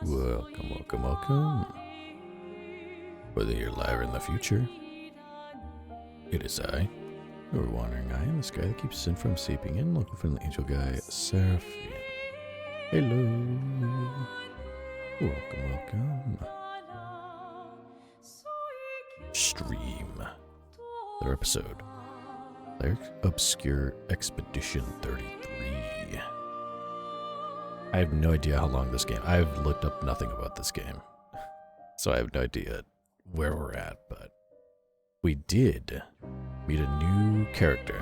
Welcome, welcome, welcome. Whether you're live or in the future, it is I, your wandering eye, and this guy that keeps sin from seeping in, local friendly angel guy, Seraph. Hello. Welcome, welcome. Stream. Another episode. Clair Obscur Expedition 33. I have no idea how long this game. I've looked up nothing about this game, so I have no idea where we're at, but we did meet a new character.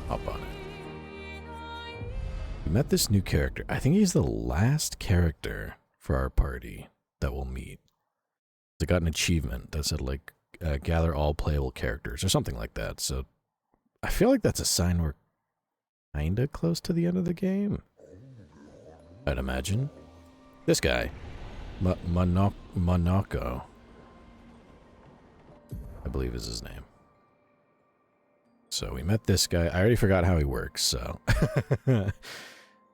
Hop on it. We met this new character. I think he's the last character for our party that we'll meet. They got an achievement that said, like, gather all playable characters or something like that, so I feel like that's a sign we're kinda close to the end of the game, I'd imagine. This guy, Monoko, I believe is his name. So we met this guy. I already forgot how he works, so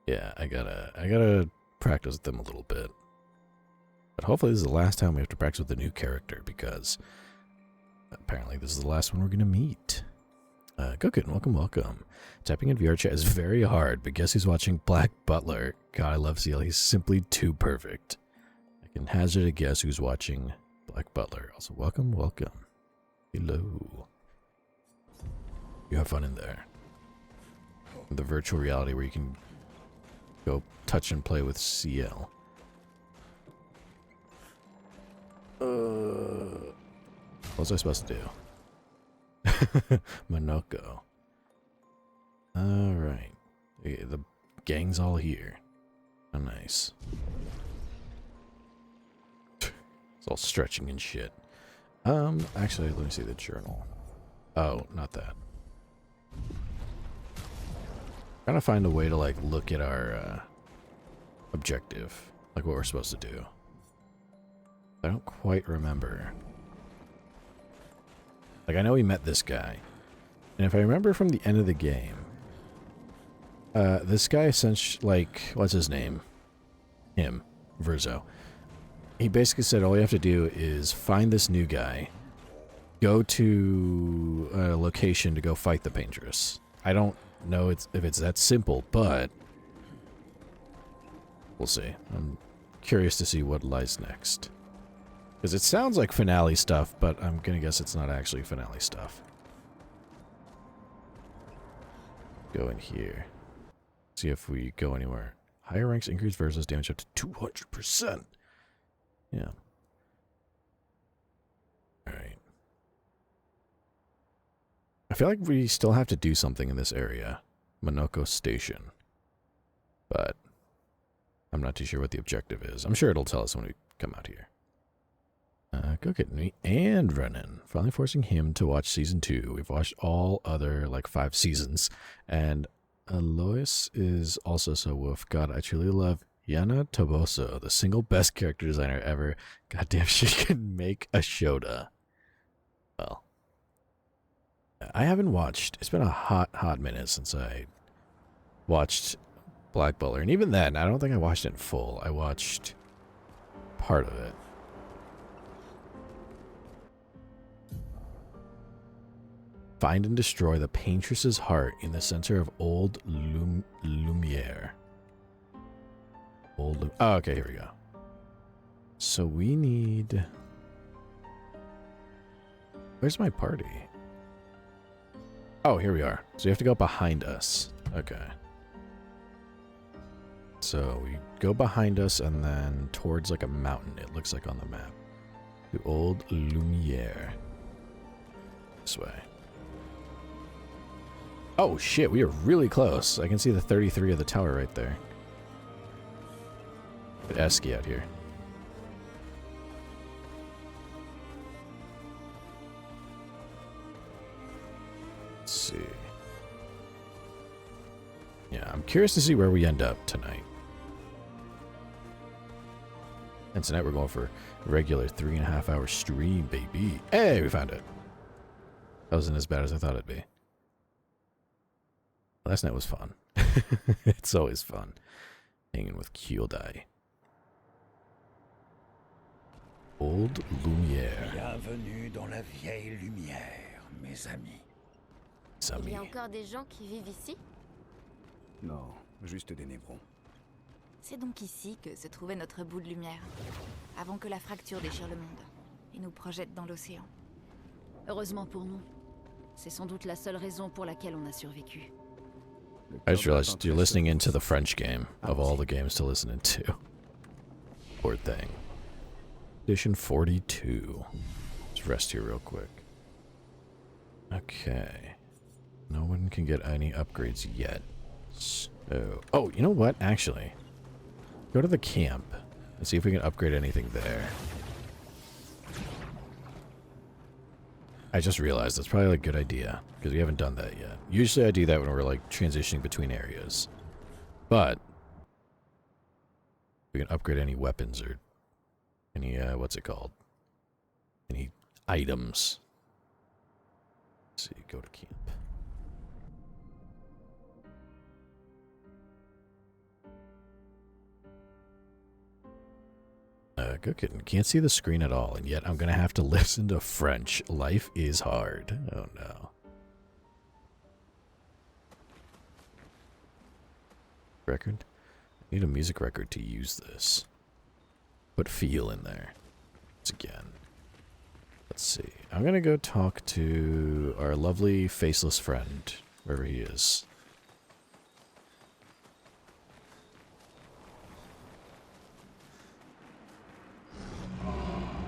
yeah, I gotta practice with him a little bit. But hopefully this is the last time we have to practice with the new character, because apparently this is the last one we're gonna meet. Gokin, welcome, welcome. Typing in VR chat is very hard, but guess who's watching Black Butler? God, I love Seal. He's simply too perfect. I can hazard a guess who's watching Black Butler. Also, welcome, welcome. Hello. You have fun in there. The virtual reality where you can go touch and play with CL. What was I supposed to do? Monoko. Alright. The gang's all here. Oh, nice. It's all stretching and shit. Actually, let me see the journal. Oh, not that. Trying to find a way to, like, look at our, objective. Like, what we're supposed to do. I don't quite remember. Like, I know we met this guy. And if I remember from the end of the game, this guy essentially, like, what's his name? Him, Verzo. He basically said all you have to do is find this new guy, go to a location to go fight the paintress. I don't know if it's that simple, but we'll see. I'm curious to see what lies next. Because it sounds like finale stuff, but I'm gonna guess it's not actually finale stuff. Go in here. See if we go anywhere. Higher ranks increase versus damage up to 200%. Yeah. Alright. I feel like we still have to do something in this area. Monoko Station. But I'm not too sure what the objective is. I'm sure it'll tell us when we come out here. Go get me and Renan. Finally forcing him to watch season 2. We've watched all other, like, 5 seasons. And Alois is also so woof. God, I truly love Yana Toboso, the single best character designer ever. Goddamn, she can make a Shoda. Well, I haven't watched. It's been a hot minute since I watched Black Butler. And even then, I don't think I watched it in full. I watched part of it. Find and destroy the paintress's heart in the center of Old Lumiere. Oh, okay, here we go. So we need... Where's my party? Oh, here we are. So you have to go behind us. Okay. So we go behind us and then towards, like, a mountain, it looks like on the map. To Old Lumiere. This way. Oh shit, we are really close. I can see the 33 of the tower right there. Bit esky out here. Let's see. Yeah, I'm curious to see where we end up tonight. And tonight we're going for a regular 3.5 hour stream, baby. Hey, we found it. That wasn't as bad as I thought it'd be. Last night was fun. It's always fun. Hanging with Kyodai. Old Lumière. Bienvenue dans la vieille lumière, mes amis. Il y a encore des gens qui vivent ici? Non, juste des névrons. C'est donc ici que se trouvait notre bout de lumière, avant que la fracture déchire le monde et nous projette dans l'océan. Heureusement pour nous. C'est sans doute la seule raison pour laquelle on a survécu. I just realized you're listening into the French game of all the games to listen into. Poor thing. Edition 42. Let's rest here real quick. Okay. No one can get any upgrades yet. So, oh, you know what? Actually, go to the camp and see if we can upgrade anything there. I just realized that's probably a good idea because we haven't done that yet. Usually I do that when we're like transitioning between areas. But we can upgrade any weapons or any, what's it called? Any items. Let's see, go to camp. Good kitten. Can't see the screen at all, and yet I'm gonna have to listen to French. Life is hard. Oh no. Record? I need a music record to use this. Put feel in there. Once again. Let's see. I'm gonna go talk to our lovely faceless friend, wherever he is.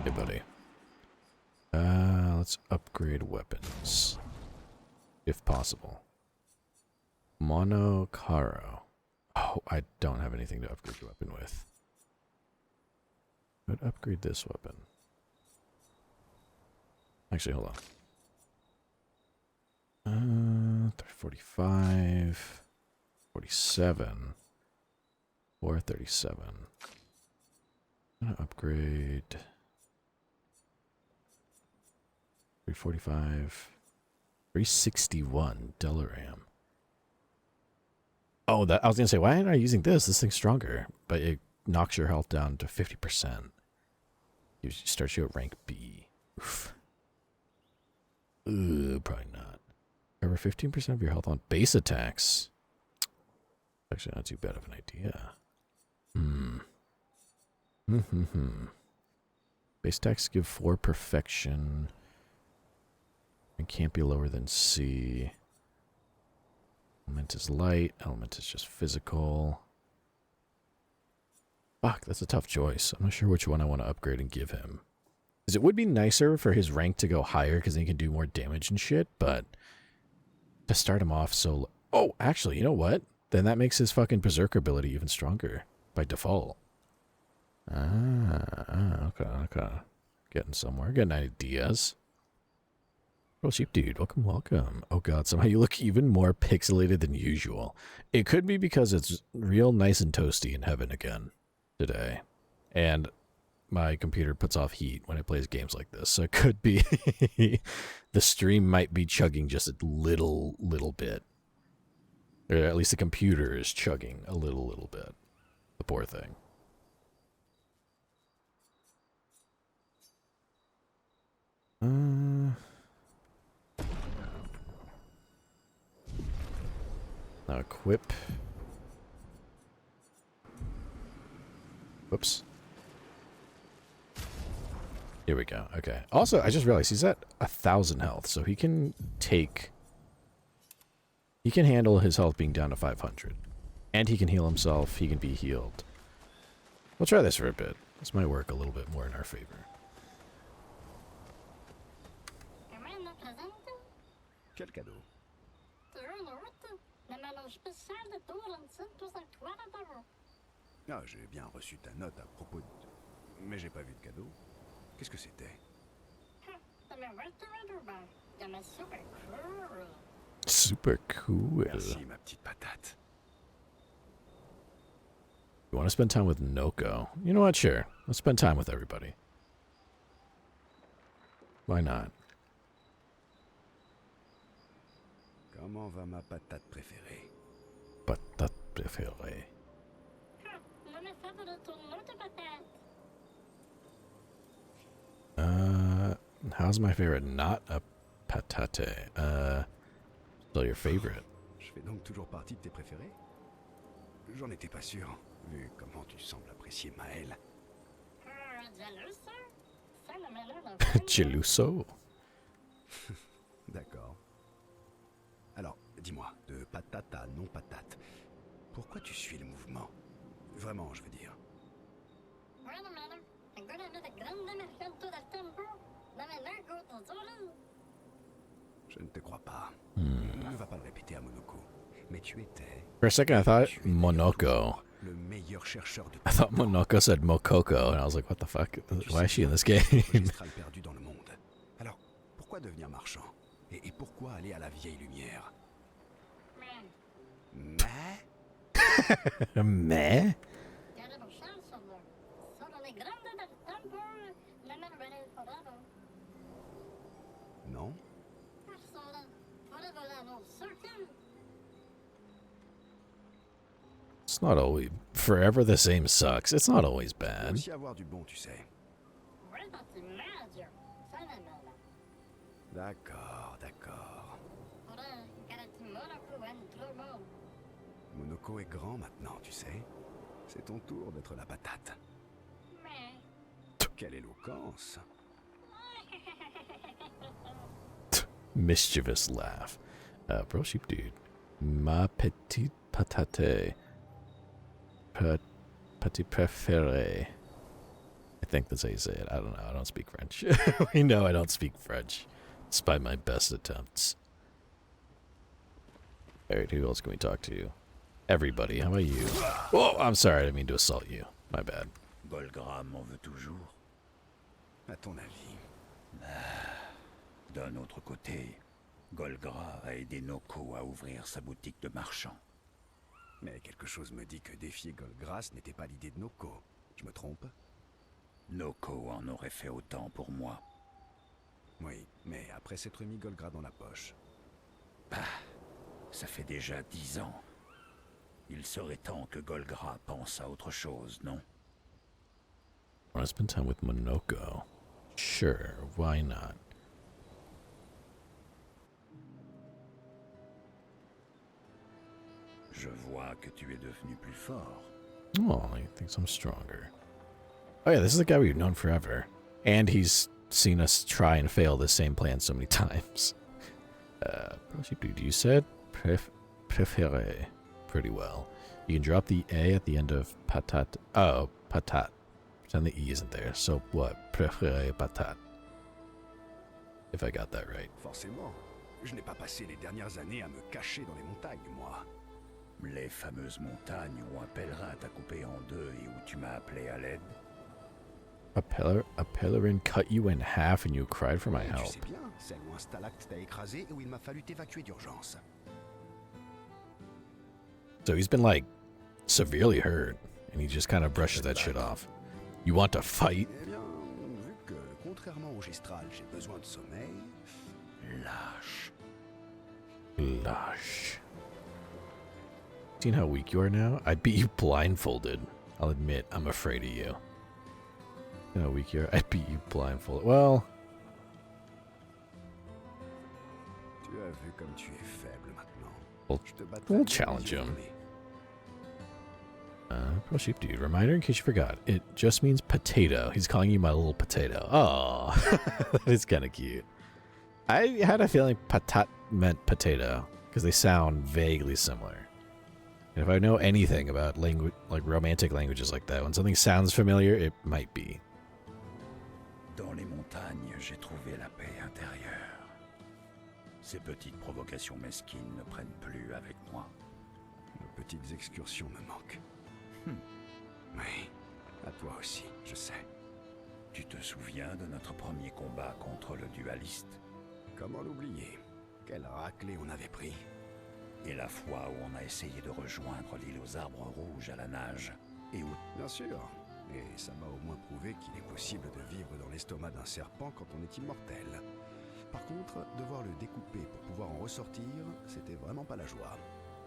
Hey, buddy. Let's upgrade weapons. If possible. Monocaro. Oh, I don't have anything to upgrade the weapon with. But upgrade this weapon. Actually, hold on. 45, 47, 437. I'm gonna upgrade 345, 361 Delaram. Oh, that I was gonna say, why aren't I using this? This thing's stronger, but it knocks your health down to 50%. You starts you at rank B. Oof. Probably not. Cover 15% of your health on base attacks. Actually, not too bad of an idea. Base attacks give 4 perfection. And can't be lower than C. Element is light. Element is just physical. Fuck, that's a tough choice. I'm not sure which one I want to upgrade and give him. Because it would be nicer for his rank to go higher because then he can do more damage and shit, but to start him off so... Oh, actually, you know what? Then that makes his fucking berserker ability even stronger by default. Okay. Getting somewhere. Getting ideas. Oh, sheep dude, welcome. Oh god, somehow you look even more pixelated than usual. It could be because it's real nice and toasty in heaven again today. And my computer puts off heat when it plays games like this, so it could be the stream might be chugging just a little bit. Or at least the computer is chugging a little bit. The poor thing. Now equip. Whoops. Here we go. Okay. Also, I just realized he's at 1,000 health, so he can take... He can handle his health being down to 500. And he can heal himself. He can be healed. We'll try this for a bit. This might work a little bit more in our favor. Quel cadeau? Ah, j'ai bien reçu ta note à propos de... Mais j'ai pas vu de cadeau. Qu'est-ce que c'était? Super cool. Merci, ma petite patate. You want to spend time with Noko? You know what? Sure. Let's spend time with everybody. Why not? Comment va ma patate préférée? Patate préférée. How's my favorite not a patate? Still your favorite. Je fais donc toujours partie de tes préférés? J'en étais pas sûr, vu comment tu sembles apprécier Maël. Geluso. D'accord. Alors, dis-moi, de patate à non patate, pourquoi tu suis le mouvement? Vraiment, je veux dire. Je ne te crois pas. Ne va pas le répéter à Monoko. Mais tu étais... For a second, I thought Monoko. Le meilleur chercheur de... I thought Monoko said Mokoko, and I was like, what the fuck? Why is she in this game? magistral perdu dans le monde. Alors, pourquoi devenir marchand? Et pourquoi aller à la vieille lumière? Mais... Meh? Non? It's not always... Forever the same sucks. It's not always Il faut bad. aussi avoir du bon, tu sais. D'accord, d'accord. Monoko est grand maintenant, tu sais. C'est ton tour d'être la patate. Quelle éloquence! Mischievous laugh. Bro sheep dude. Ma petite patate. Petit préféré. I think that's how you say it. I don't know. I don't speak French. We know I don't speak French, despite my best attempts. Alright, who else can we talk to? Everybody. How about you? Oh, I'm sorry. I didn't mean to assault you. My bad. Golgra m'en veut toujours. À ton avis? D'un autre côté, Golgra a aidé Noko à ouvrir sa boutique de marchand. Mais quelque chose me dit que défier Golgras n'était pas l'idée de Noko. Je me trompe? Noko en aurait fait autant pour moi. Oui, mais après s'être mis Golgras dans la poche. Ça fait déjà 10 ans. Il serait temps que Golgra pense à autre chose, non? I want to spend time with Monoko. Sure, why not? Je vois que tu es devenu plus fort. Oh, he thinks I'm stronger. Oh yeah, this is the guy we've known forever. And he's seen us try and fail this same plan so many times. Dude, you said préféré pretty well. You can drop the A at the end of patate. Oh, patate. Pretend the E isn't there. So what? Préféré patate. If I got that right. Forcément. Je n'ai pas passé les dernières années à me cacher dans les montagnes, moi. Les fameuses montagnes où un pèlerin t'a coupé en deux et où tu m'as appelé à l'aide. A pelerin cut you in half and you cried for my Tu help. sais bien, celle où un stalacte t'a écrasé et où il m'a fallu t'évacuer d'urgence. So he's been like severely hurt and he just kind of brushes that shit off. You want to fight? Eh bien, vu que, contrairement au gistral, j'ai besoin de sommeil... Lâche. Lush. Seen how weak you are now? I'd beat you blindfolded. I'll admit, I'm afraid of you. You know how weak you are? I'd beat you blindfolded. Well... Tu as vu comme tu es faible maintenant. We'll, Je te battrai we'll bien challenge les yeux him. fermés. Pro sheep dude. Reminder in case you forgot. It just means potato. He's calling you my little potato. Oh, that is kind of cute. I had a feeling patat meant potato because they sound vaguely similar. And if I know anything about language, like romantic languages like that, when something sounds familiar, it might be. Dans les montagnes, j'ai trouvé la paix intérieure. Ces petites provocations mesquines ne prennent plus avec moi. Nos petites excursions me manquent. Oui, à toi aussi, je sais. Tu te souviens de notre premier combat contre le dualiste? Comment l'oublier? Quelle raclée on avait pris. Et la fois où on a essayé de rejoindre l'île aux arbres rouges à la nage, et où... Bien sûr. Et ça m'a au moins prouvé qu'il est possible de vivre dans l'estomac d'un serpent quand on est immortel. Par contre, devoir le découper pour pouvoir en ressortir, c'était vraiment pas la joie.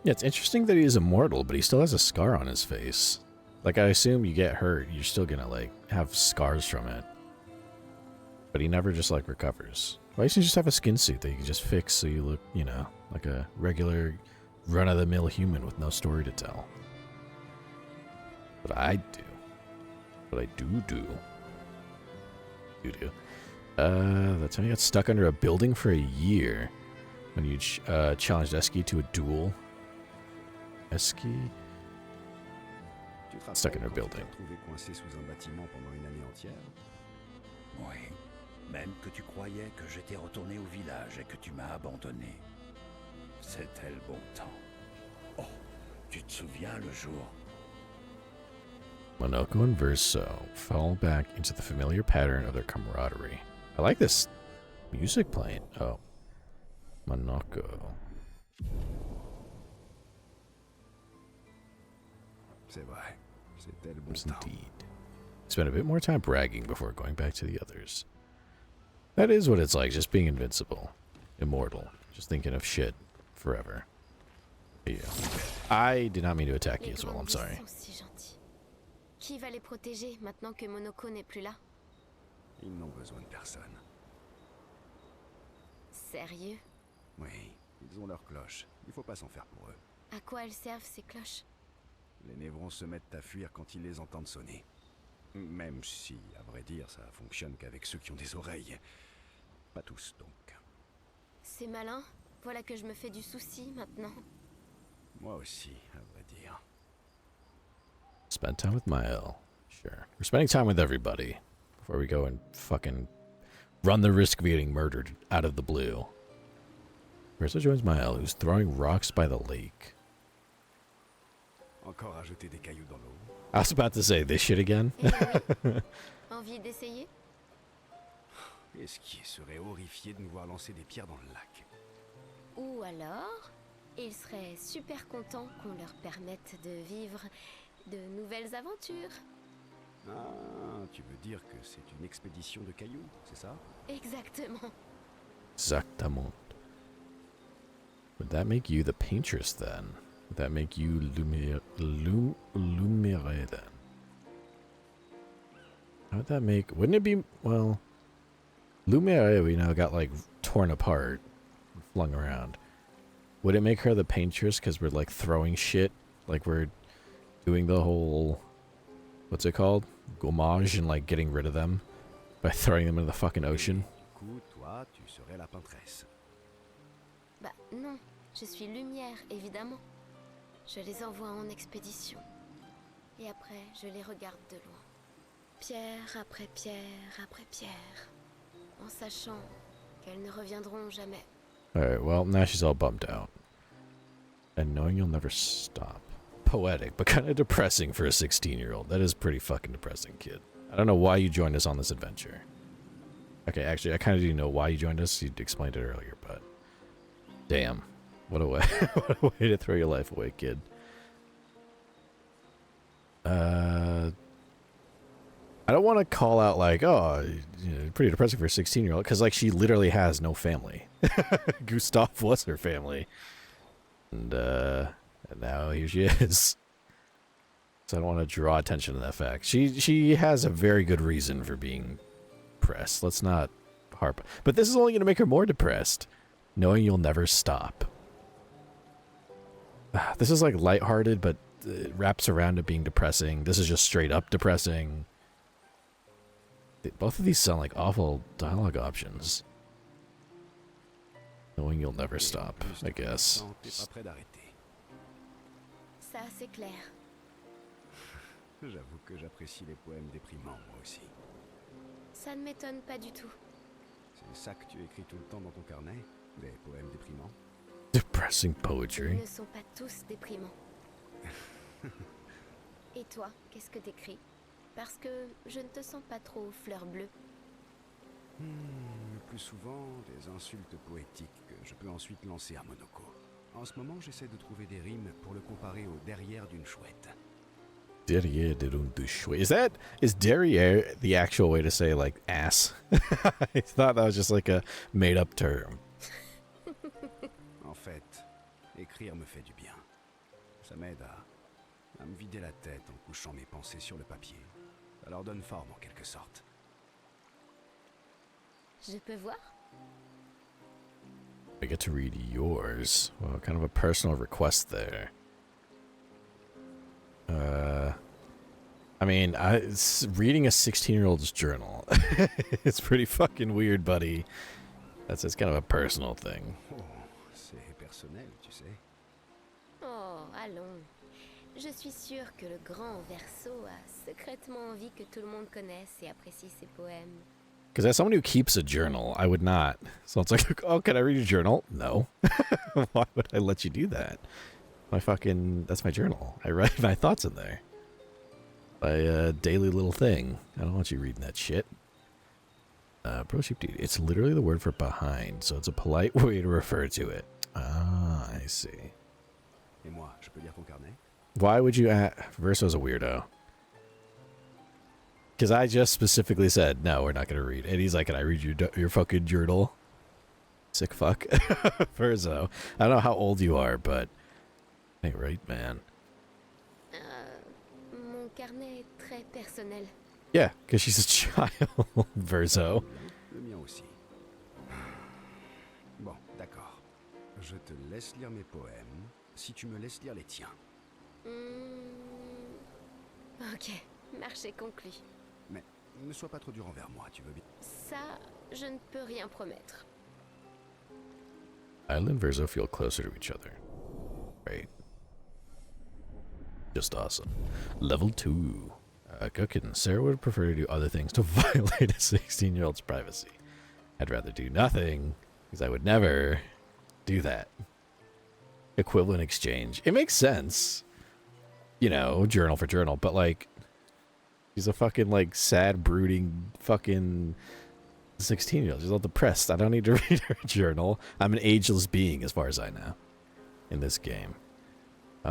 Yeah, it's interesting that he is immortal, but he still has a scar on his face. Like, I assume you get hurt, you're still gonna, like, have scars from it. But he never just, like, recovers. Why don't you just have a skin suit that you can just fix so you look, you know, like a regular run-of-the-mill human with no story to tell? But I do. But I do. That time you got stuck under a building for a year when you challenged Eski to a duel. Eski? Stuck in her building. Retrouvé coincé sous un bâtiment pendant une année entière. Oui. Même que tu croyais que j'étais retourné au village et que tu m'as abandonné. C'était le bon temps. Oh, tu te souviens le jour? Monoko and Verso fall back into the familiar pattern of their camaraderie. I like this music playing. Oh. Monoko. C'est vrai. C'était le bon Yes, temps. indeed. Spend a bit more time bragging before going back to the others. That is what it's like, just being invincible. Immortal. Just thinking of shit forever. Yeah. I did not mean to attack you as well, I'm sorry. Sont si gentils. Qui va les protéger maintenant que Monoko n'est plus là? Ils n'ont besoin de personne. Sérieux? Oui, ils ont leurs cloches. Il faut pas s'en faire pour eux. À quoi elles servent ces cloches? Les névrons se mettent à fuir quand ils les entendent sonner. Même si, à vrai dire, ça fonctionne qu'avec ceux qui ont des oreilles. Pas tous, donc. C'est malin. Voilà que je me fais du souci maintenant. Moi aussi, à vrai dire. Spend time with Mael. Sure. We're spending time with everybody before we go and fucking run the risk of getting murdered out of the blue. Verso joins Mael, who's throwing rocks by the lake. Encore à jeter des cailloux dans l'eau. I was about to say this shit again. Eh oui. Envie d'essayer? Eski serait horrifié de nous voir lancer des pierres dans le lac. Ou alors, ils seraient super contents qu'on leur permette de vivre de nouvelles aventures. Ah, tu veux dire que c'est une expédition de cailloux, c'est ça? Exactement. Exactement. Would that make you the paintress then? Would that make you Lumire then? How would that make... Wouldn't it be... Well... Lumire, we now got, like, torn apart. And flung around. Would it make her the paintress because we're, like, throwing shit? Like, we're doing the whole... What's it called? Gommage and, like, getting rid of them? By throwing them into the fucking ocean? Du coup, toi, tu serais la peintresse. Bah non, je suis lumière, évidemment. Je les envoie en expédition. Et après, je les regarde de loin. Pierre après pierre après pierre. En sachant qu'elles ne reviendront jamais. Alright, well, now she's all bummed out. And knowing you'll never stop. Poetic, but kind of depressing for a 16-year-old. That is pretty fucking depressing, kid. I don't know why you joined us on this adventure. Okay, actually, I kind of do know why you joined us. You explained it earlier, but... Damn. What a way, what a way to throw your life away, kid. I don't want to call out like, oh, you know, pretty depressing for a 16-year-old, because like she literally has no family. Gustav was her family, and now here she is. So I don't want to draw attention to that fact. She has a very good reason for being depressed. Let's not harp. But this is only going to make her more depressed, knowing you'll never stop. This is like lighthearted, but it wraps around it being depressing. This is just straight up depressing. Both of these sound like awful dialogue options. Knowing you'll never stop, I guess. T'es pas prêt d'arrêter. Ça, c'est clair. J'avoue que j'apprécie les poèmes déprimants, moi aussi. Ça ne m'étonne pas du tout. C'est ça que tu écris tout le temps dans ton carnet? Des poèmes déprimants? Depressing Ils poetry. ne sont pas tous déprimants. Et toi, qu'est-ce que t'écris? Parce que je ne te sens pas trop fleur bleue. Le plus souvent, des insultes poétiques que je peux ensuite lancer à Monoko. En ce moment, j'essaie de trouver des rimes pour le comparer au derrière d'une chouette. Derrière de du chouette. Is derrière the actual way to say like ass? I thought that was just like a made up term. En fait, écrire me fait du bien. Ça m'aide à à me vider la tête en couchant mes pensées sur le papier. Ça leur donne forme en quelque sorte. Je peux voir? I get to read yours. Well, kind of a personal request there. I mean, it's reading a 16-year-old's journal. It's pretty fucking weird, buddy. It's kind of a personal thing. Oh, c'est personnel, tu sais. Oh, allons. Je suis sûre que le grand Verseau a secrètement envie que tout le monde connaisse et apprécie ses poèmes. Because as someone who keeps a journal, I would not. So it's like, oh, can I read your journal? No. Why would I let you do that? That's my journal. I write my thoughts in there. My daily little thing. I don't want you reading that shit. Pro sheep dude. It's literally the word for behind, so it's a polite way to refer to it. Ah, I see. Et moi, je peux lire ton carnet? Why would you Verso's a weirdo. Because I just specifically said, no, we're not going to read. And he's like, can I read your fucking journal? Sick fuck. Verso. I don't know how old you are, but... Hey, right, man. Mon carnet est très personnel. Yeah, because she's a child, Verso. Le mien aussi. Bon, d'accord. Je te laisse lire mes poèmes, si tu me laisses lire les tiens. Ok, marché conclu. Mais ne sois pas trop dur envers moi, tu veux bien? Ça, je ne peux rien promettre. Isla and Verso feel closer to each other. Right. Just awesome. Level 2. Cookin'. Sarah would prefer to do other things to violate a 16-year-old's privacy. I'd rather do nothing, because I would never do that. Equivalent exchange. It makes sense. You know, journal for journal, but like, she's a fucking, like, sad, brooding, fucking 16-year-old. She's all depressed. I don't need to read her journal. I'm an ageless being, as far as I know, in this game.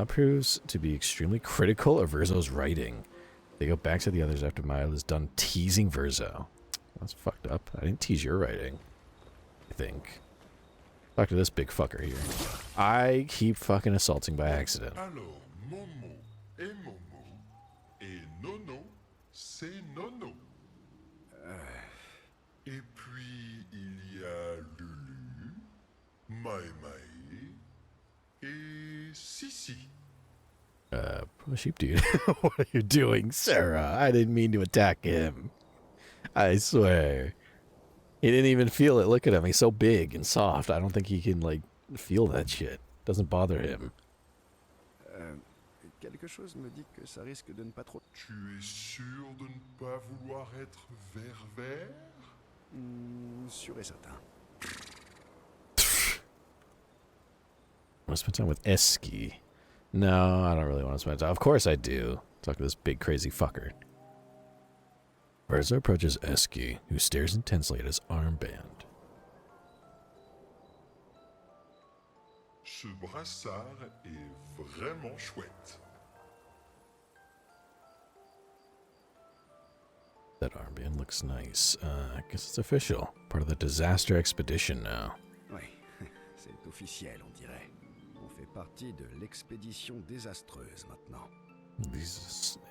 Proves to be extremely critical of Verso's writing. They go back to the others after Mile is done teasing Verso. That's fucked up. I didn't tease your writing, I think. Talk to this big fucker here. I keep fucking assaulting by accident. Alors, Momo est Momo, et Nono, c'est Nono. Et puis, il y a Lulu, Maï et Sissi. Sheep dude, what are you doing, Sarah? I didn't mean to attack him. I swear. He didn't even feel it. Look at him. He's so big and soft. I don't think he can, like, feel that shit. Doesn't bother him. Quelque chose me dit que ça risque de ne pas trop... Tu es sûr de ne pas vouloir être vert? Sûr et certain. I want to spend time with Eski. No, I don't really want to spend time. Of course I do. Talk to this big crazy fucker. Verso approaches Eski, who stares intensely at his armband. Ce brassard est vraiment chouette. That armband looks nice. I guess it's official. Part of the disaster expedition now. Oui, c'est officiel, on dirait. On fait partie de l'expédition désastreuse maintenant.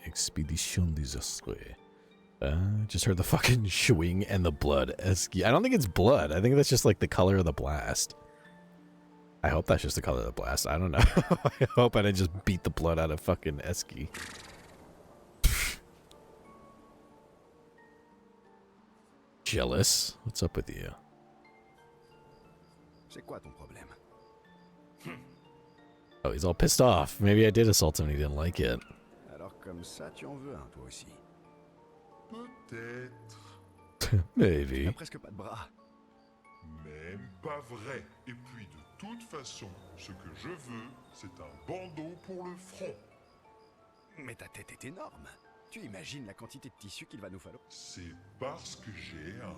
Expedition désastreuse. Just heard the fucking shooing and the blood. Eski. I don't think it's blood. I think that's just like the color of the blast. I hope that's just the color of the blast. I don't know. I hope I didn't just beat the blood out of fucking Eski. Jealous? What's up with you? C'est quoi ton problème? Oh, he's all pissed off. Maybe I did assault him and he didn't like it. Alors comme ça, tu en veux un, toi aussi. Peut-être. Maybe. Tu n'as presque pas de bras. Même pas vrai. Et puis de toute façon, ce que je veux, c'est un bandeau pour le front. Mais ta tête est énorme. Tu imagines la quantité de tissu qu'il va nous falloir? C'est parce que j'ai un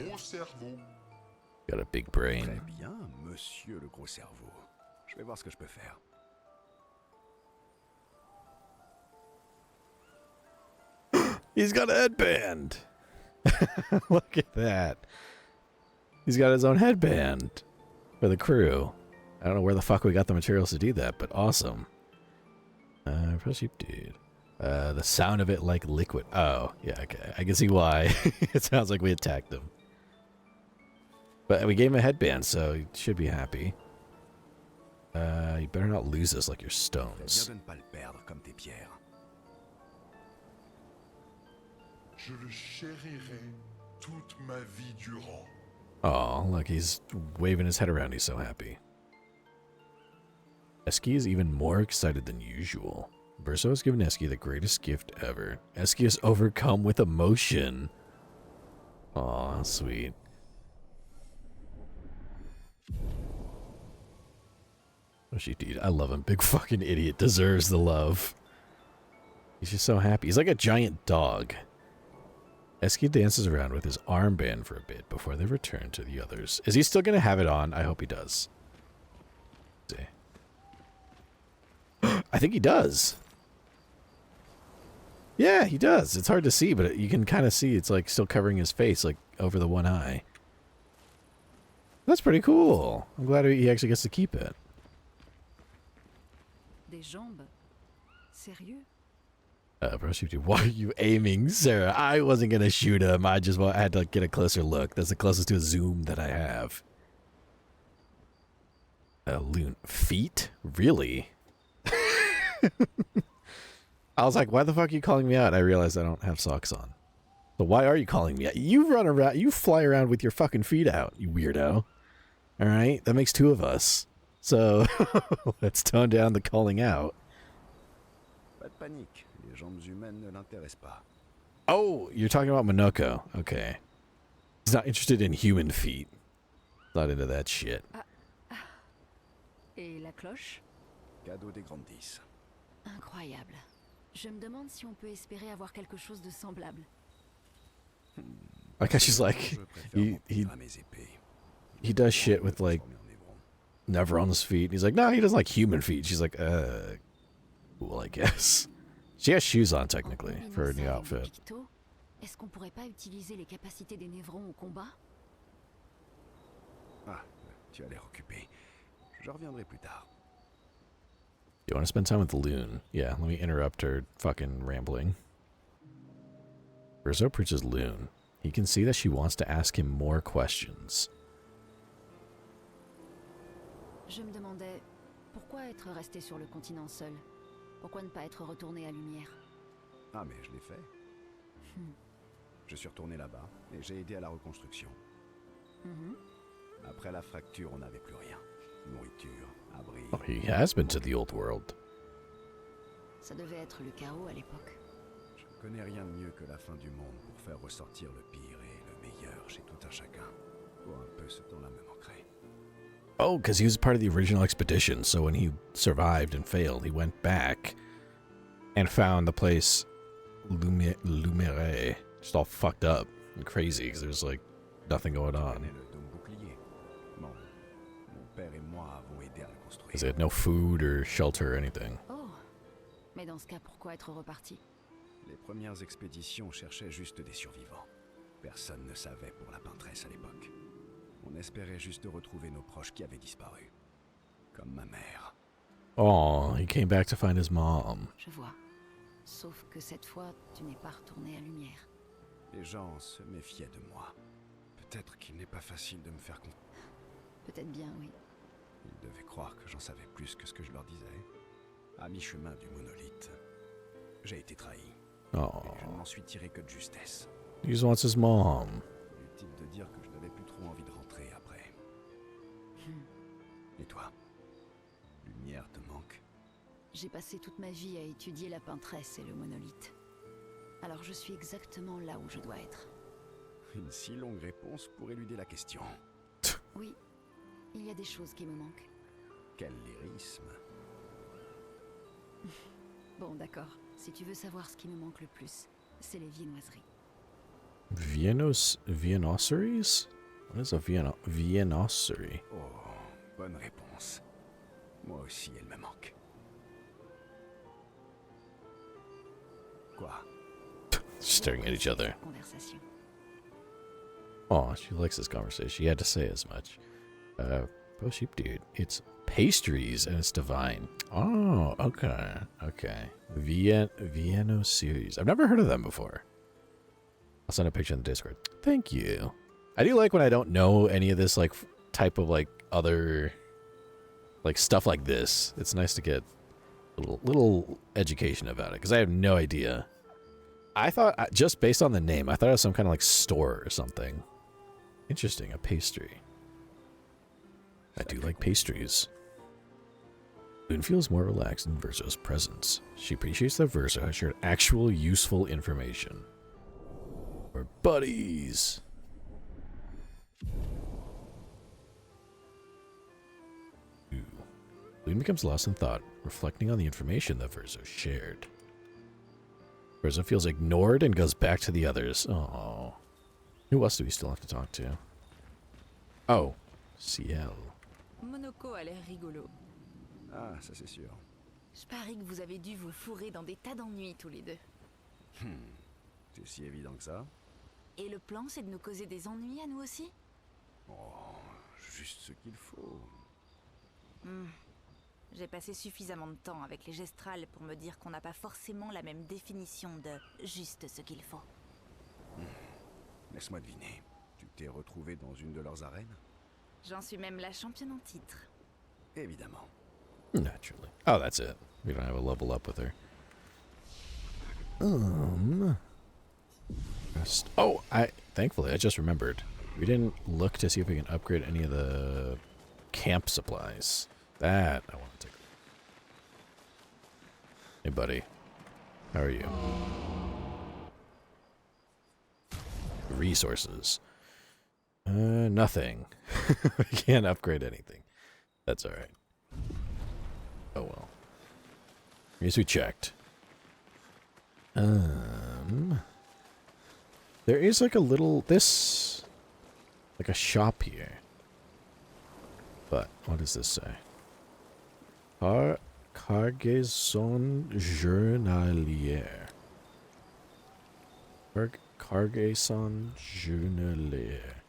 gros cerveau. Got a big Très brain. bien, monsieur le gros cerveau. Je vais voir ce que je peux faire. He's got a headband. Look at that. He's got his own headband for the crew. I don't know where the fuck we got the materials to do that, but awesome. Sheep dude. The sound of it like liquid. Oh, yeah, okay. I can see why. It sounds like we attacked him. But we gave him a headband, so he should be happy. You better not lose this like your stones. Fais bien de ne pas le perdre comme tes pierres. Je le chérirai toute ma vie durant. Oh, look, he's waving his head around. He's so happy. Eski is even more excited than usual. Verso has given Eski the greatest gift ever. Eski is overcome with emotion. Aw, sweet. Oh, she dude, I love him. Big fucking idiot. Deserves the love. He's just so happy. He's like a giant dog. Eski dances around with his armband for a bit before they return to the others. Is he still going to have it on? I hope he does. Let's see. I think he does. Yeah, he does. It's hard to see, but you can kind of see it's like still covering his face, like over the one eye. That's pretty cool. I'm glad he actually gets to keep it. Des jambes? Sérieux? Bro, why are you aiming, Sarah? I wasn't gonna shoot him. I had to get a closer look. That's the closest to a zoom that I have. Loon feet? Really? I was like, why the fuck are you calling me out? And I realized I don't have socks on. So why are you calling me out? You run around, you fly around with your fucking feet out, you weirdo. Alright? That makes two of us. So, let's tone down the calling out. Pas de panique, les jambes humaines ne l'intéressent pas. Oh, you're talking about Monoko. Okay. He's not interested in human feet. Not into that shit. Et la cloche? Cadeau des grandisses. Incroyable. Je me demande si on peut espérer avoir quelque chose de semblable. Like how she's like, Je préfère m'en à mes épées. he does shit with like Nevron's feet. He's like, no, he doesn't like human feet. She's like, cool, I guess. She has shoes on technically for her new outfit. Est-ce qu'on pourrait pas utiliser les capacités des névrons au combat? Ah, tu as l'air occupé. Je reviendrai plus tard. You want to spend time with Loon? Yeah, let me interrupt her fucking rambling. Rizzo preaches Loon. He can see that she wants to ask him more questions. Je me demandais, pourquoi être resté sur le continent seul? Pourquoi ne pas être retourné à Lumière? Ah, mais je l'ai fait. Je suis retourné là-bas et j'ai aidé à la reconstruction. Après la fracture, on n'avait plus rien. Nourriture, abri. Oh, he has been to the old world. Ça devait être le chaos à l'époque. Je ne connais rien de mieux que la fin du monde pour faire ressortir le pire et le meilleur chez tout un chacun. Pour un peu ce temps-là me manquerait. Oh, because he was part of the original expedition, so when he survived and failed, he went back and found the place Lumiere just all fucked up and crazy because there's like nothing going on. Because they had no food or shelter or anything. Oh, mais dans ce cas, pourquoi être reparti? Les premières expéditions cherchaient juste des survivants. Personne ne savait pour la peintresse à l'époque. On espérait juste retrouver nos proches qui avaient disparu. Comme ma mère. Oh, he came back to find his mom. Je vois. Sauf que cette fois, tu n'es pas retourné à Lumière. Les gens se méfiaient de moi. Peut-être qu'il n'est pas facile de me faire confiance. Peut-être bien, oui. Ils devaient croire que j'en savais plus que ce que je leur disais. À mi-chemin du monolithe, j'ai été trahi. Oh, Et je ne m'en suis tiré que de justesse. he just wants his mom. Inutile de dire que je n'avais plus trop envie de rentrer après. Et toi? Lumière te manque? J'ai passé toute ma vie à étudier la peintresse et le monolithe. Alors je suis exactement là où je dois être. Une si longue réponse pour éluder la question. Oui, il y a des choses qui me manquent. Quel lyrisme. Bon, d'accord. Si tu veux savoir ce qui me manque le plus, c'est les viennoiseries. Viennoseries? What is a viennoserie? Oh, bonne réponse. Moi aussi, elle me manque. Quoi? Staring at each other. Conversation. Oh, she likes this conversation. She had to say as much. Sheep dude, it's pastries, and it's divine. Oh, okay. Okay. Vienna series. I've never heard of them before. I'll send a picture in the Discord. Thank you. I do like when I don't know any of this, like, type of, like, other, like, stuff like this. It's nice to get a little education about it, because I have no idea. I thought, just based on the name, I thought it was some kind of, like, store or something. Interesting, a pastry. I do like pastries. Boone feels more relaxed in Verso's presence. She appreciates that Verso has shared actual useful information. We're buddies. Ooh. Boone becomes lost in thought, reflecting on the information that Verso shared. Verso feels ignored and goes back to the others. Oh. Who else do we still have to talk to? Oh, Ciel. Monoko a l'air rigolo. Ah, ça c'est sûr. Je parie que vous avez dû vous fourrer dans des tas d'ennuis tous les deux. C'est si évident que ça? Et le plan, c'est de nous causer des ennuis à nous aussi? Oh, juste ce qu'il faut. J'ai passé suffisamment de temps avec les gestrales pour me dire qu'on n'a pas forcément la même définition de juste ce qu'il faut. Laisse-moi deviner. Tu t'es retrouvé dans une de leurs arènes? J'en suis même la championne en titre. Évidemment. Naturally. Oh, that's it. We don't have a level up with her. Thankfully, I just remembered. We didn't look to see if we can upgrade any of the camp supplies. That I want to take. Hey, buddy. How are you? Resources. Nothing. We can't upgrade anything. That's alright. Oh well. I guess we checked. There is like a little, like a shop here. But, what does this say? Cargaison journalière. Cargaison journalière.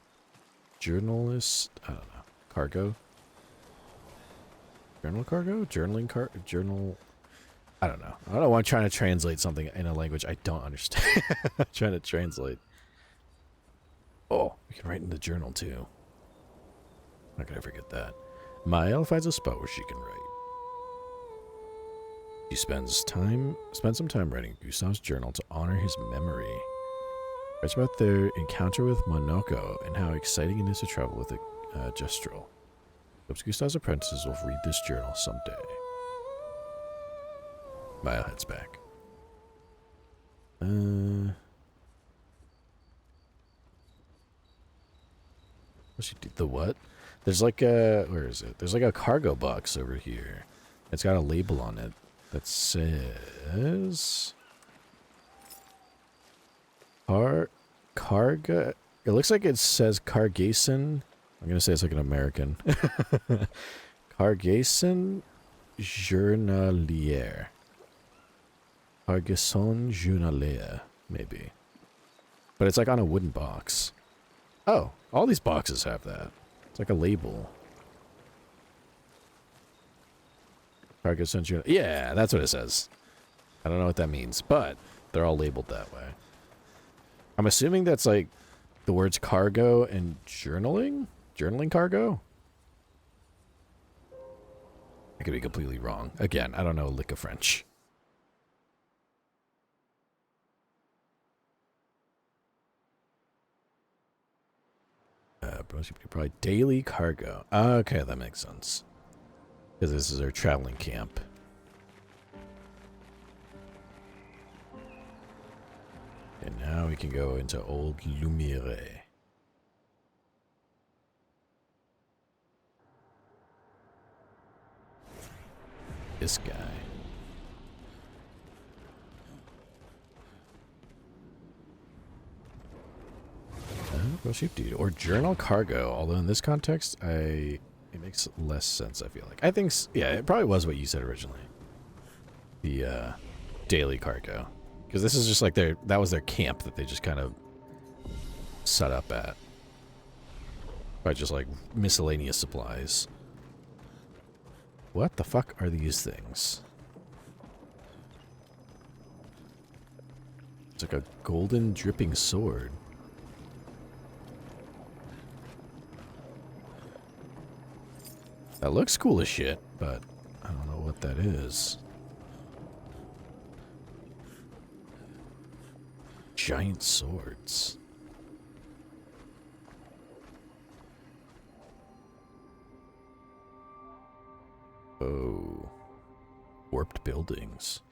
Journalist, I don't know. Cargo? Journal cargo? Journal... I don't know. I don't know why I'm trying to translate something in a language I don't understand. I'm trying to translate. Oh, we can write in the journal too. How could I forget that? Mael finds a spot where she can write. She spends some time writing Gustav's journal to honor his memory. Writes about their encounter with Monoko and how exciting it is to travel with a Gestrel. Hopes Gustav's apprentices will read this journal someday. Maya heads back. The what? There's like a, where is it? There's like a cargo box over here. It's got a label on it that says Carga. It looks like it says Cargason. I'm gonna say it's like an American. Cargason Journalière. Cargason Journalière, maybe. But it's like on a wooden box. Oh, all these boxes have that. It's like a label. Cargason Journalière. Yeah, that's what it says. I don't know what that means, but they're all labeled that way. I'm assuming that's like the words cargo and journaling? Journaling cargo? I could be completely wrong. Again, I don't know a lick of French. Probably daily cargo. Okay, that makes sense. Because this is our traveling camp. And now we can go into Old Lumiere. This guy. Or journal cargo, although in this context, it makes less sense, I feel like. I think, yeah, it probably was what you said originally. The daily cargo. Because this is just like that was their camp that they just kind of set up at. By just like miscellaneous supplies. What the fuck are these things? It's like a golden dripping sword. That looks cool as shit, but I don't know what that is. Giant swords. Oh. Warped buildings.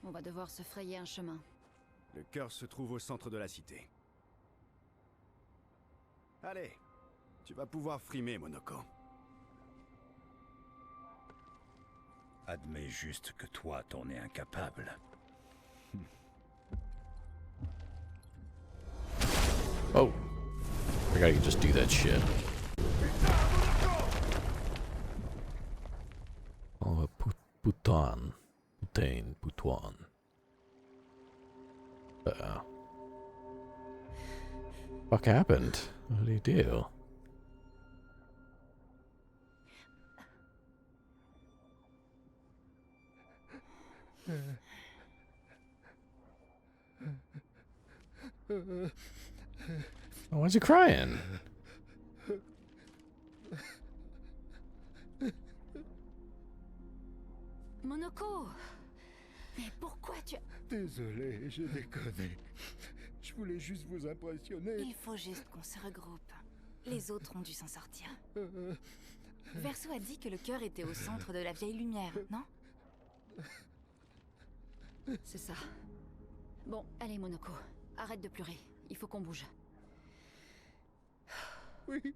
On va devoir se frayer un chemin. Le cœur se trouve au centre de la cité. Allez, tu vas pouvoir frimer, Monoko. Admets juste que toi, t'en es incapable. Oh. I gotta just do that shit. Oh, putain. Putain, putain. Uh-oh. Fuck happened? What did he do? Oh, why's he crying? Monoko! Mais pourquoi tu... Désolé, je déconne. Je voulais juste vous impressionner. Il faut juste qu'on se regroupe. Les autres ont dû s'en sortir. Verso a dit que le cœur était au centre de la vieille lumière, non? C'est ça. Bon, allez Monoko, arrête de pleurer. Il faut qu'on bouge. Oui,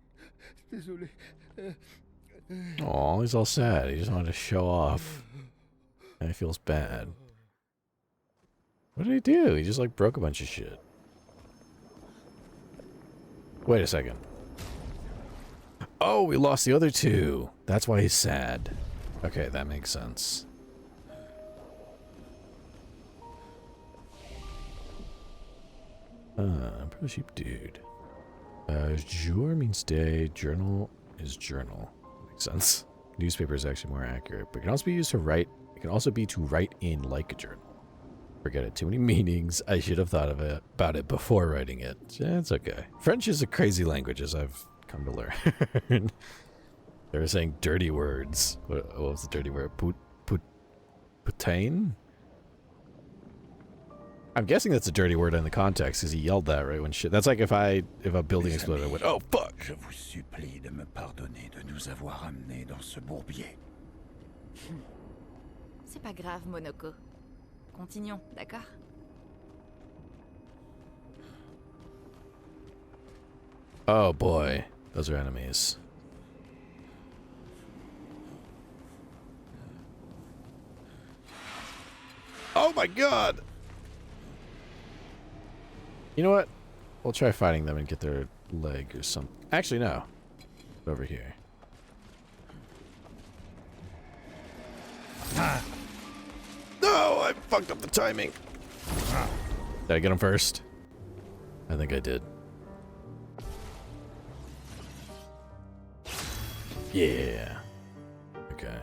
désolé. Oh, he's all sad. He just wanted to show off. And he feels bad. What did he do? He just like broke a bunch of shit. Wait a second. Oh, we lost the other two. That's why he's sad. Okay, that makes sense. Pretty sheep dude. Jour means day. Journal is journal. Makes sense. Newspaper is actually more accurate, but it can also be used to write. It can also be to write in like a journal. Forget it. Too many meanings. I should have thought about it before writing it. It's okay. French is a crazy language, as I've come to learn. They were saying dirty words. What was the dirty word? Putain? I'm guessing that's a dirty word in the context, because he yelled that right when shit. That's like if a building exploded, I went, oh fuck! Je vous supplie de me pardonner de nous avoir amenés dans ce bourbier. C'est pas grave, Monoko. Continuons, d'accord? Oh boy, those are enemies. Oh my god! You know what? We'll try fighting them and get their leg or something. Actually, no. Over here. No! I fucked up the timing. Did I get him first? I think I did. Yeah. Okay.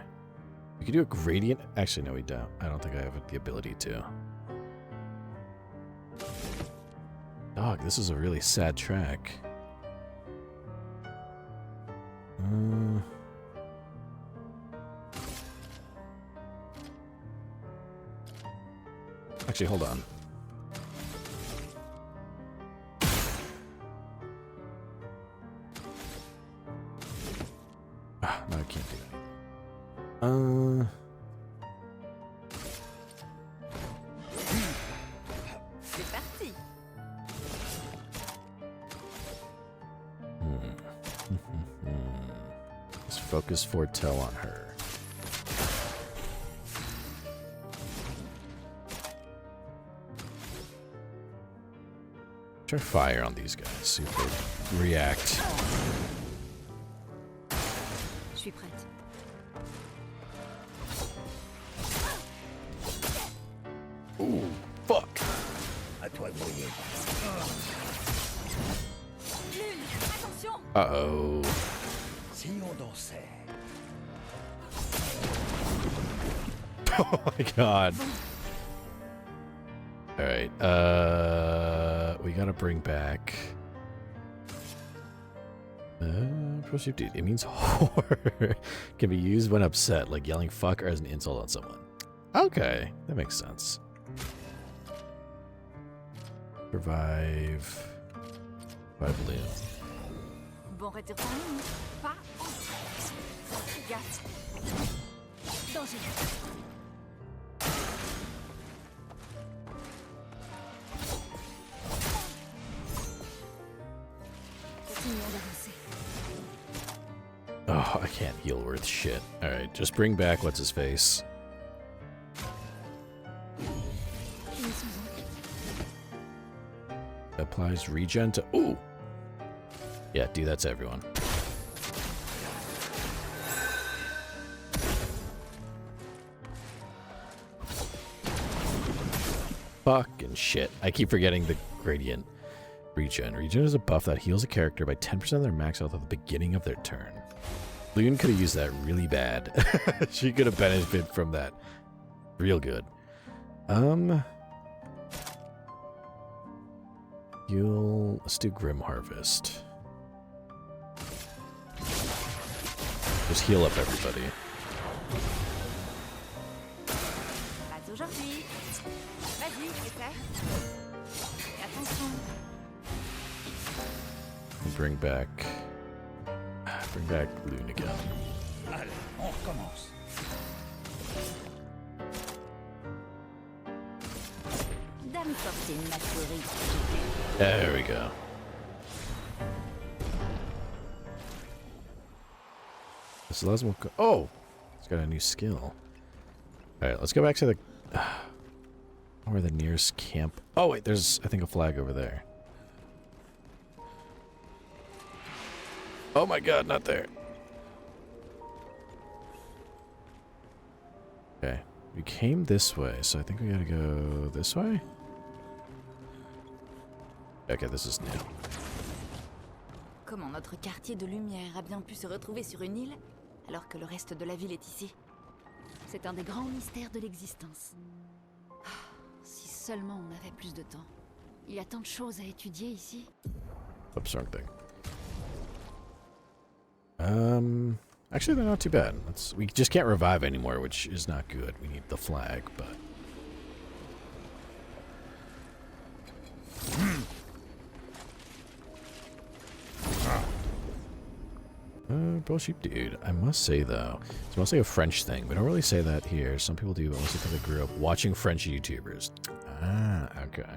We can do a gradient. Actually, no, we don't. I don't think I have the ability to. Dog, this is a really sad track. Actually, hold on. Ah, no, I can't do anything. C'est parti! Let's focus foretell on her. Try fire on these guys. See if they react. Je suis prête. Ooh, fuck. À toi de briller. Attention! Uh-oh. Si on dansait. Oh my god. Alright, we gotta bring back... proceed, dude. It means whore. Can be used when upset, like yelling fuck or as an insult on someone. Okay, that makes sense. Revive. Revive Liam. Bon retire ton ligne. Pas. Gaffe. Danger. Continuons d'avancer. Oh, I can't heal worth shit. Alright, just bring back what's his face. Applies regen to... Ooh! Yeah, do that to everyone. Fucking shit. I keep forgetting the gradient. Regen. Regen is a buff that heals a character by 10% of their max health at the beginning of their turn. Loon could have used that really bad. She could have benefited from that real good. Let's do Grim Harvest. Just heal up everybody. Pas aujourd'hui. Vas-y, essaie. Et attention. Bring back Loon again. Allez, on recommence. Dame fortune, ma souris. There we go. This allows him to... Oh! It's got a new skill. Alright, let's go back to the... where the nearest camp... Oh, wait, there's, I think, a flag over there. Oh my god, not there. Okay, we came this way, so I think we gotta go this way? Okay, this is new. Comment notre quartier de lumière a bien pu se retrouver sur une île alors que le reste de la ville est ici? C'est un des grands mystères de l'existence. Ah, si seulement on avait plus de temps. Il y a tant de choses à étudier ici. Oops, wrong thing. Actually, they're not too bad. We just can't revive anymore, which is not good. We need the flag, but... Bullshit, dude. I must say, though, it's mostly a French thing. We don't really say that here. Some people do, but mostly because I grew up watching French YouTubers. Ah, okay.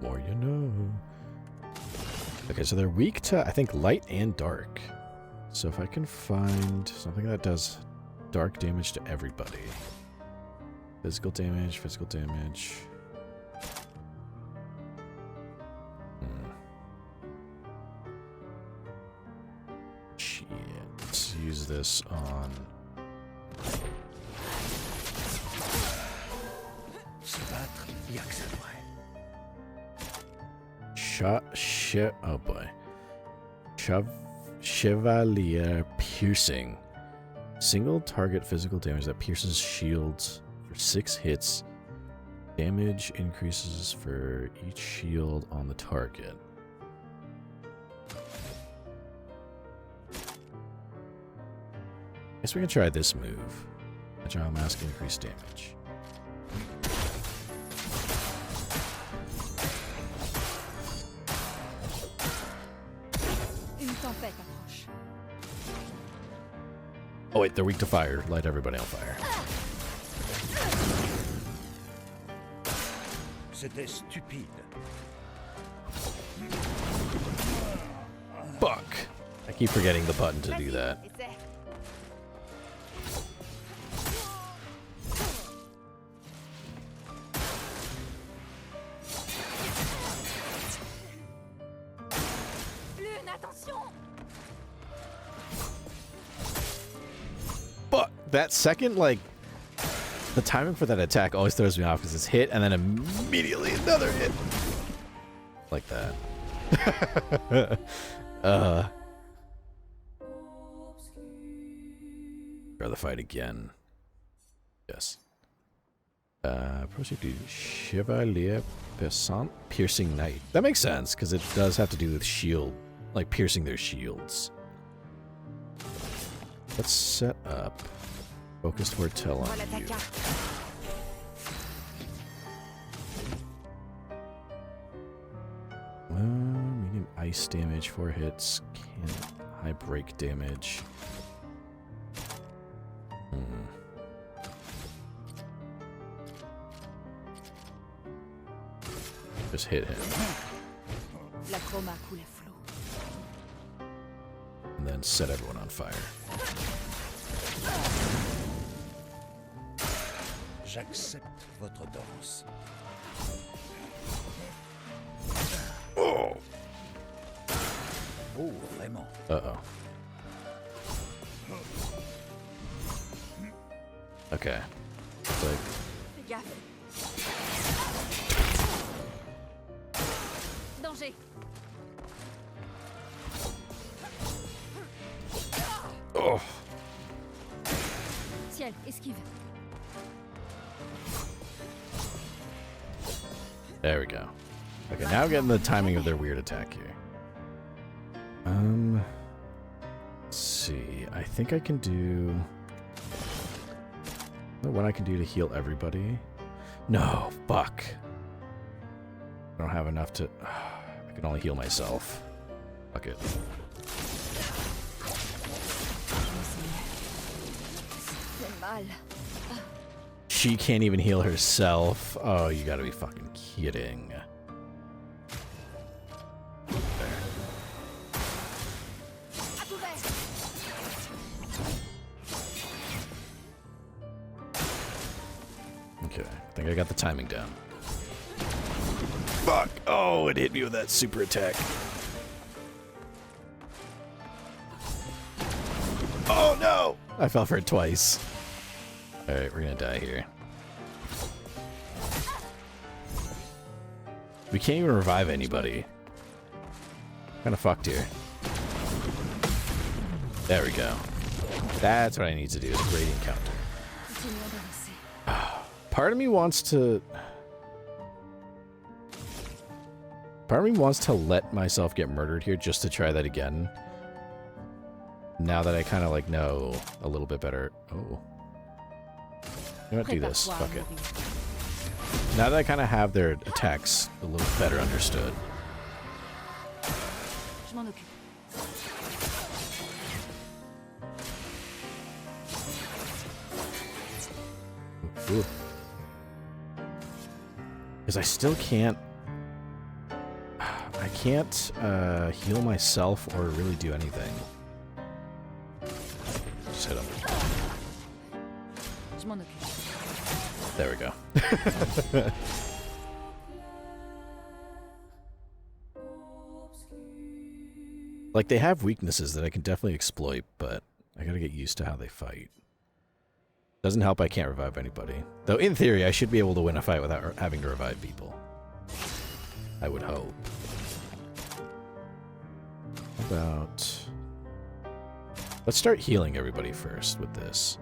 More you know. Okay, so they're weak to, I think, light and dark. So if I can find something that does dark damage to everybody. Physical damage, physical damage. Shit. Let's use this on... Se battre, y a que ça doit. Oh boy. Chevalier Piercing. Single target physical damage that pierces shields for 6 hits. Damage increases for each shield on the target. Guess we can try this move. Agile Mask increase damage. Oh wait, they're weak to fire. Light everybody on fire. C'était stupide. Fuck. I keep forgetting the button to do that. Essaie. Lune, attention! Fuck. That second, like, the timing for that attack always throws me off because it's hit and then immediately another hit. Like that. Or the fight again. Yes. Proceed to Chevalier Perçant, Piercing Knight. That makes sense, because it does have to do with shield, like piercing their shields. Let's set up Focused Foretell on you. Medium ice damage, 4 hits, high break damage. Just hit him. And then set everyone on fire. J'accepte votre danse. Oh! Oh, vraiment. Uh-oh. Okay. It's like... Danger. Oh! Ciel, esquive. There we go. Okay, now getting the timing of their weird attack here. Let's see. I think I can do... What I can do to heal everybody? No, fuck. I don't have enough to... I can only heal myself. Fuck it. She can't even heal herself. Oh, you gotta be fucking kidding. There. Okay, I think I got the timing down. Fuck! Oh, it hit me with that super attack. Oh no! I fell for it twice. Alright, we're gonna die here. We can't even revive anybody. Kinda fucked here. There we go. That's what I need to do, is a gradient counter. Part of me wants to... Part of me wants to let myself get murdered here just to try that again. Now that I kind of like know a little bit better. Oh. I'm gonna do this. Fuck it. Now that I kind of have their attacks a little better understood. Because I still can't... I can't heal myself or really do anything. Just hit him. There we go. Like, they have weaknesses that I can definitely exploit, but I gotta get used to how they fight. Doesn't help I can't revive anybody. Though, in theory, I should be able to win a fight without having to revive people. I would hope. How about... Let's start healing everybody first with this.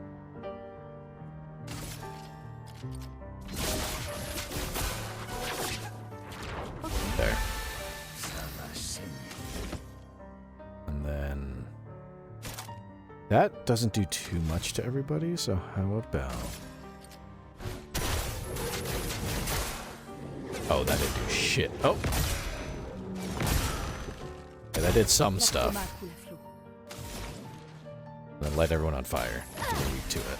There. And then... That doesn't do too much to everybody, so how about... Oh, that didn't do shit. Oh! Yeah, that did some stuff. And then light everyone on fire. They're weak to it.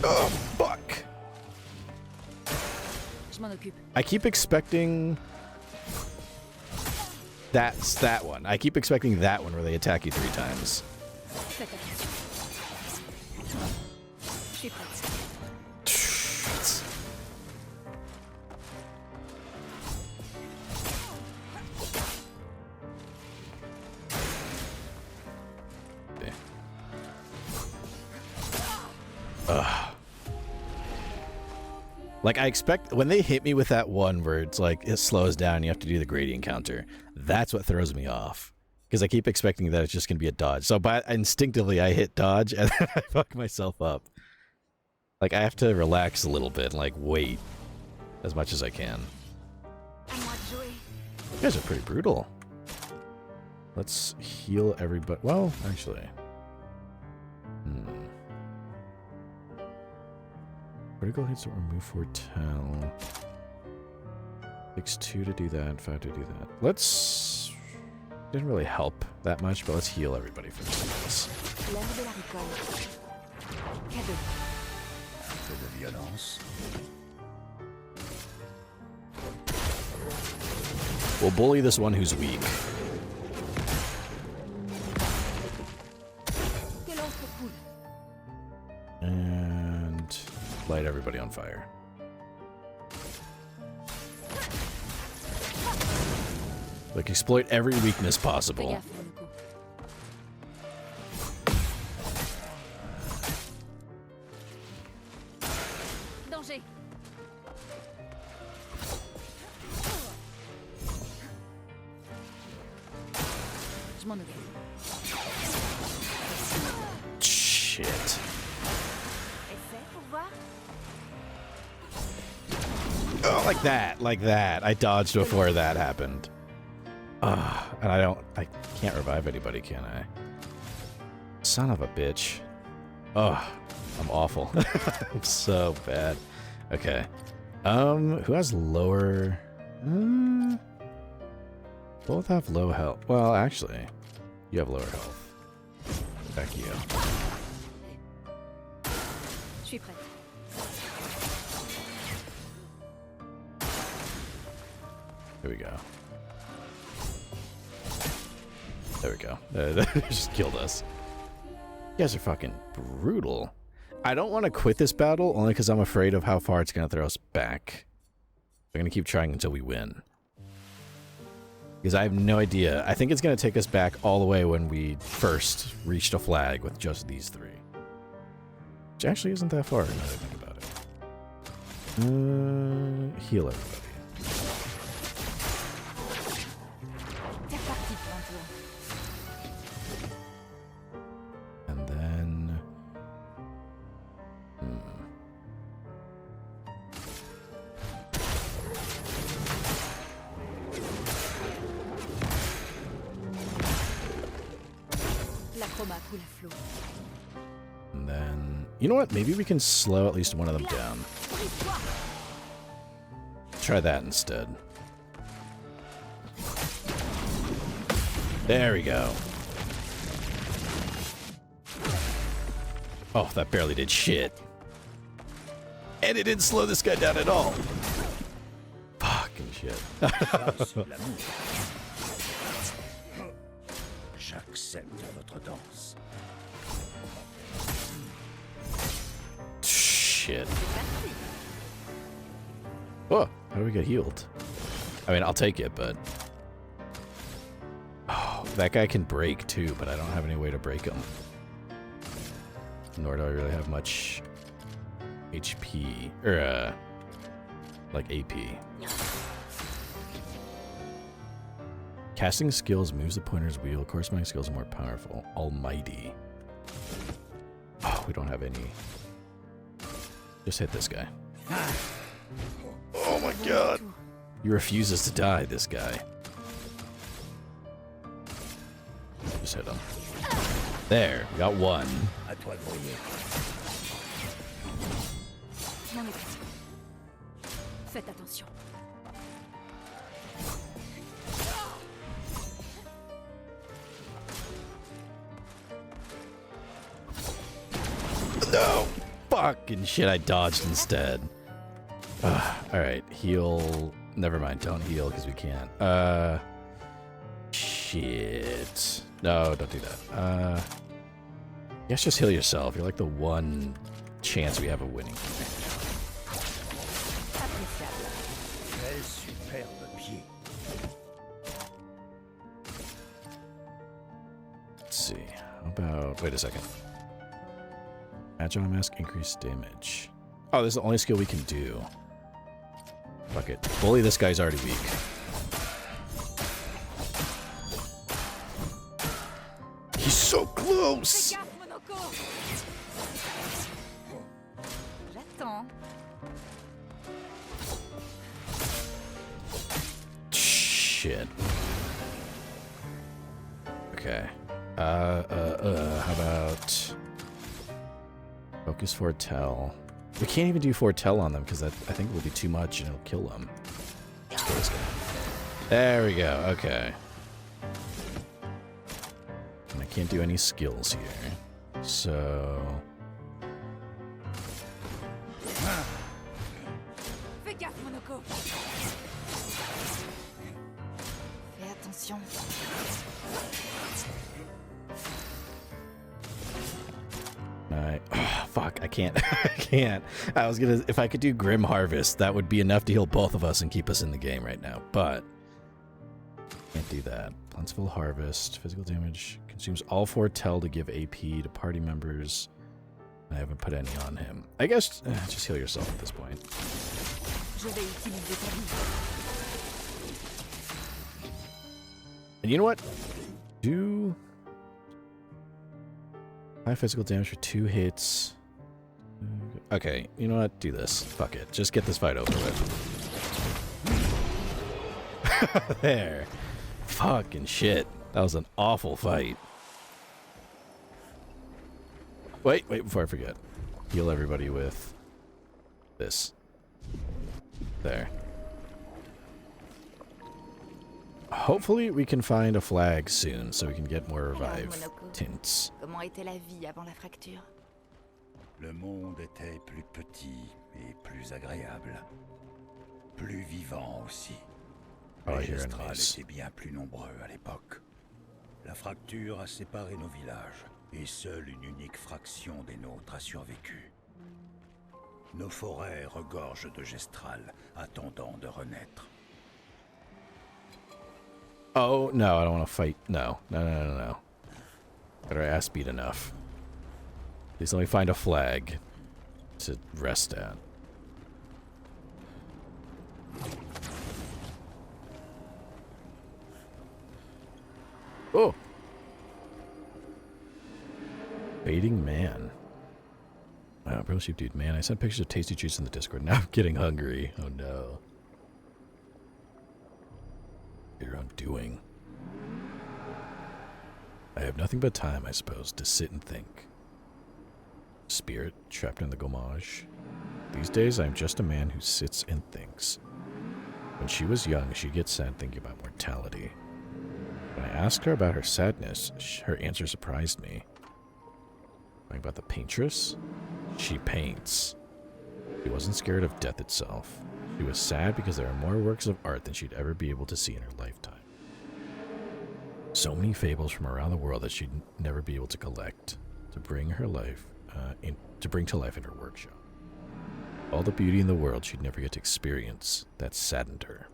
Oh, fuck! I keep expecting... That's that one. I keep expecting that one where they attack you 3 times. Like, I expect when they hit me with that one where it's like it slows down, you have to do the gradient counter. That's what throws me off. Because I keep expecting that it's just going to be a dodge. So instinctively, I hit dodge and then I fuck myself up. Like, I have to relax a little bit and, like, wait as much as I can. You guys are pretty brutal. Let's heal everybody. Well, actually. Critical hits will remove foretell. Takes 2 to do that, 5 to do that. Let's... Didn't really help that much, but let's heal everybody for this. Un peu de violence. We'll bully this one who's weak. And light everybody on fire. Like, exploit every weakness possible. Danger. Je m'en occupe. Shit. Oh, like that, like that. I dodged before that happened. And I can't revive anybody, can I? Son of a bitch. I'm awful. I'm so bad. Okay. Who has lower? Both have low health. Well, actually, you have lower health. Back you. Je suis prête. Here we go. There we go. That just killed us. You guys are fucking brutal. I don't want to quit this battle only because I'm afraid of how far it's going to throw us back. I'm going to keep trying until we win. Because I have no idea. I think it's going to take us back all the way when we first reached a flag with just these 3. Which actually isn't that far now that I think about it. Heal everybody. And then... And then... You know what? Maybe we can slow at least one of them down. Try that instead. There we go. Oh, that barely did shit. And it didn't slow this guy down at all. Fucking shit. J'accepte votre danse. Shit. Oh, how do we get healed? I mean, I'll take it, but... Oh, that guy can break too, but I don't have any way to break him. Nor do I really have much HP, or like AP. Casting skills moves the pointer's wheel. Corresponding skills are more powerful. Almighty. Oh, we don't have any. Just hit this guy. Oh my god. He refuses to die, this guy. Just hit him. There, we got one. Faites attention. No! Fucking shit, I dodged instead. Alright, heal. Never mind, don't heal because we can't. Shit. No, don't do that. Yes, just heal yourself. You're like the one chance we have of winning. Let's see. How about... Wait a second. Agile Mask, increased damage. Oh, this is the only skill we can do. Fuck it. Bully this guy's already weak. He's so close! Fais gaffe, Monoko! J'attends. Shit. Okay. How about... Focus foretell. We can't even do foretell on them because I think it will be too much and it'll kill them. Let's kill this guy. There we go. Okay. And I can't do any skills here. So... Fais gaffe, Monoko! Fais attention. Fuck, I can't. I can't. I was gonna... If I could do Grim Harvest, that would be enough to heal both of us and keep us in the game right now. But... Can't do that. Plentiful Harvest. Physical damage. Consumes all foretell to give AP to party members. I haven't put any on him. I guess... just heal yourself at this point. Je vais utiliser ta vie. And you know what? Do... High physical damage for 2 hits. Okay, you know what? Do this. Fuck it. Just get this fight over with. There. Fucking shit. That was an awful fight. Wait, before I forget. Heal everybody with this. There. Hopefully we can find a flag soon so we can get more revive tints. Comment était la vie avant la fracture? Le monde était plus petit et plus agréable. Plus vivant aussi. Oh, Les you're Gestrals nice. étaient bien plus nombreux à l'époque. La fracture a séparé nos villages, et seule une unique fraction des nôtres a survécu. Nos forêts regorgent de Gestrals, attendant de renaître. Oh, no, I don't want to fight. No. Got our ass beat enough. Please let me find a flag to rest at. Oh! Baiting man. Wow, bro, sheep dude. Man, I sent pictures of tasty treats in the Discord. Now I'm getting hungry. Oh no. Your undoing. I have nothing but time, I suppose, to sit and think. Spirit trapped in the gommage. These days, I'm just a man who sits and thinks. When she was young, she'd get sad thinking about mortality. When I asked her about her sadness, her answer surprised me. Talking about the paintress? She paints. She wasn't scared of death itself. She was sad because there are more works of art than she'd ever be able to see in her lifetime. So many fables from around the world that she'd never be able to collect, to bring her life, to bring to life in her workshop. All the beauty in the world she'd never get to experience. That saddened her.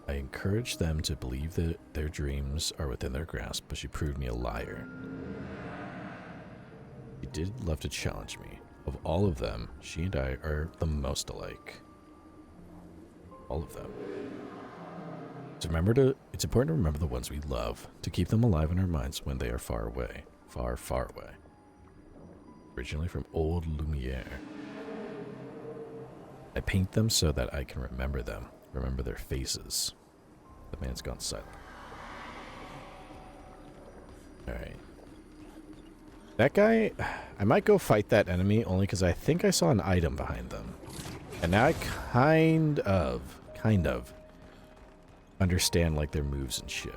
I encouraged them to believe that their dreams are within their grasp, but she proved me a liar. She did love to challenge me. Of all of them, she and I are the most alike. All of them. It's important to remember the ones we love, to keep them alive in our minds when they are far away. Far, far away. Originally from Old Lumiere. I paint them so that I can remember them, remember their faces. The man's gone silent. Alright. That guy, I might go fight that enemy only because I think I saw an item behind them. And now I kind of understand like their moves and shit.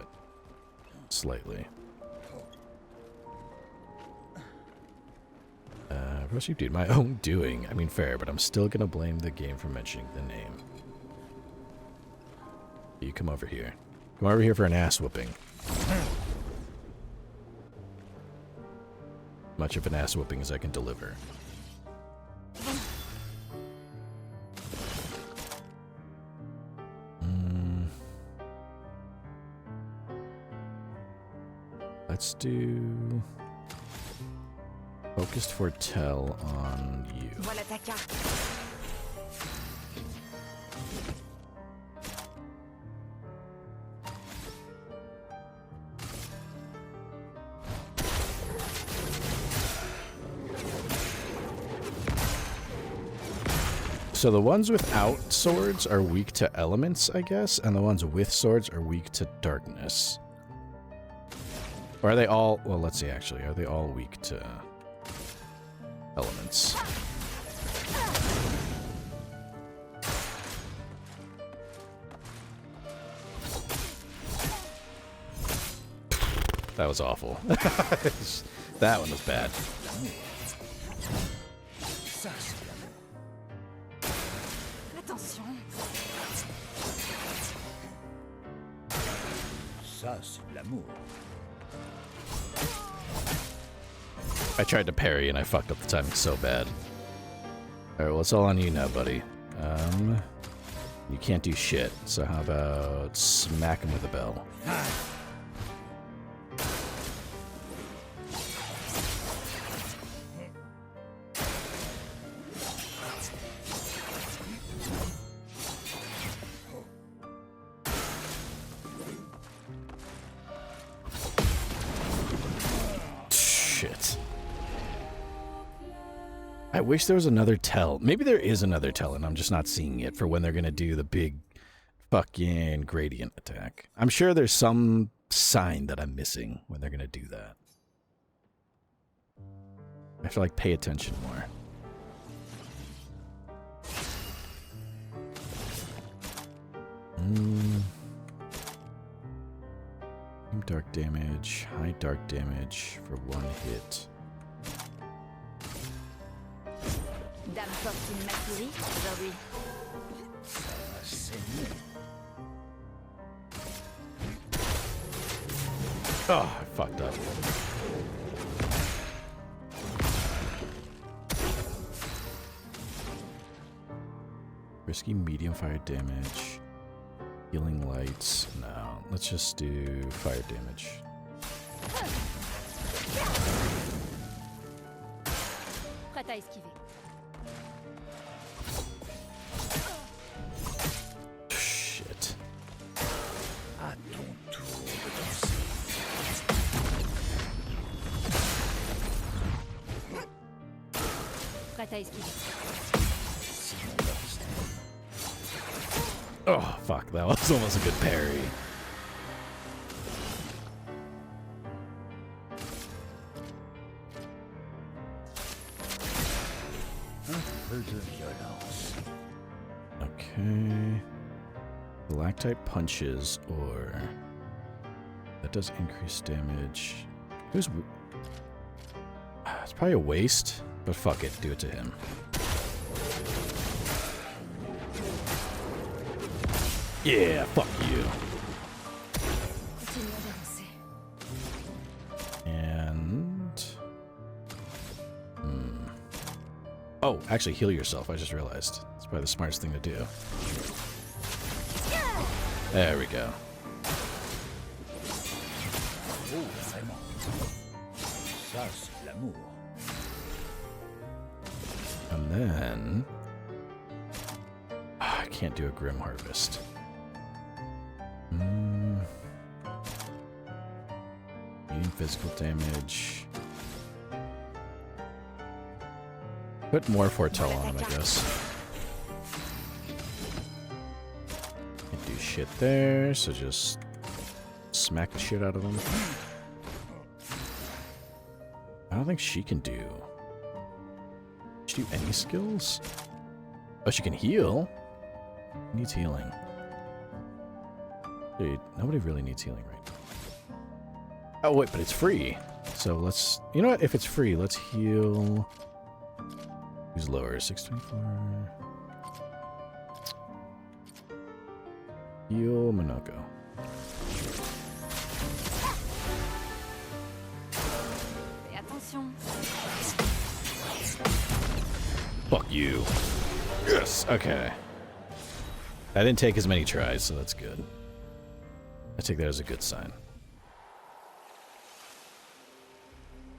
Slightly. Roast dude, my own doing. I mean, fair, but I'm still gonna blame the game for mentioning the name. You come over here. Come over here for an ass whooping. Much of an ass whooping as I can deliver. Let's do focused foretell on you. Voilà ta carte. So the ones without swords are weak to elements, I guess, and the ones with swords are weak to darkness. Or are they all... Well, let's see, actually. Are they all weak to elements? That was awful. That one was bad. Attention. Ça, c'est de l'amour. I tried to parry and I fucked up the timing so bad. Alright, well, it's all on you now, buddy. You can't do shit, so how about smack him with a bell? Shit. I wish there was another tell. Maybe there is another tell and I'm just not seeing it for when they're gonna do the big fucking gradient attack. I'm sure there's some sign that I'm missing when they're gonna do that. I have to like pay attention more. Dark damage, high dark damage for one hit. Dame porte une maquillerie aujourd'hui. Oh, I fucked up. Risky medium fire damage. Healing lights. No, let's just do fire damage. Prête à esquiver. Shit. À ton tour de danser. Prête à esquiver. Oh, fuck. That was almost a good parry. Un peu de violence. Okay. Galactite punches, or... That does increase damage. Who's... It's probably a waste, but fuck it. Do it to him. Yeah, fuck you. And... Oh, actually heal yourself, I just realized. It's probably the smartest thing to do. There we go. Oh, vraiment. Ça, c'est de l'amour. And then... I can't do a Grim Harvest. Medium physical damage. Put more foretell on him, I guess. Can't do shit there, so just smack the shit out of him. I don't think she can do... Does she do any skills? Oh, she can heal? Needs healing. Dude, nobody really needs healing right now. Oh, wait, but it's free. So let's... You know what? If it's free, let's heal... Who's lower? 624. Heal Monoko. Fais attention. Fuck you. Yes! Okay. I didn't take as many tries, so that's good. I take that as a good sign.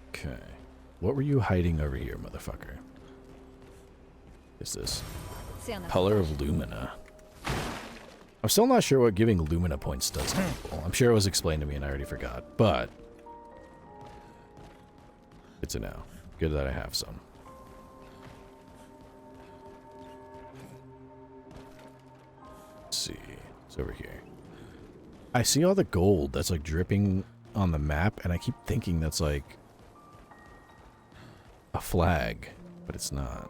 Okay. What were you hiding over here, motherfucker? Is this? Color of Lumina. I'm still not sure what giving Lumina points does to people. I'm sure it was explained to me and I already forgot, but... Good to know. Good that I have some. over here. I see all the gold that's like dripping on the map, and I keep thinking that's like a flag, but it's not.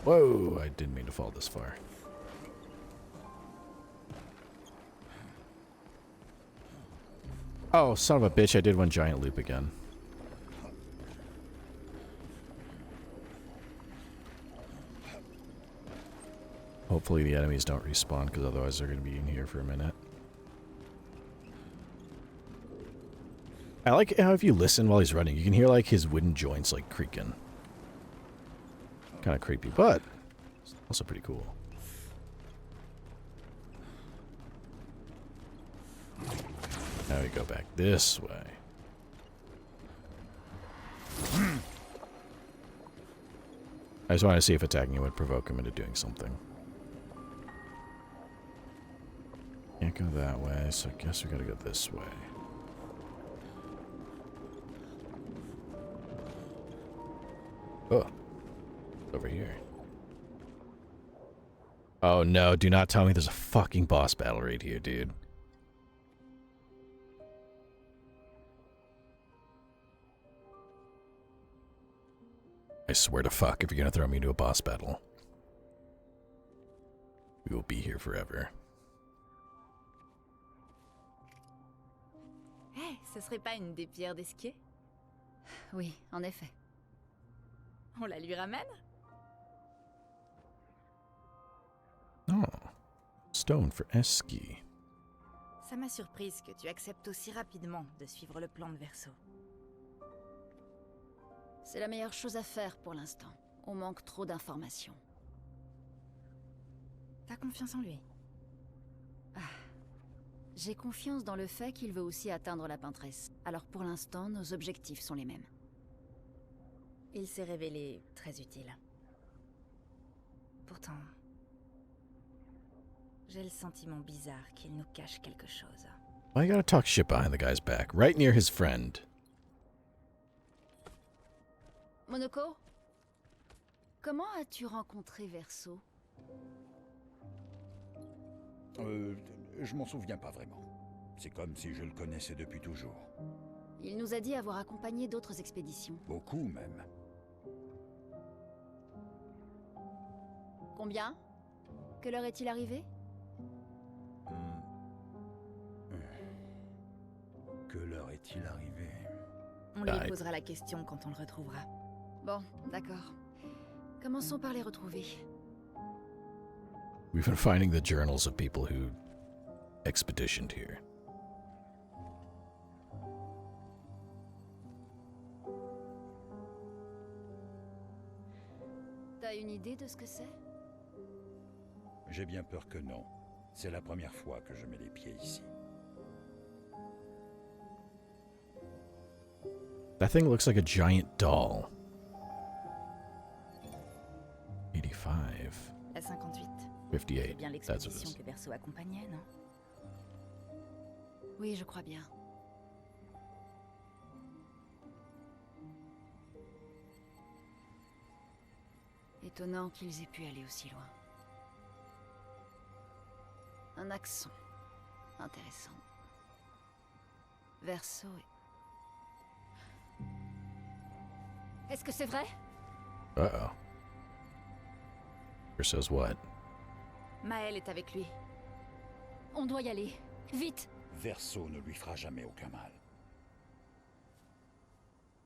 Whoa, I didn't mean to fall this far. Oh, son of a bitch, I did one giant loop again. Hopefully the enemies don't respawn, because otherwise they're going to be in here for a minute. I like how if you listen while he's running, you can hear like his wooden joints like creaking. Kind of creepy, but also pretty cool. Now we go back this way. I just wanted to see if attacking him would provoke him into doing something. Can't go that way, so I guess we gotta go this way. Oh. Over here. Oh no, do not tell me there's a fucking boss battle right here, dude. I swear to fuck if you're gonna throw me into a boss battle. We will be here forever. Hey, ce serait pas une des pierres d'Esquier? Oui, en effet. On la lui ramène? Oh. Stone for Eski. Ça m'a surprise que tu acceptes aussi rapidement de suivre le plan de Verso. C'est la meilleure chose à faire pour l'instant. On manque trop d'informations. T'as confiance en lui? J'ai confiance dans le fait qu'il veut aussi atteindre la peintresse. Alors pour l'instant, nos objectifs sont les mêmes. Il s'est révélé très utile. Pourtant, j'ai le sentiment bizarre qu'il nous cache quelque chose. Why you gotta talk shit behind the guy's back, right near his friend? Monoko? Comment as-tu rencontré Verso? Je m'en souviens pas vraiment. C'est comme si je le connaissais depuis toujours. Il nous a dit avoir accompagné d'autres expéditions. Beaucoup même. Combien? Quelle heure est-il arrivé? Que l'heure est-il arrivé? On lui posera la question quand on le retrouvera. Bon, d'accord. Commençons par les retrouver. We've been finding the journals of people who expeditioned here. T'as une idée de ce que c'est? J'ai bien peur que non. C'est la première fois que je mets les pieds ici. That thing looks like a giant doll. 85. La 58. 58. C'est bien That's what it l'expédition is. que Verso accompagnait, non? Oui, je crois bien. Étonnant qu'ils aient pu aller aussi loin. Un accent. Intéressant. Verso et... Est-ce que c'est vrai? Uh-oh. Here says what? Maël est avec lui. On doit y aller. Vite! Verso ne lui fera jamais aucun mal.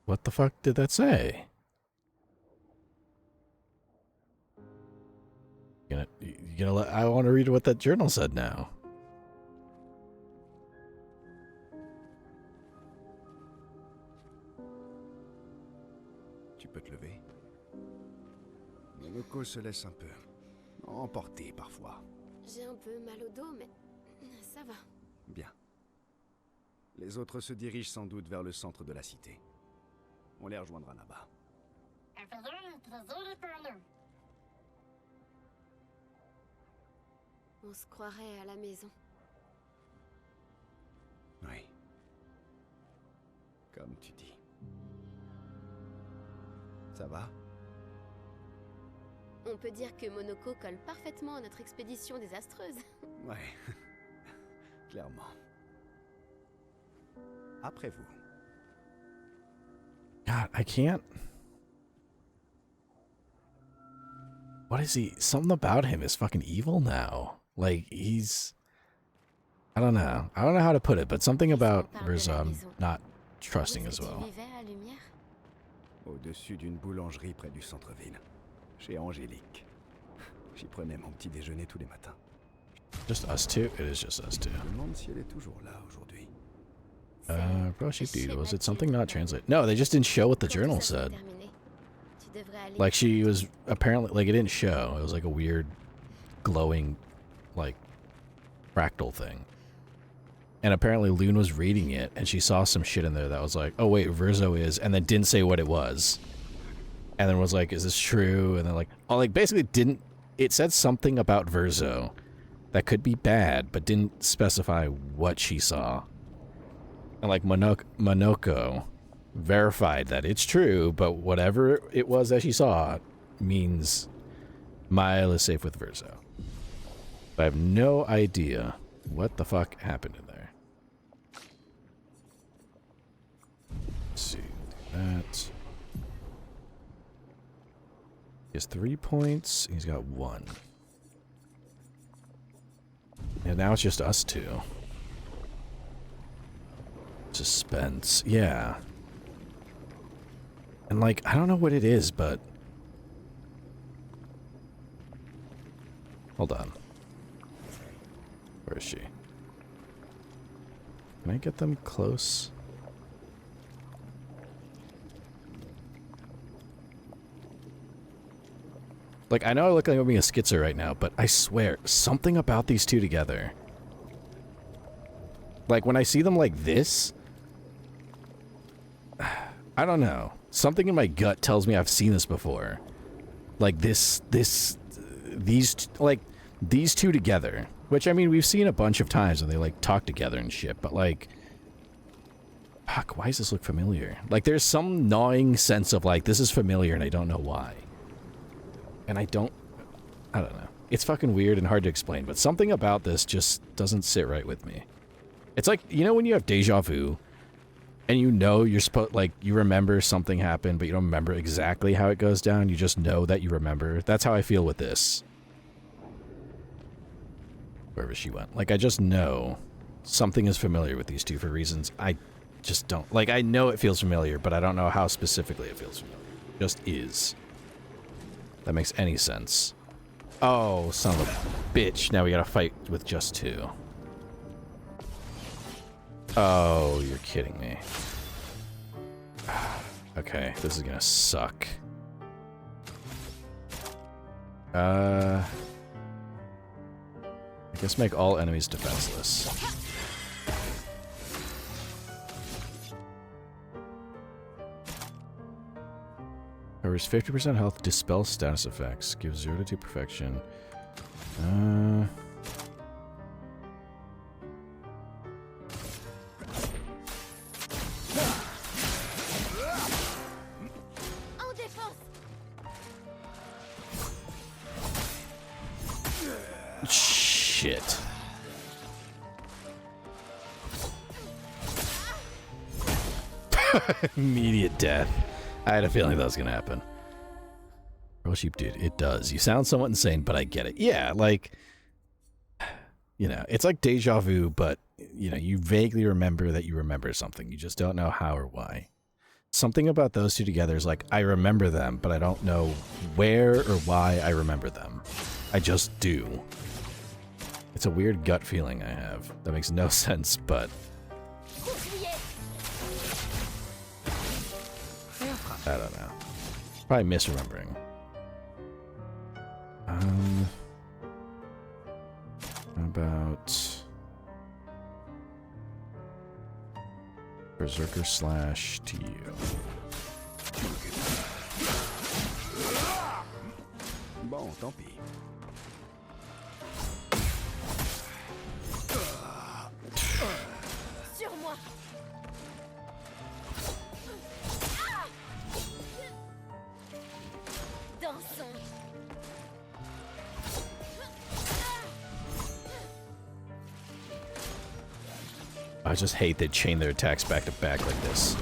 What the fuck did that say? You gonna let, I want to read what that journal said now. Tu peux te lever. Monoko se laisse un peu emporter parfois. J'ai un peu mal au dos, mais ça va. Bien. Les autres se dirigent sans doute vers le centre de la cité. On les rejoindra là-bas. On se croirait à la maison. Oui. Comme tu dis. Ça va? On peut dire que Monoko colle parfaitement à notre expédition désastreuse. Ouais, clairement. Après vous. God, I can't. What is he? Something about him is fucking evil now. Like, he's... I don't know. I don't know how to put it, but something about Rizzo I'm not trusting as well. Tu vivais à Lumière? Au-dessus d'une boulangerie près du centre-ville. Chez Angélique. J'y prenais mon petit déjeuner tous les matins. Just us two? It is just us two. Je me demande si elle est toujours là aujourd'hui. Bro, she did. Was it something not translated? No, they just didn't show what the journal said. Like, she was apparently, like, it didn't show. It was like a weird, glowing, like, fractal thing. And apparently Lune was reading it, and she saw some shit in there that was like, oh, wait, Verzo is, and then didn't say what it was. And then was like, is this true? And then, like, oh, like, basically didn't, it said something about Verzo that could be bad, but didn't specify what she saw. And, like, Monoko verified that it's true, but whatever it was that she saw means Mile is safe with Verzo. But I have no idea what the fuck happened in there. Let's see, that. He has 3 points. He's got 1. And now it's just us two. Suspense. Yeah. And, like, I don't know what it is, but... Hold on. Where is she? Can I get them close? Like, I know I look like I'm being a schizo right now, but I swear, something about these two together. Like, when I see them like this... I don't know. Something in my gut tells me I've seen this before. Like, these two together. Which, I mean, we've seen a bunch of times when they, like, talk together and shit, but, like... Fuck, why does this look familiar? Like, there's some gnawing sense of, like, this is familiar and I don't know why. And I don't know. It's fucking weird and hard to explain, but something about this just doesn't sit right with me. It's like, you know when you have deja vu, and you know you're supposed, like, you remember something happened, but you don't remember exactly how it goes down, you just know that you remember. That's how I feel with this. Wherever she went. Like, I just know something is familiar with these two for reasons I just don't, like, I know it feels familiar, but I don't know how specifically it feels familiar. It just is. That makes any sense. Oh, son of a bitch. Now we gotta fight with just two. Oh, you're kidding me. Okay, this is gonna suck. I guess make all enemies defenseless. Covers 50% health, dispels status effects, gives 0 to 2 perfection. Shit. Immediate death. I had a feeling that was gonna happen. Real sheep dude, it does. You sound somewhat insane, but I get it. Yeah, like, you know, it's like deja vu, but, you know, you vaguely remember that you remember something. You just don't know how or why. Something about those two together is like, I remember them, but I don't know where or why I remember them. I just do. It's a weird gut feeling I have. That makes no sense, but... I don't know. Probably misremembering. How about... Berserker slash to you. Bon, tant pis. Sur moi. Dansons. I just hate they chain their attacks back to back like this.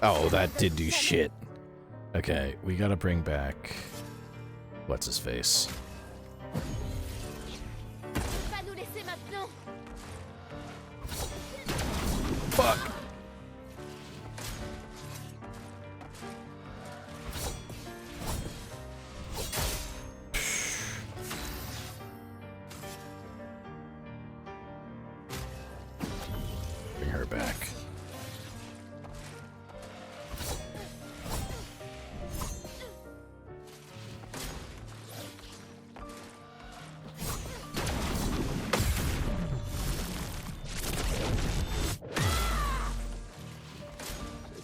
Oh, that did do shit. Okay, we gotta bring back... What's his face? Fuck! Bring her back.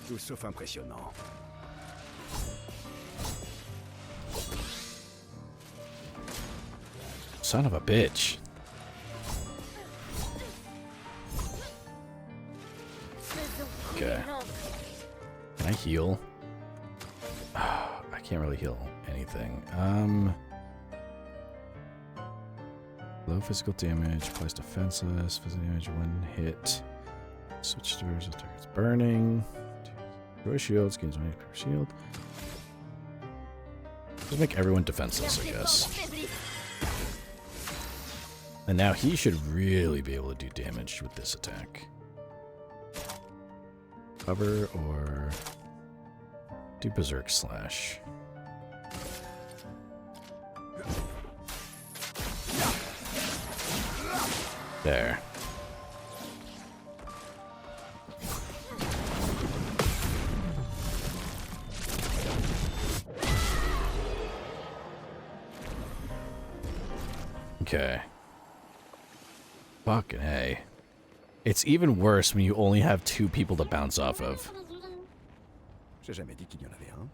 Tout sauf impressionnant. Son of a bitch. Okay. Can I heal? I can't really heal anything. Low physical damage, applies defenseless, physical damage, one hit. Switch to versus targets burning. Destroy shields, gains 1 per shield. Just make everyone defenseless, I guess. And now he should really be able to do damage with this attack. Cover or do Berserk Slash. There. Okay. Fucking hey. It's even worse when you only have 2 people to bounce off of. J'ai jamais dit qu'il y en avait un.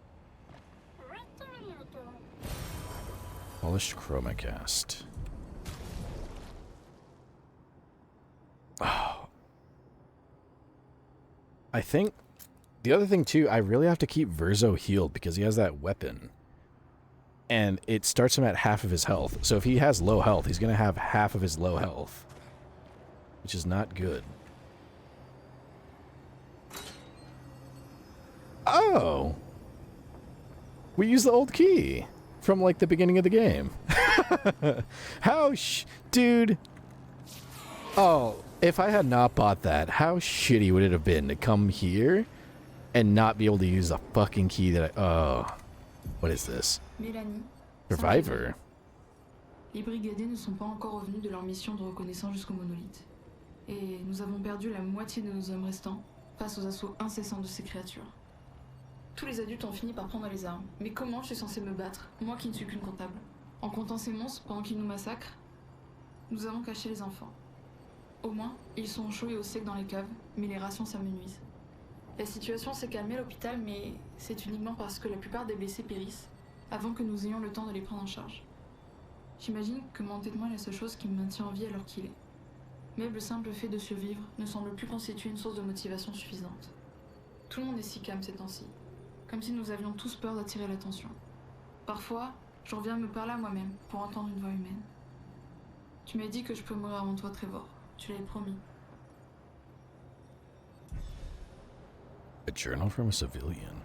Polished Chroma Cast. Oh. I think the other thing too, I really have to keep Verzo healed because he has that weapon. And it starts him at half of his health. So if he has low health, he's going to have half of his low health. Which is not good. Oh! We use the old key from, like, the beginning of the game. How dude! Oh, if I had not bought that, how shitty would it have been to come here and not be able to use the fucking key that I... Oh. What is this? Mélanie. Survivor. Les brigadés ne sont pas encore revenus de leur mission de reconnaissance jusqu'au monolithe. Et nous avons perdu la moitié de nos hommes restants face aux assauts incessants de ces créatures. Tous les adultes ont fini par prendre les armes. Mais comment je suis censée me battre, moi qui ne suis qu'une comptable? En comptant ces monstres pendant qu'ils nous massacrent, nous avons caché les enfants. Au moins, ils sont au chaud et au sec dans les caves, mais les rations s'amenuisent. La situation s'est calmée à l'hôpital, mais c'est uniquement parce que la plupart des blessés périssent avant que nous ayons le temps de les prendre en charge. J'imagine que mon entêtement est la seule chose qui me maintient en vie alors qu'il est. Même le simple fait de survivre ne semble plus constituer une source de motivation suffisante. Tout le monde est si calme ces temps-ci, comme si nous avions tous peur d'attirer l'attention. Parfois, j'en viens à me parler à moi-même pour entendre une voix humaine. Tu m'as dit que je peux mourir avant toi, Trevor. Tu l'avais promis. A journal from a civilian.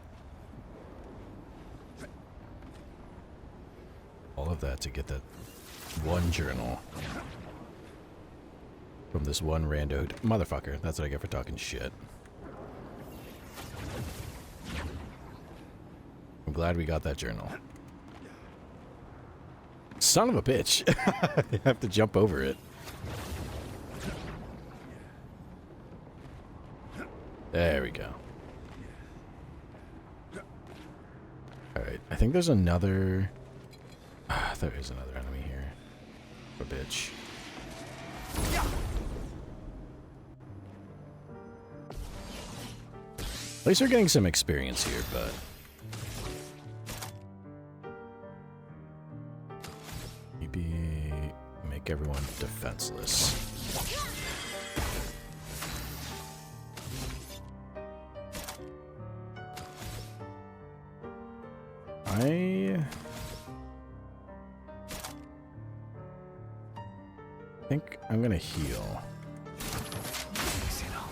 All of that to get that one journal. From this one rando motherfucker. That's what I get for talking shit. I'm glad we got that journal. Son of a bitch. I have to jump over it. There we go. Alright, I think there's another... there is another enemy here. A bitch. At least we're getting some experience here, but... maybe make everyone defenseless. I'm gonna heal. Excellent.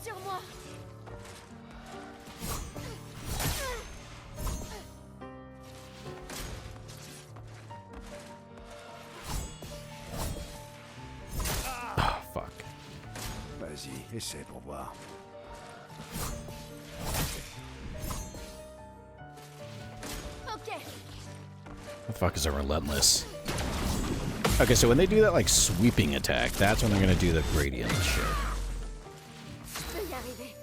Sur moi. Ah, fuck. Vas-y, essaie pour voir. Ok. The fuck is a relentless? Okay, so when they do that like sweeping attack, that's when they're gonna do the gradient shit. Je peux y arriver.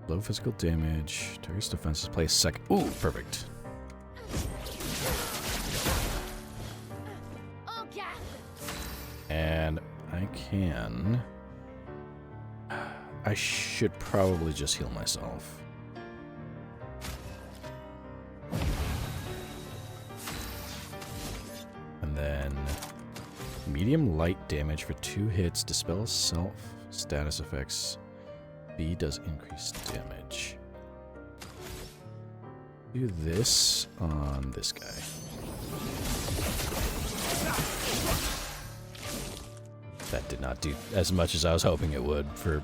Low physical damage. Target's defenses play second. Ooh, perfect. En garde. And I can. I should probably just heal myself. And then medium light damage for 2 hits, dispels self status effects. B does increased damage. Do this on this guy. That did not do as much as I was hoping it would for...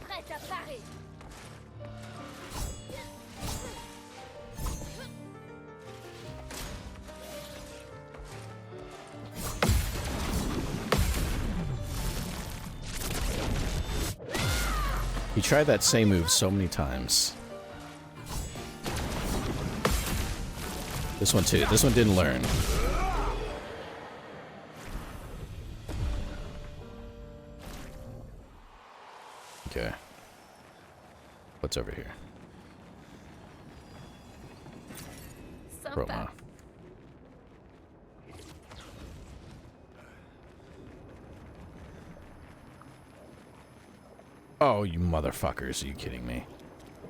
Prête à parer. He tried that same move so many times. This one too. This one didn't learn. Okay. What's over here? Sympa. Roma. Oh, you motherfuckers. Are you kidding me?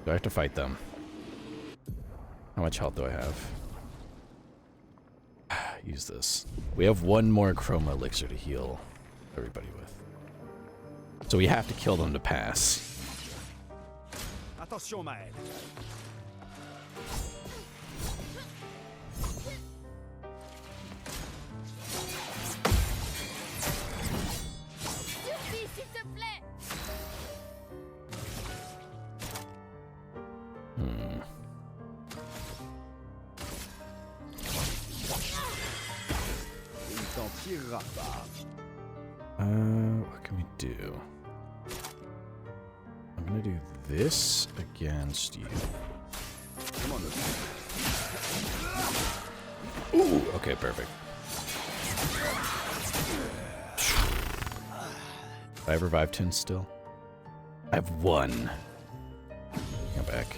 Do I have to fight them? How much health do I have? Use this. We have one more chroma elixir to heal everybody with. So we have to kill them to pass. Attention, Maël. Survie, s'il te plaît. Il t'en tirera pas. What can we do? I'm gonna do this against you. Come on, Ooh, okay, perfect. I have revive 10 still? I have 1. Come back.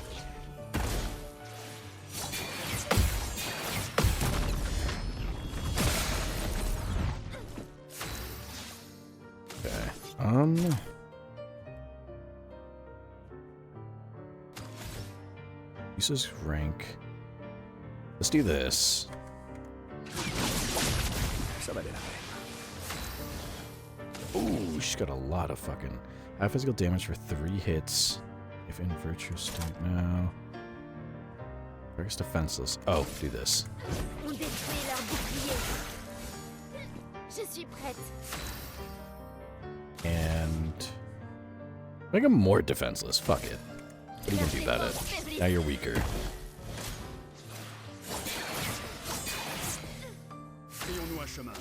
Okay. Uses rank. Let's do this. ça va démarrer. Ooh, she's got a lot of fucking... I have physical damage for 3 hits. If in virtue state now. Target's defenseless. Oh, do this. On détruit leur bouclier. Je suis prête. And... make him more defenseless. Fuck it. What are you gonna do about it? Now you're weaker. Ayons-nous un chemin.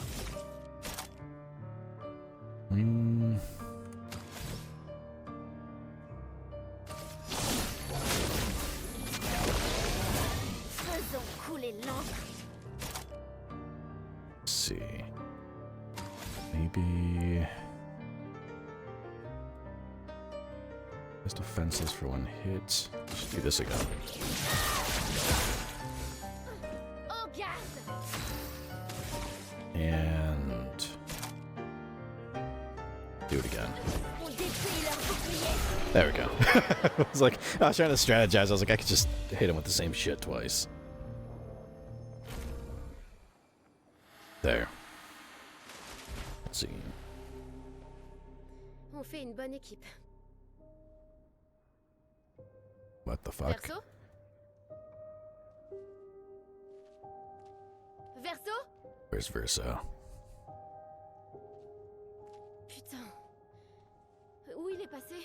Faisons couler l'encre. Let's see. Maybe... Just defenseless for 1 hit. Let's do this again. En garde. And... do it again. On détruit leur bouclier. There we go. I was like, I was trying to strategize. I was like, I could just hit him with the same shit twice. There. Let's see. On fait une bonne équipe. What the fuck? Verso? Verso? Where's Verso? Putain. Où il est passé?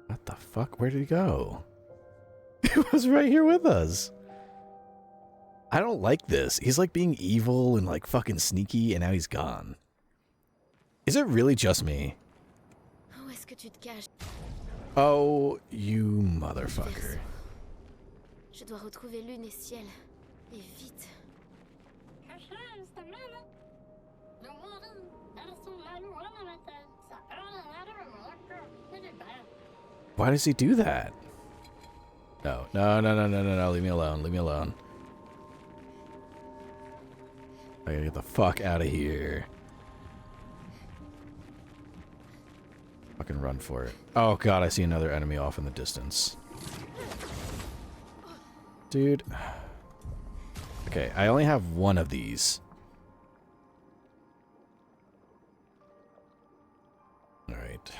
What the fuck? Where did he go? He was right here with us. I don't like this. He's like being evil and like fucking sneaky, and now he's gone. Is it really just me? Où est-ce que tu te caches? Oh, you motherfucker. Je dois retrouver lune et ciel. Et vite. Why does he do that? No, no, no, no, no, no, no. Leave me alone. Leave me alone. I gotta get the fuck out of here. Fucking run for it. Oh god, I see another enemy off in the distance. Dude. Okay, I only have one of these. Alright.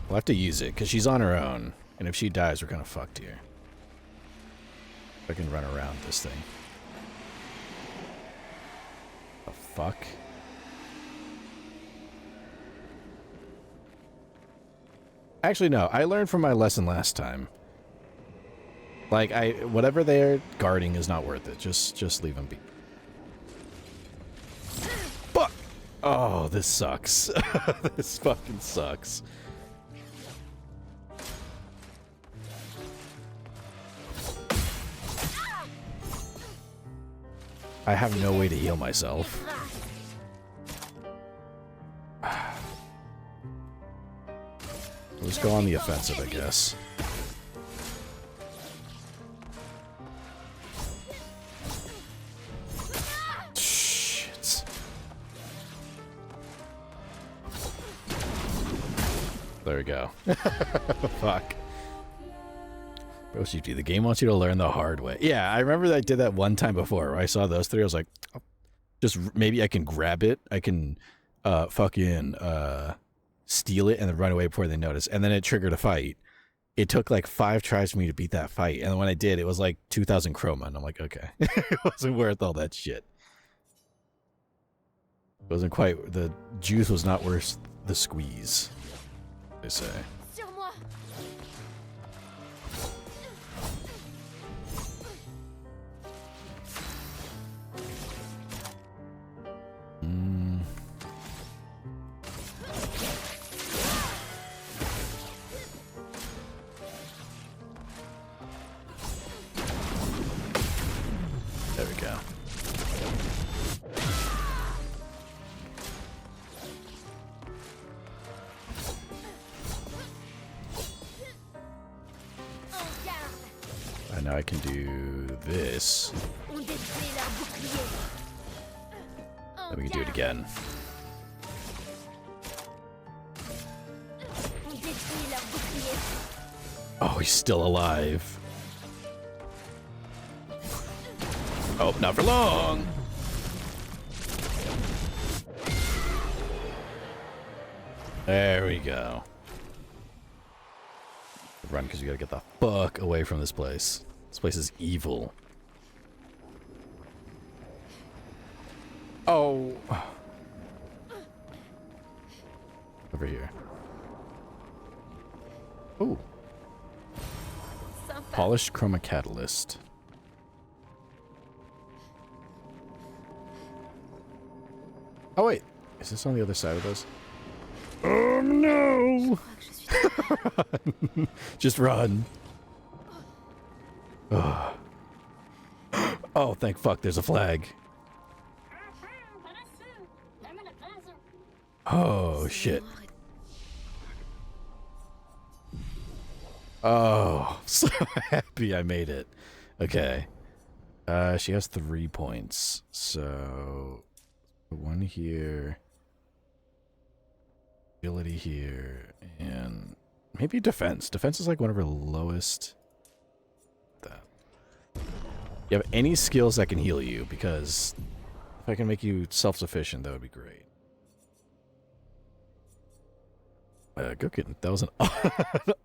We'll have to use it, because she's on her own. And if she dies, we're kind of fucked here. I can run around this thing. The fuck? Actually, no. I learned from my lesson last time. Like, whatever they're guarding is not worth it. Just leave them be. Fuck! Oh, this sucks. This fucking sucks. I have no way to heal myself. Let's go on the offensive, I guess. Shit. There we go. Fuck. OCG, the game wants you to learn the hard way. Yeah, I remember that I did that one time before where I saw those three. I was like, oh, just maybe I can grab it. I can fucking steal it and then run away before they notice. And then it triggered a fight. It took like 5 tries for me to beat that fight. And when I did, it was like 2,000 chroma. And I'm like, okay. It wasn't worth all that shit. It wasn't quite, the juice was not worth the squeeze, they say. There we go. And now I can do this. Then we can do it again. Oh, he's still alive. Oh, not for long. There we go. Run, because you gotta get the fuck away from this place. This place is evil. Oh. Over here. Ooh. Polished chroma catalyst. Oh wait, is this on the other side of this? Oh no! Run. Just run. Oh. Oh, thank fuck, there's a flag. Oh shit. Oh, so happy I made it. Okay. She has 3 points. So 1 here. Ability here. And maybe defense. Defense is like one of her lowest. That. You have any skills that can heal you, because if I can make you self-sufficient, that would be great. Go get it. That was an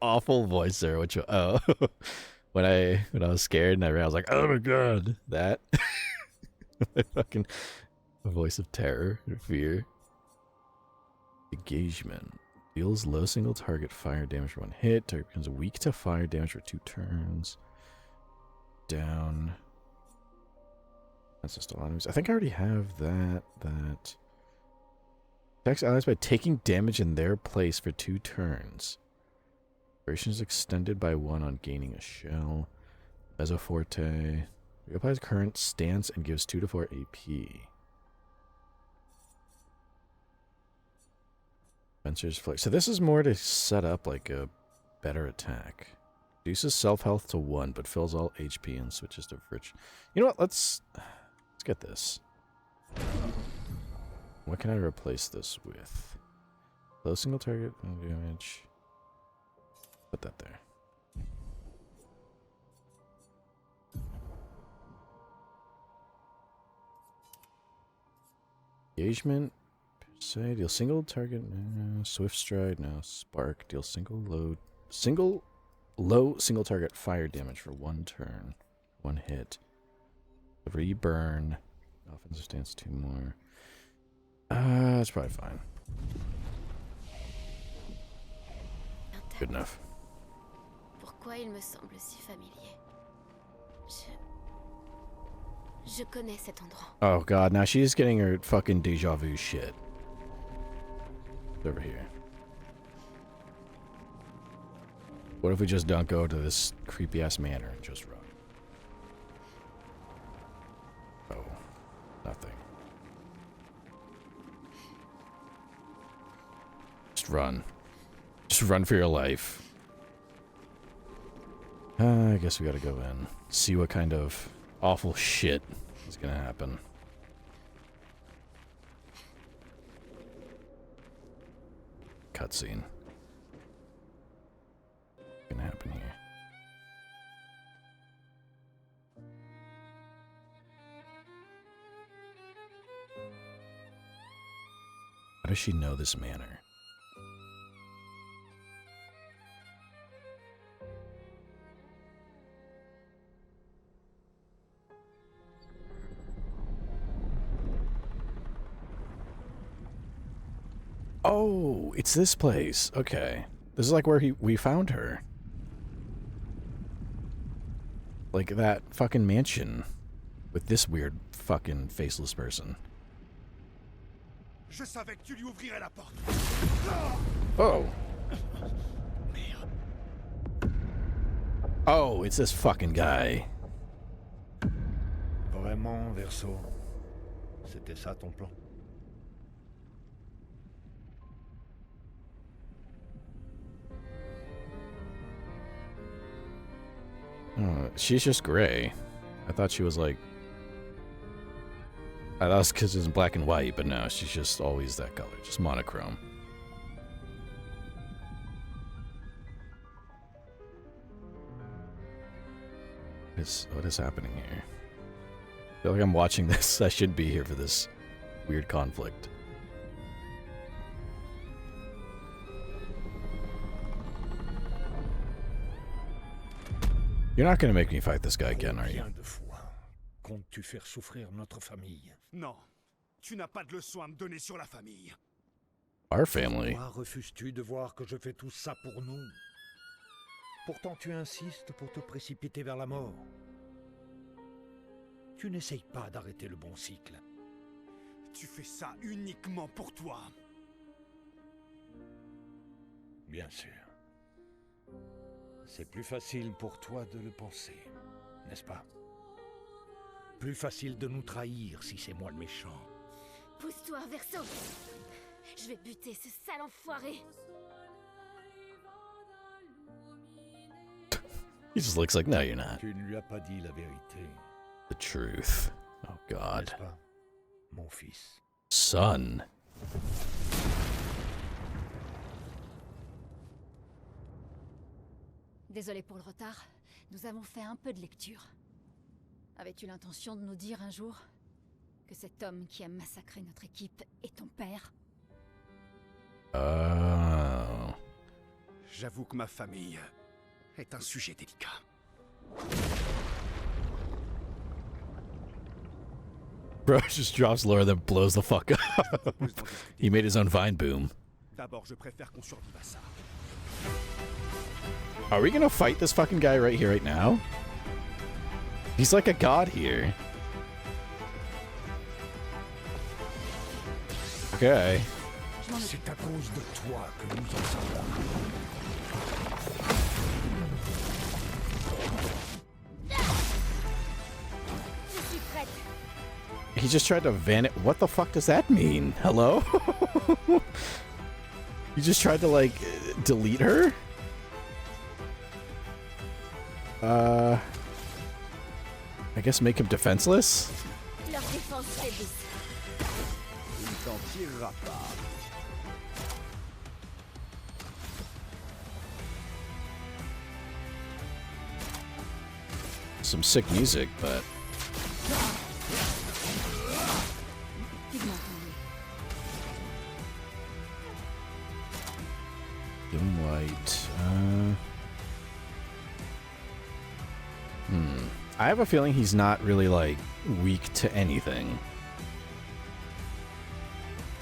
awful voice there. Which when I was scared and I was like, oh my god, that my fucking voice of terror or fear. Engagement deals low single target fire damage for 1 hit. Target becomes weak to fire damage for 2 turns. Down. That's just a lot of enemies. I think I already have that. Attacks allies by taking damage in their place for 2 turns. Duration is extended by 1 on gaining a shell. Mesoforte. Reapplies current stance and gives 2 to 4 AP. Spencer's Flick. So this is more to set up like a better attack. Reduces self-health to 1, but fills all HP and switches to Fritch. You know what? Let's get this. What can I replace this with? Low single target damage. Put that there. Engagement. Say deal single target. Swift stride. No. Spark. Deal low single target fire damage for 1 turn. 1 hit. Reburn. Offensive stance 2 more. That's probably fine. Good enough. Pourquoi il me semble si familier? Je connais cet endroit. Oh god, now she's getting her fucking deja vu shit. It's over here. What if we just don't go to this creepy ass manor and just run? Oh, nothing. Just run. Just run for your life. I guess we gotta go in. See what kind of awful shit is gonna happen. Cutscene. What's gonna happen here? How does she know this manor? Oh, it's this place. Okay. This is like where we found her. Like that fucking mansion with this weird fucking faceless person. Je savais que tu lui ouvrirais la porte. Oh. Oh, it's this fucking guy. Vraiment, Verso? C'était ça ton plan? Oh, she's just gray. I thought she was like... I thought it was because it's black and white, but no, she's just always that color. Just monochrome. What is happening here? I feel like I'm watching this. I should be here for this weird conflict. You're not going to make me fight this guy again, are you? Comptes-tu faire souffrir notre famille? Non, tu n'as pas de leçon à me donner sur la famille. Our family. Pourquoi refuses-tu de voir que je fais tout ça pour nous? Pourtant tu insistes pour te précipiter vers la mort. Tu n'essayes pas d'arrêter le bon cycle. Tu fais ça uniquement pour toi. Bien sûr. C'est plus facile pour toi de le penser, n'est-ce pas? Plus facile de nous trahir si c'est moi le méchant. Pousse-toi, Verso. Je vais buter ce sale enfoiré. He just looks like, no, you're not. Tu ne lui as pas dit la vérité. The truth. Oh, God. N'est-ce pas, mon fils? Son. Désolé pour le retard, nous avons fait un peu de lecture. Avais-tu l'intention de nous dire un jour que cet homme qui a massacré notre équipe est ton père? Oh. J'avoue que ma famille est un sujet délicat. Bro just drops lower, then blows the fuck up. He made his own vine boom. D'abord, je préfère qu'on survive à ça. Are we gonna fight this fucking guy right here, right now? He's like a god here. Okay. C'est à cause de toi que nous en sommes là. He just tried to vanish. What the fuck does that mean? Hello? You just tried to, like, delete her? I guess make him defenseless? Leur défense faiblisse. Il t'en tirera pas. Some sick music, but... Give him light. I have a feeling he's not really, like, weak to anything.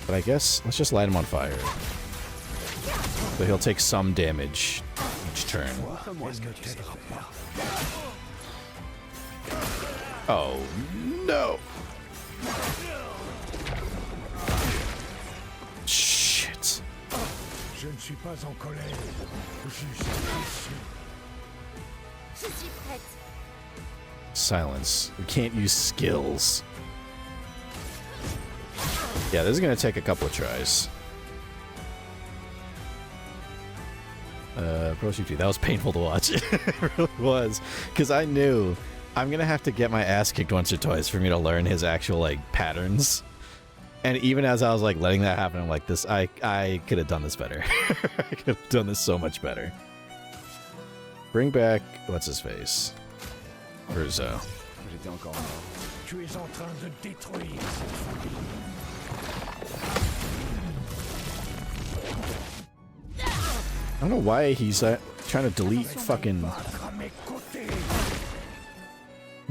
But I guess let's just light him on fire. So he'll take some damage each turn. Oh, no! Shit. Je ne suis pas en colère, juste déçu. Je suis prête. Silence. We can't use skills. Yeah, this is gonna take a couple of tries. Pro CP, that was painful to watch. It really was. Because I knew I'm gonna have to get my ass kicked once or twice for me to learn his actual, like, patterns. And even as I was, like, letting that happen, I'm like, this, I could have done this better. I could have done this so much better. Bring back, what's his face? Urzo. J'étais encore mort. Tu es en train de détruire cette famille. I don't know why he's trying to delete fucking...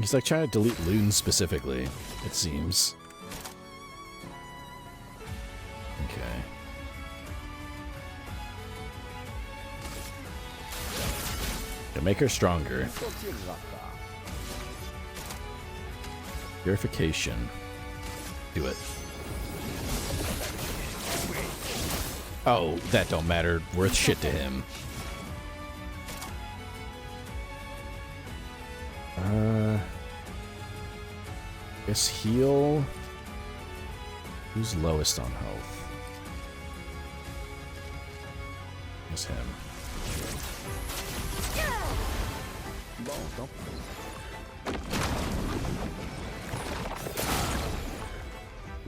He's like trying to delete loons specifically, it seems. Okay. To make her stronger. Purification. Do it. Oh, that don't matter. Worth shit to him. Guess heal. Who's lowest on health? Guess him.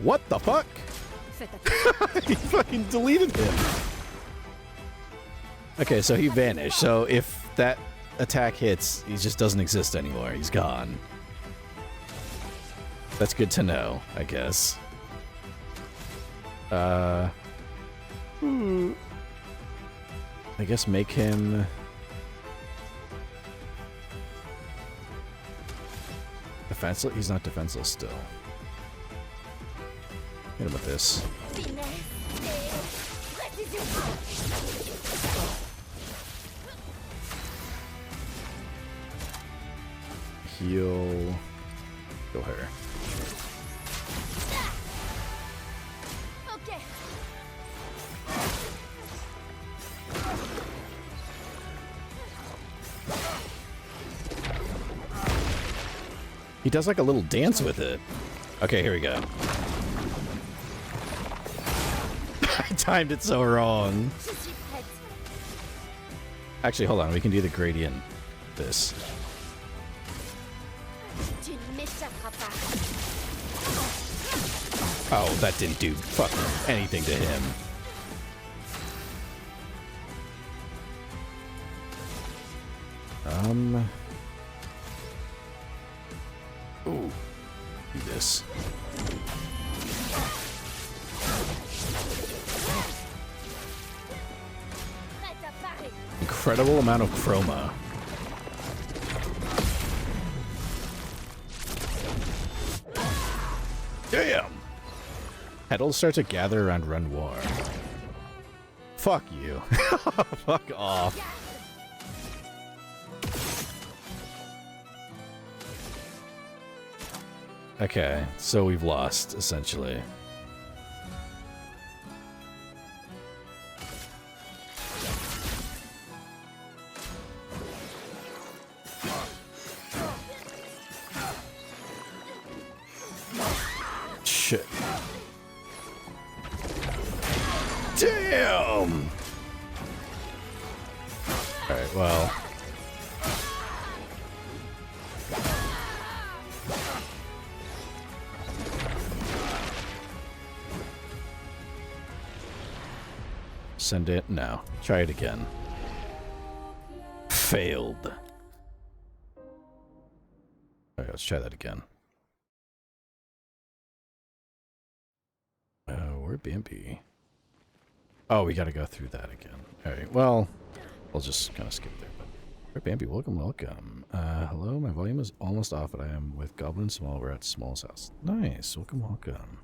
What the fuck? He fucking deleted him. Okay, so he vanished. So if that attack hits, he just doesn't exist anymore. He's gone. That's good to know, I guess. I guess make him defenseless. He's not defenseless still. Hit him with this. Heal. Kill her. Okay. He does like a little dance with it. Okay, here we go. I timed it so wrong. Actually, hold on. We can do the gradient. This. Oh, that didn't do fucking anything to him. Ooh. Do this. incredible amount of chroma. Damn! Petals start to gather around Renoir. Fuck you. Fuck off. Okay, so we've lost, essentially. Shit. Damn! Alright, well. Send it? No. Try it again. Failed. Alright, let's try that again. Where'd Bambi? Oh, we gotta go through that again. Alright, well, we'll just kind of skip there. But where'd Bambi? Welcome, welcome. Hello, my volume is almost off, but I am with Goblin Small. We're at Small's house. Nice, welcome, welcome.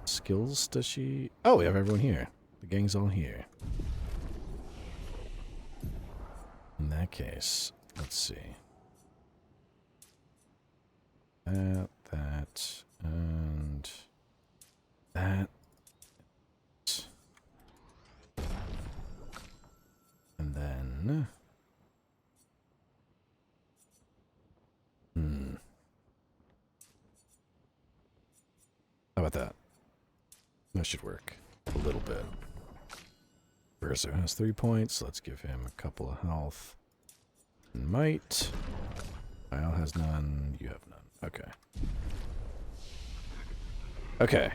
Skills, does she... Oh, we have everyone here. The gang's all here. In that case, let's see. That, and that. And then... How about that? That should work a little bit. Berser has 3 points. Let's give him a couple of health. And might. Kyle has none. You have none. Okay. Okay.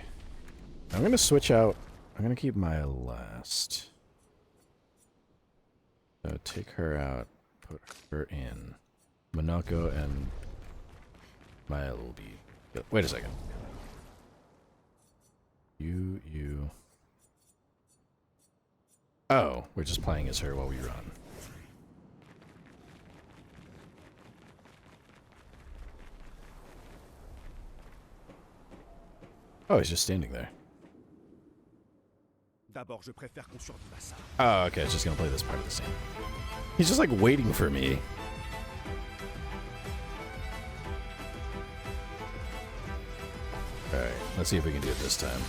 I'm going to switch out. I'm going to keep Maya last. So take her out. Put her in. Monoko and Maya will be... Wait a second. You... Oh, we're just playing as her while we run. Oh, he's just standing there. Oh, okay, it's just gonna play this part of the scene. He's just like waiting for me. Alright, let's see if we can do it this time.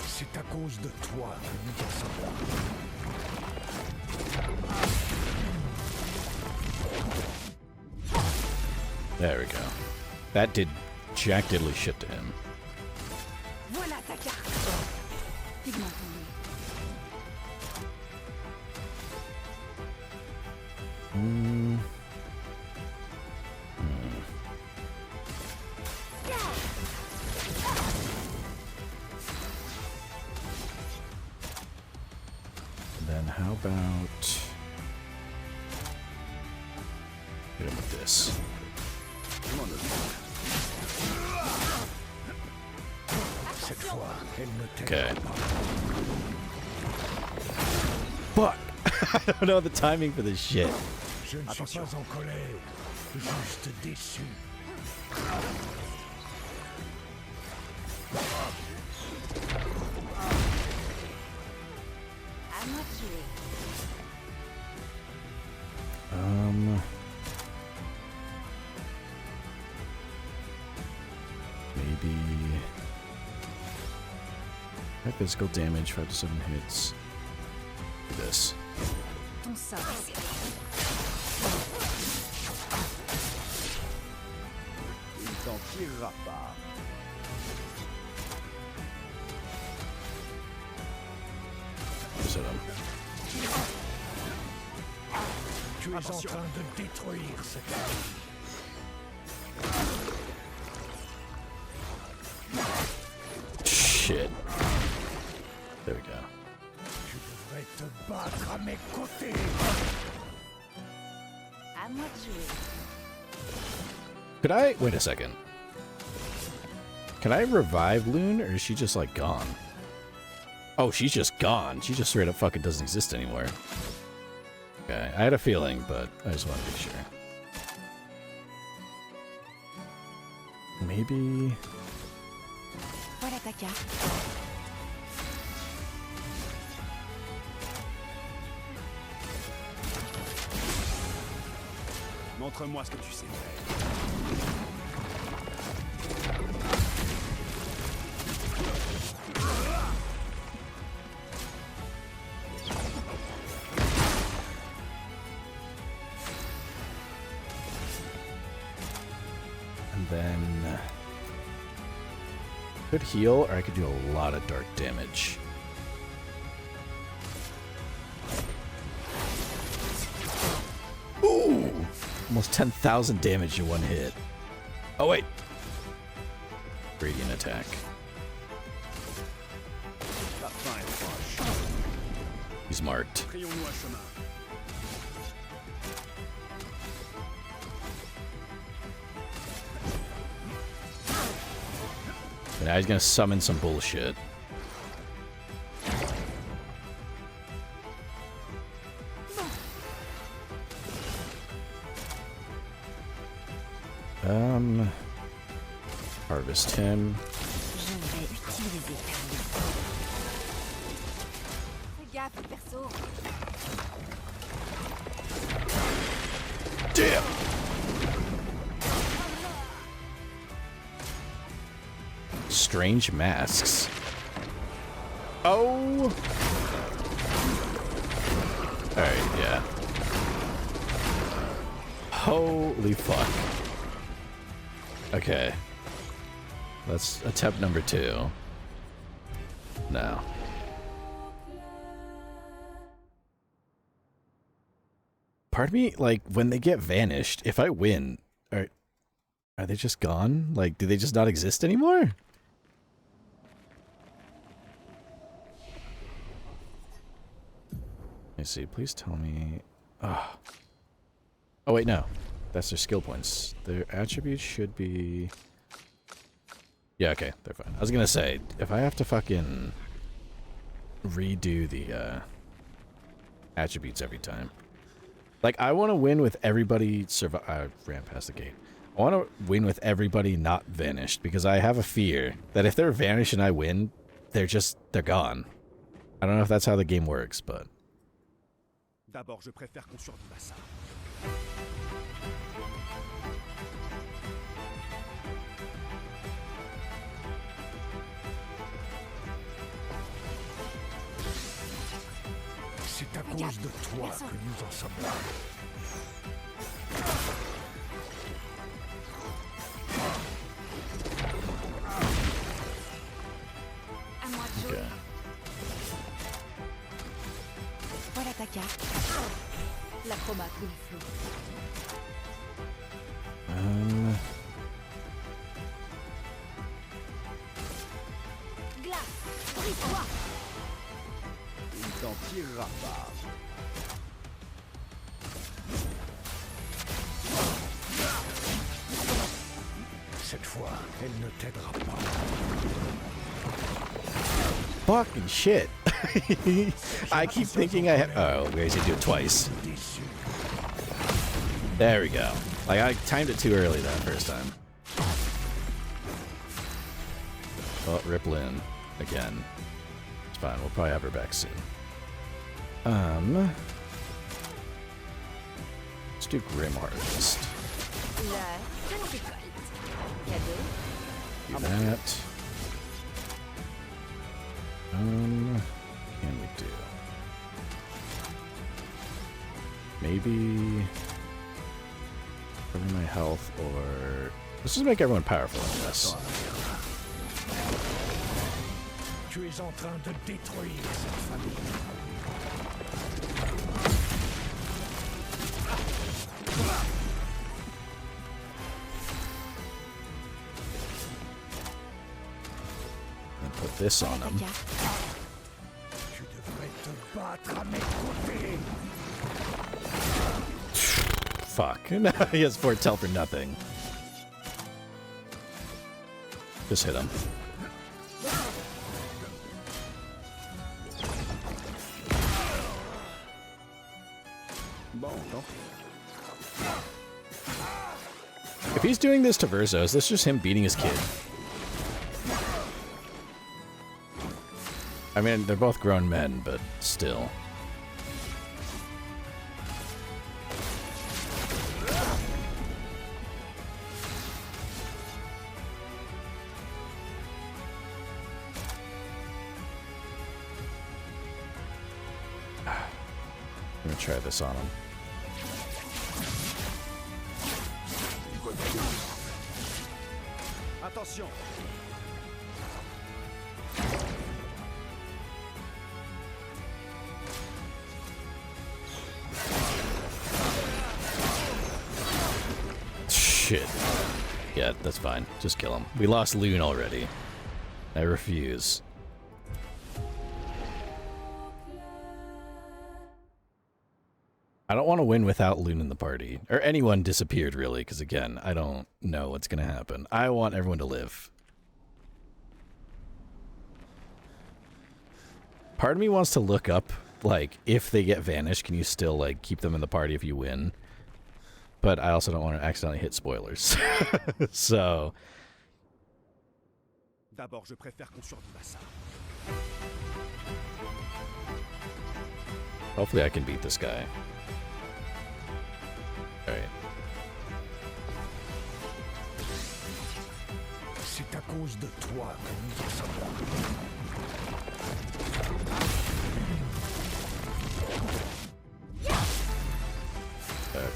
C'est à cause de toi que nous descendons. There we go. That did jack diddly shit to him. Voilà ta carte. Pigment tombé. Then how about hit him with this? Okay. Fuck! I don't know the timing for this shit. Je ne suis pas en colère, juste déçu. I'm not sure. Maybe physical damage, 5 to 7 hits. This. Ton sort. Il t'en tirera pas. Set him. Tu es en train de détruire cette ville. Shit. There we go. Tu devrais te battre à mes côtés. À moi de jouer. Could I... Wait a second. Can I revive Loon, or is she just, like, gone? Oh, she's just gone. She just straight up fucking doesn't exist anymore. Okay, I had a feeling, but I just want to be sure. Maybe... Voilà ta carte. Montre-moi ce que tu sais faire. And then... could heal, or I could do a lot of dark damage. Ooh! Almost 10,000 damage in one hit. Oh, wait. Radiant attack. He's marked. Now he's gonna summon some bullshit. Harvest him. Fais gaffe, perso. Damn! Strange masks. Oh! Alright, yeah. Holy fuck. Okay. Let's attempt number 2. No. Part of me, like, when they get vanished, if I win, are they just gone? Like, do they just not exist anymore? Let me see, please tell me... Oh, wait, no. That's their skill points. Their attributes should be... Yeah, okay, they're fine. I was gonna say, if I have to fucking redo the attributes every time. Like, I want to win with everybody I ran past the gate. I want to win with everybody not vanished, because I have a fear that if they're vanished and I win, they're gone. I don't know if that's how the game works, but... D'abord, je préfère qu'on survive à ça. C'est à cause de toi que nous en sommes là. À moi de jouer. Okay. Voilà ta carte. L'acromate ou le flou. Glace, brise-toi. Il t'en tirera pas. Cette fois, elle ne t'aidera pas. Fucking shit. I keep thinking I have... Oh, we actually do it twice. There we go. Like, I timed it too early that first time. Oh, Riplin again. It's fine. We'll probably have her back soon. Let's do Grim Harvest. Do that. Can we do? Maybe cover my health, or let's just make everyone powerful, I guess. Tu es en train de détruire cette famille. And put this on him. Tu devrais te battre à mes côtés. Fuck. He has 4 tel for nothing. Just hit him. If he's doing this to Verzo, is this just him beating his kid? I mean, they're both grown men, but still. I'm gonna try this on him. Attention. Shit. Yeah, that's fine. Just kill him. We lost Loon already. I refuse. I don't want to win without Loon in the party. Or anyone disappeared, really, because again, I don't know what's going to happen. I want everyone to live. Part of me wants to look up, like, if they get vanished, can you still, like, keep them in the party if you win? But I also don't want to accidentally hit spoilers. So... D'abord, je préfère qu'on survive à ça. Hopefully I can beat this guy. Alright. C'est à cause de toi que nous en sommes là.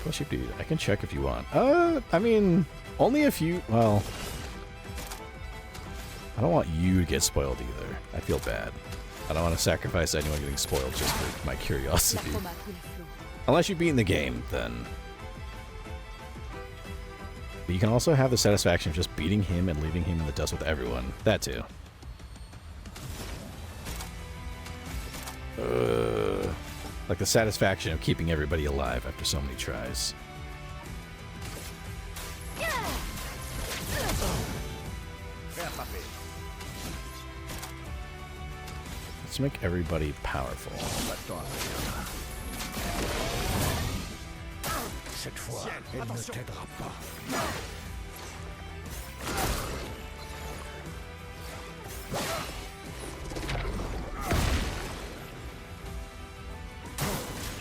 Push your dude. I can check if you want. I mean, only if you... Well... I don't want you to get spoiled either. I feel bad. I don't want to sacrifice anyone getting spoiled just for my curiosity. Unless you've beaten the game, then... But you can also have the satisfaction of just beating him and leaving him in the dust with everyone. That too. Like the satisfaction of keeping everybody alive after so many tries. Let's make everybody powerful. Cette fois, elle ne t'aidera pas.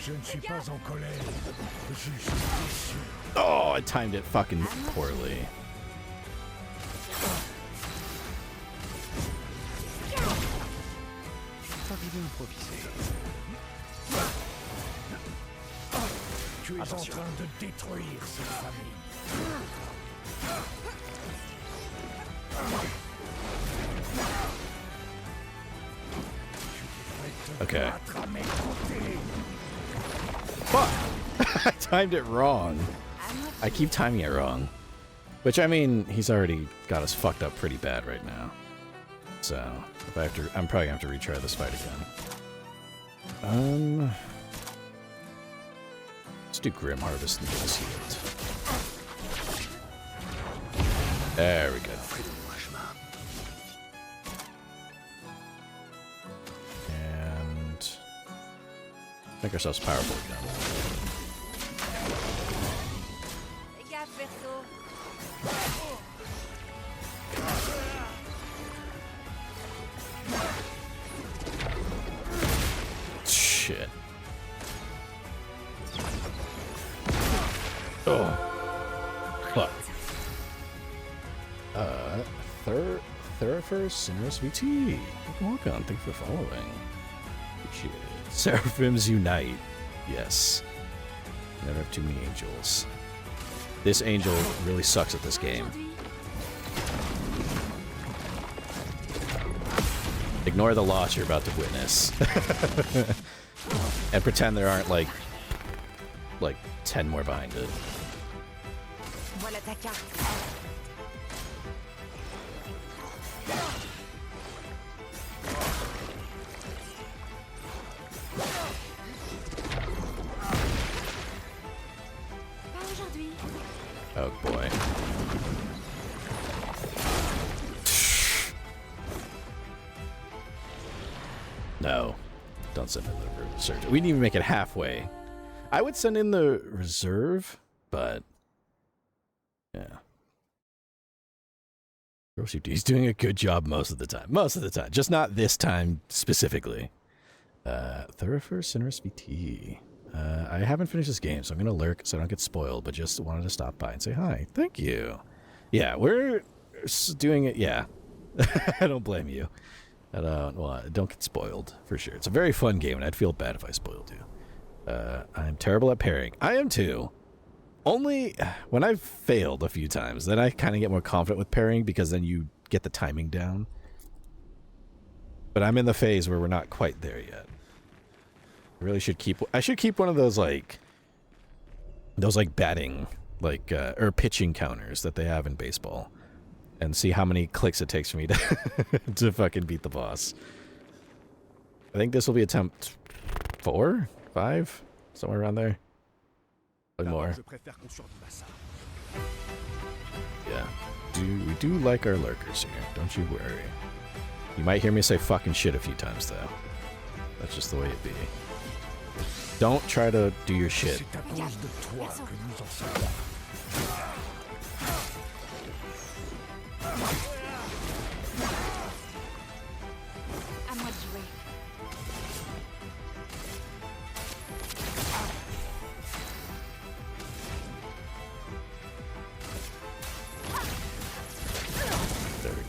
Je ne suis pas en colère, juste déçu. Oh, I timed it fucking poorly. Tu es en train de détruire cette famille. Okay. Fuck! I timed it wrong. I keep timing it wrong. Which, I mean, he's already got us fucked up pretty bad right now. So, if I have to, I'm probably gonna have to retry this fight again. Let's do Grim Harvest and get us healed. There we go. And make ourselves powerful again. Shit. Oh. Fuck. Seraph Vtuber. Welcome. Thank you for following. Appreciate it. Seraphims unite. Yes. Never have too many angels. This angel really sucks at this game. Ignore the loss you're about to witness. And pretend there aren't like 10 more behind it. Voilà ta carte. Pas aujourd'hui. Oh boy. No. Don't send it over. Search. We didn't even make it halfway. I would send in the reserve, but yeah. He's doing a good job most of the time. Most of the time. Just not this time specifically. Thoroughfare Seraph Vtuber. I haven't finished this game, so I'm going to lurk so I don't get spoiled, but just wanted to stop by and say hi. Thank you. Yeah, we're doing it. Yeah. I don't blame you. Don't get spoiled, for sure. It's a very fun game, and I'd feel bad if I spoiled you. I'm terrible at pairing. I am too. Only when I've failed a few times, then I kind of get more confident with pairing because then you get the timing down. But I'm in the phase where we're not quite there yet. I really should keep... I should keep one of those, like... Those, like, batting, like, or pitching counters that they have in baseball. And see how many clicks it takes for me to, to fucking beat the boss. I think this will be attempt 4? 5? Somewhere around there. More. Yeah. We do like our lurkers here. Don't you worry. You might hear me say fucking shit a few times, though. That's just the way it be. Don't try to do your shit.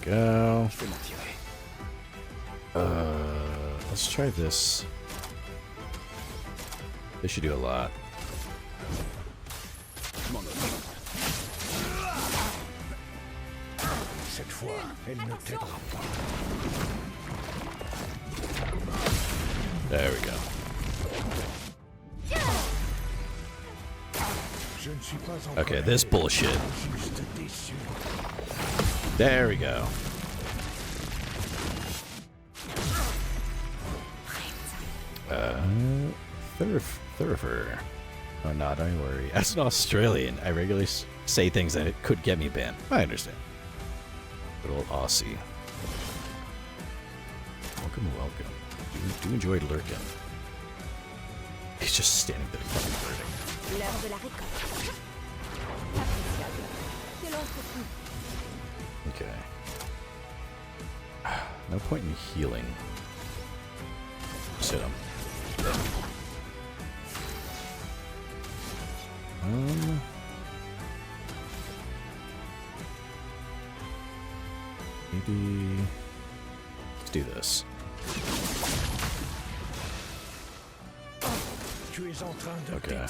Go. Let's try this. This should do a lot. There we go. Okay, this bullshit. There we go. Thoroughfare. Oh, no, don't worry. As an Australian, I regularly say things that it could get me banned. I understand. Good old Aussie. Welcome, welcome. Do enjoy lurking. He's just standing there fucking flirting. Okay. No point in healing. Sit him. Maybe let's do this. Okay.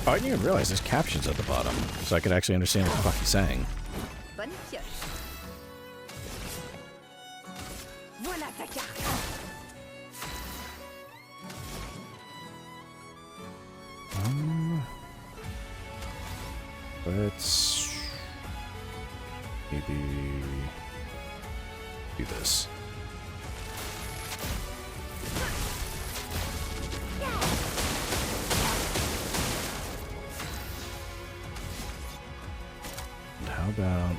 Oh, I didn't even realize there's captions at the bottom, so I could actually understand what the fuck he's saying. Let's maybe do this. And how about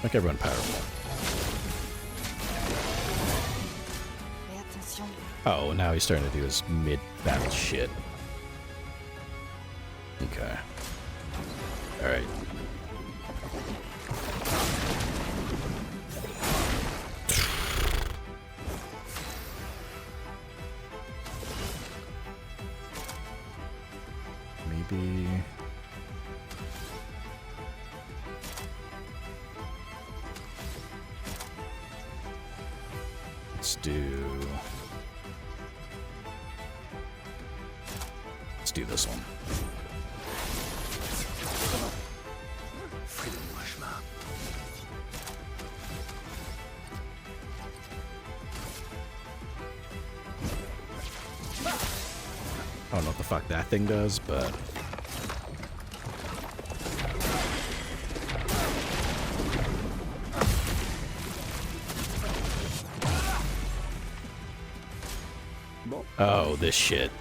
make everyone powerful. Oh, now he's starting to do his mid-battle shit. Okay. Alright. Maybe... let's do this one. I don't know what the fuck that thing does, but... oh, this shit.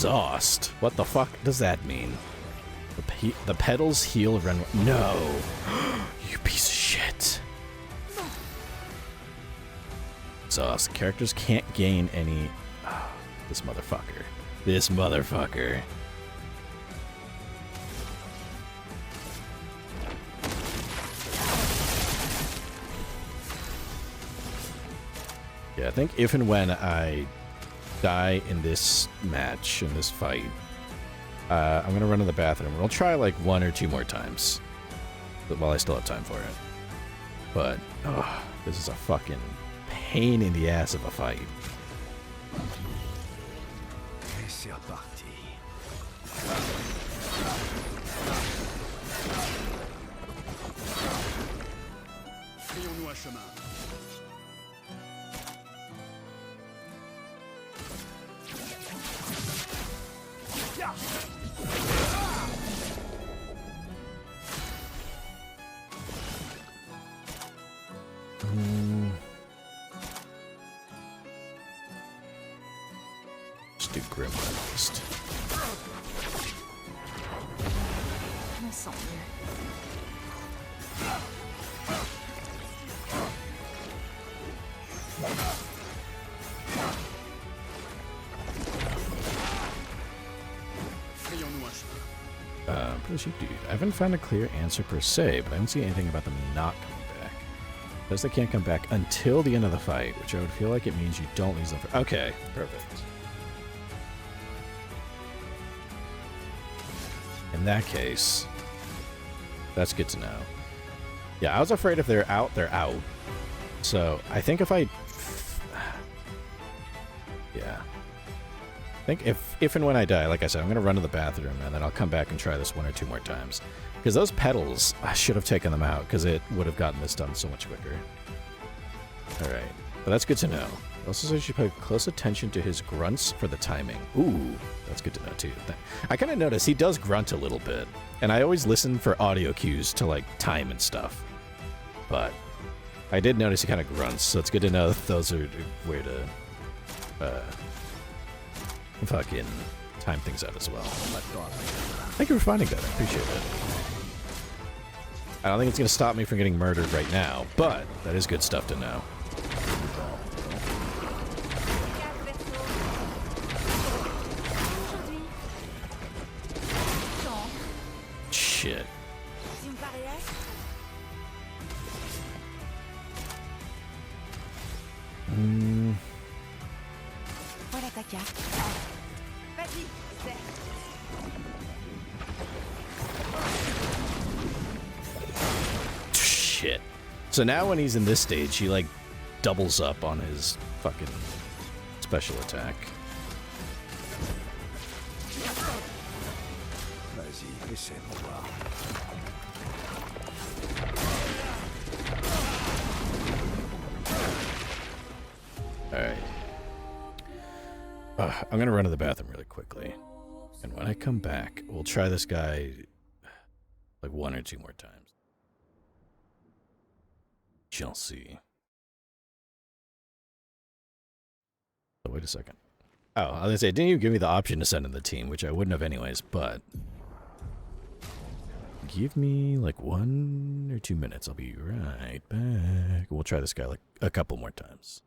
exhaust. What the fuck does that mean? The pedals heal run. No. You piece of shit. Exhaust. Characters can't gain any. Oh, this motherfucker. This motherfucker. Yeah, I think if and when I die in this match, in this fight, I'm going to run to the bathroom. We'll try like 1 or 2 more times while I still have time for it. But, oh, this is a fucking pain in the ass of a fight. Et c'est reparti. Frayons-nous un chemin. Just do Grim Harvest. Je me sens mieux. Frayons-nous un chemin. What does she do? I haven't found a clear answer per se, but I don't see anything about them not coming back. Because they can't come back until the end of the fight, which I would feel like it means you don't lose them for. Okay, perfect. In that case, that's good to know. Yeah, I was afraid if they're out, they're out. So I think if I... Yeah. I think if and when I die, like I said, I'm going to run to the bathroom, and then I'll come back and try this 1 or 2 more times. Because those pedals, I should have taken them out, because it would have gotten this done so much quicker. Alright. But that's good to know. It also says you should pay close attention to his grunts for the timing. Ooh, that's good to know, too. I kind of noticed he does grunt a little bit. And I always listen for audio cues to, like, time and stuff. But I did notice he kind of grunts, so it's good to know that those are a way to... fucking time things out as well. Thank you for finding that. I appreciate it. I don't think it's going to stop me from getting murdered right now, but that is good stuff to know. Shit. Voilà ta carte. Vas-y, Shit. So now when he's in this stage, he like doubles up on his fucking special attack. Vas-y, essaie de voir. Alright. I'm gonna run to the bathroom really quickly. And when I come back, we'll try this guy like 1 or 2 more times. Shall see. Oh, wait a second. Oh, I was gonna say, it didn't even give me the option to send in the team, which I wouldn't have anyways, but... Give me like 1 or 2 minutes. I'll be right back. We'll try this guy like a couple more times.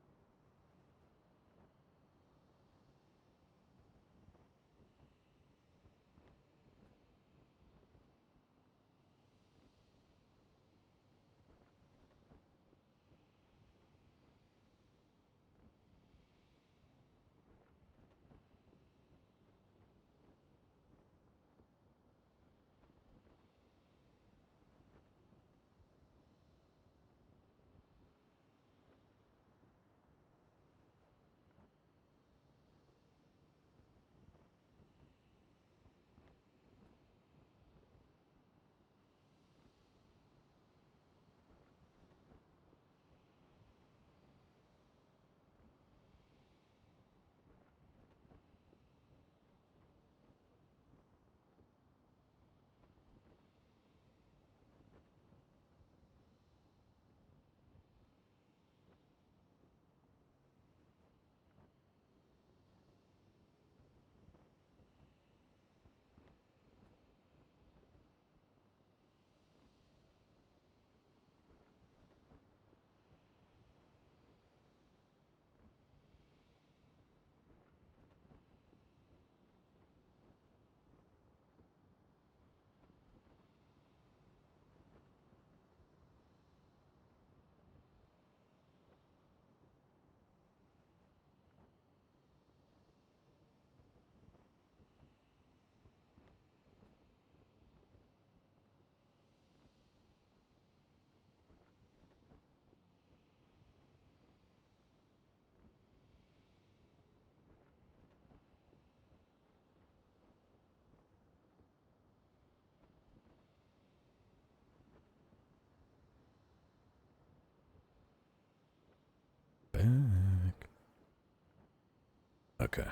Okay.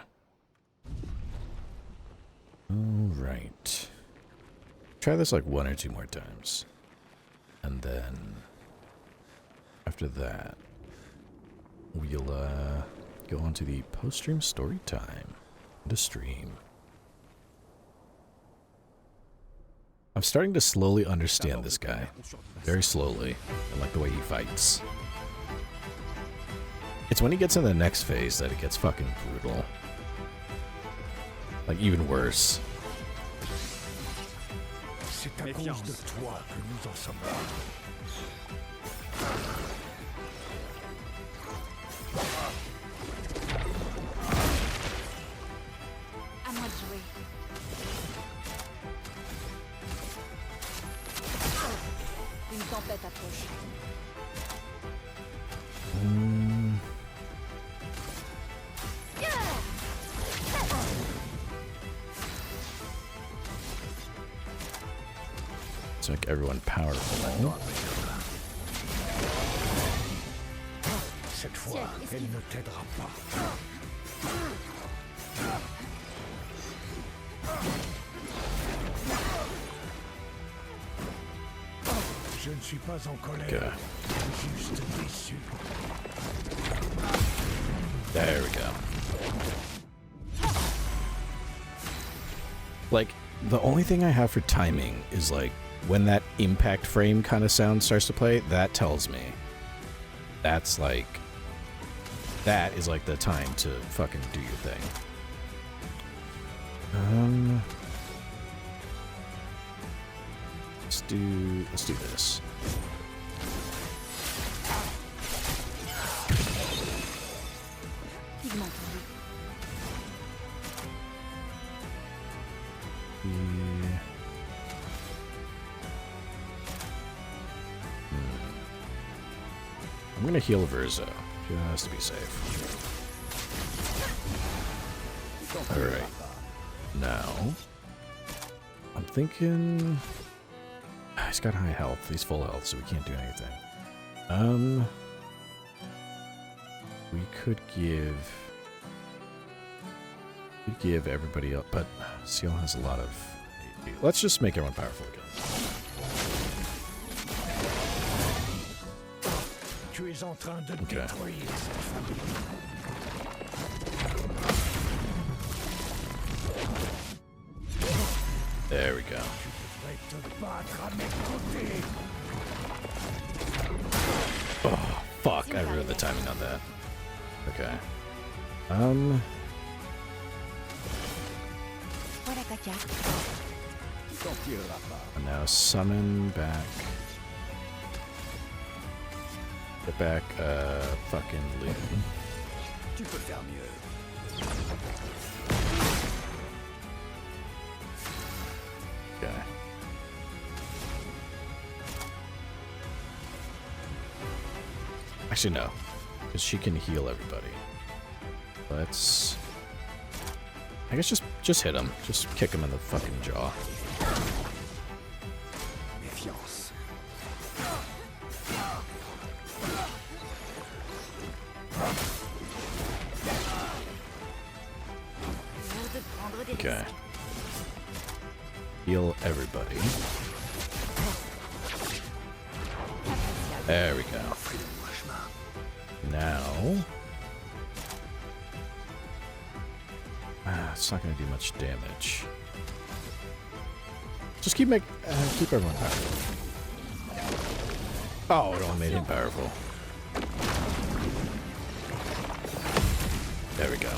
Alright. Try this like 1 or 2 more times. And then after that, we'll go on to the post-stream story time. The stream. I'm starting to slowly understand this guy. Very slowly. I like the way he fights. It's when he gets in the next phase that it gets fucking brutal. Like, even worse. C'est à cause de toi que nous en sommes là. À moi de jouer. Une tempête approche. Let's make everyone powerful. Cette fois, elle ne t'aidera pas. Je ne suis pas en colère, Okay. juste déçu. There we go. Like, the only thing I have for timing is like when that impact frame kind of sound starts to play, that tells me that's like, that is like the time to fucking do your thing. Let's do this. I'm gonna heal Verzo, just to be safe. Alright. Now, I'm thinking... He's got high health, he's full health, so we can't do anything. We could give everybody up, but Seal has a lot of AP. Let's just make everyone powerful again. Tu es en train de Okay. détruire cette famille. There we go. Tu devrais te battre à mes côtés. Oh, fuck, I ruined the timing on that. Okay. Voilà ta carte. And now summon back. Get back, fucking Loon. Tu peux faire mieux. Okay. Actually, no. Because she can heal everybody. Let's... I guess just hit him. Just kick him in the fucking jaw. Méfiance. Okay. Heal everybody. There we go. Now... it's not going to do much damage. Just keep everyone powerful. Oh, it all made him powerful. There we go.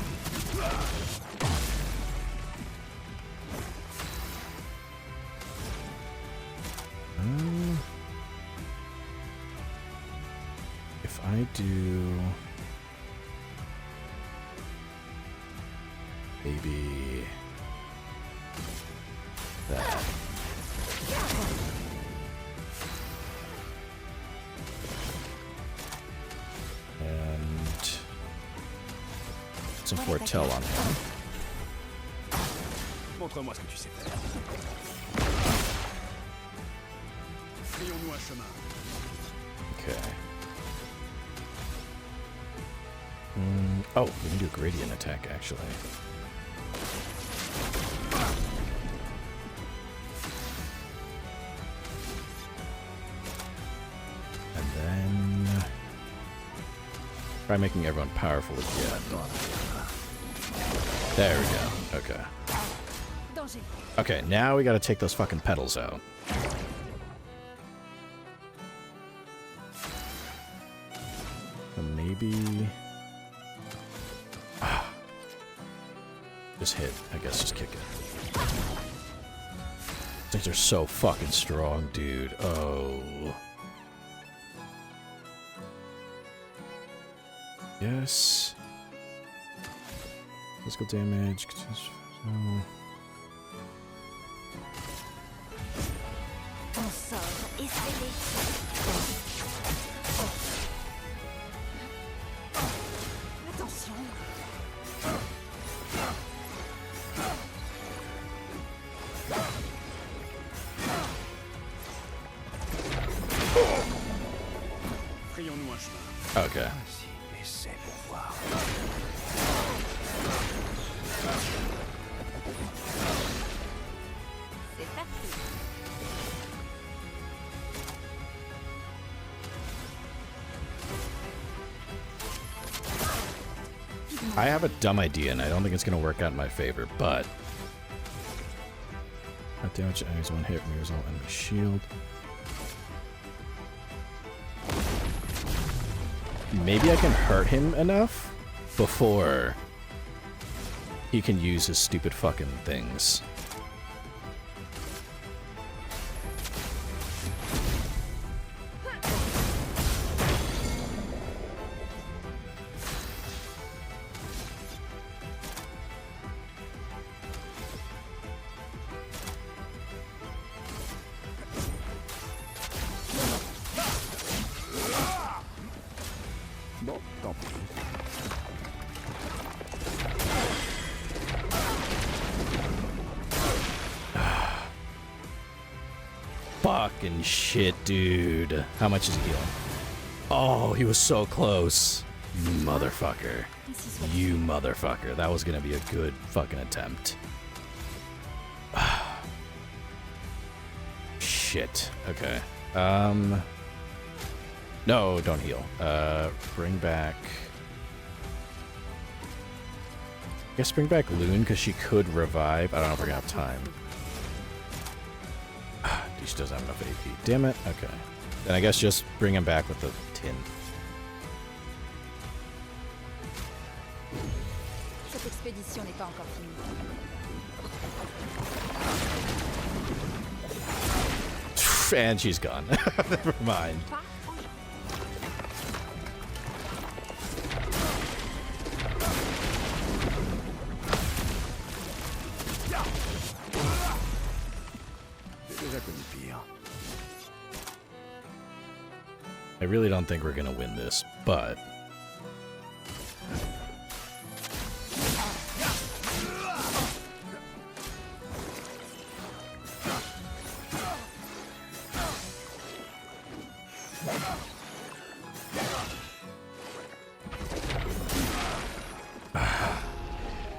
If I do... maybe... that. And... some foretell on him. Montre-moi ce que tu sais faire. Frayons-nous un chemin. Okay. Oh, we can do a gradient attack, actually. And then... try making everyone powerful again. There we go. Okay. Okay, now we gotta take those fucking petals out. So maybe... just hit. I guess just kick it. Things are so fucking strong, dude. Oh. Yes. Physical damage. Ton sort est scellé. Attention. Frayons-nous un chemin. Okay. Essaie pour voir. C'est parti. I have a dumb idea, and I don't think it's going to work out in my favor, but... That damage enemies one hit, mirrors all enemy shield. Maybe I can hurt him enough before he can use his stupid fucking things. Bon, tant pis. Fucking shit, dude. How much is he healing? Oh, he was so close. You motherfucker. You motherfucker. That was gonna be a good fucking attempt. Shit. Okay. No, don't heal. Bring back... I guess bring back Loon, because she could revive. I don't know if we're gonna have time. She doesn't have enough AP. Damn it. Okay. Then I guess just bring him back with the tin. Cette expédition n'est pas encore finie. And she's gone. Never mind. I really don't think we're gonna win this, but...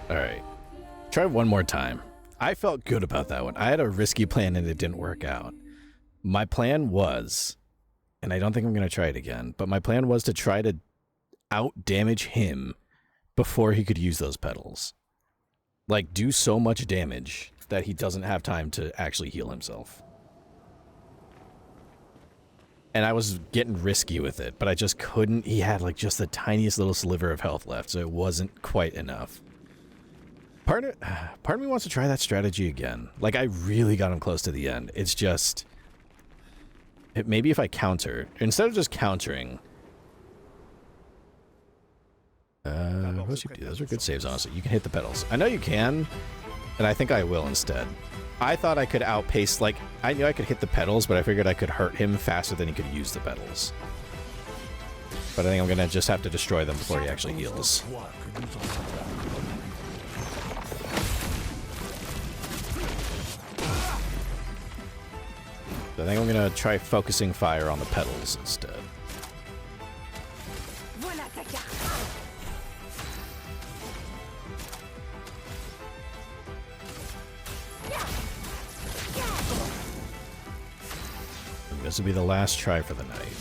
Alright. Try one more time. I felt good about that one. I had a risky plan and it didn't work out. My plan was... and I don't think I'm going to try it again, but my plan was to try to out-damage him before he could use those petals. Like, do so much damage that he doesn't have time to actually heal himself. And I was getting risky with it, but I just couldn't. He had, like, just the tiniest little sliver of health left, so it wasn't quite enough. Part of me wants to try that strategy again. Like, I really got him close to the end. It's just... maybe if I counter, instead of just countering, those are good saves, honestly. You can hit the pedals. I know you can, and I think I will instead. I thought I could outpace, like, I knew I could hit the pedals, but I figured I could hurt him faster than he could use the pedals. But I think I'm gonna just have to destroy them before he actually heals. I think I'm gonna try focusing fire on the pedals instead. this will be the last try for the night.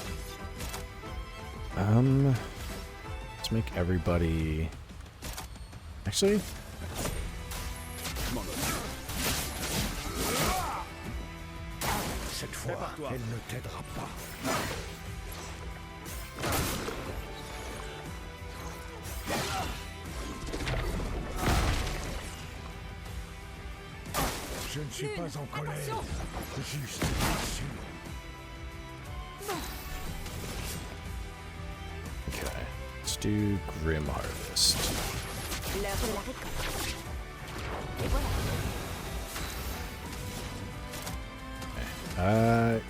Let's make everybody... Actually... Cette fois, elle ne t'aidera pas. Je ne suis pas en colère, juste déçu. Okay, let's do Grim Harvest. L'heure de la récolte. Et voilà.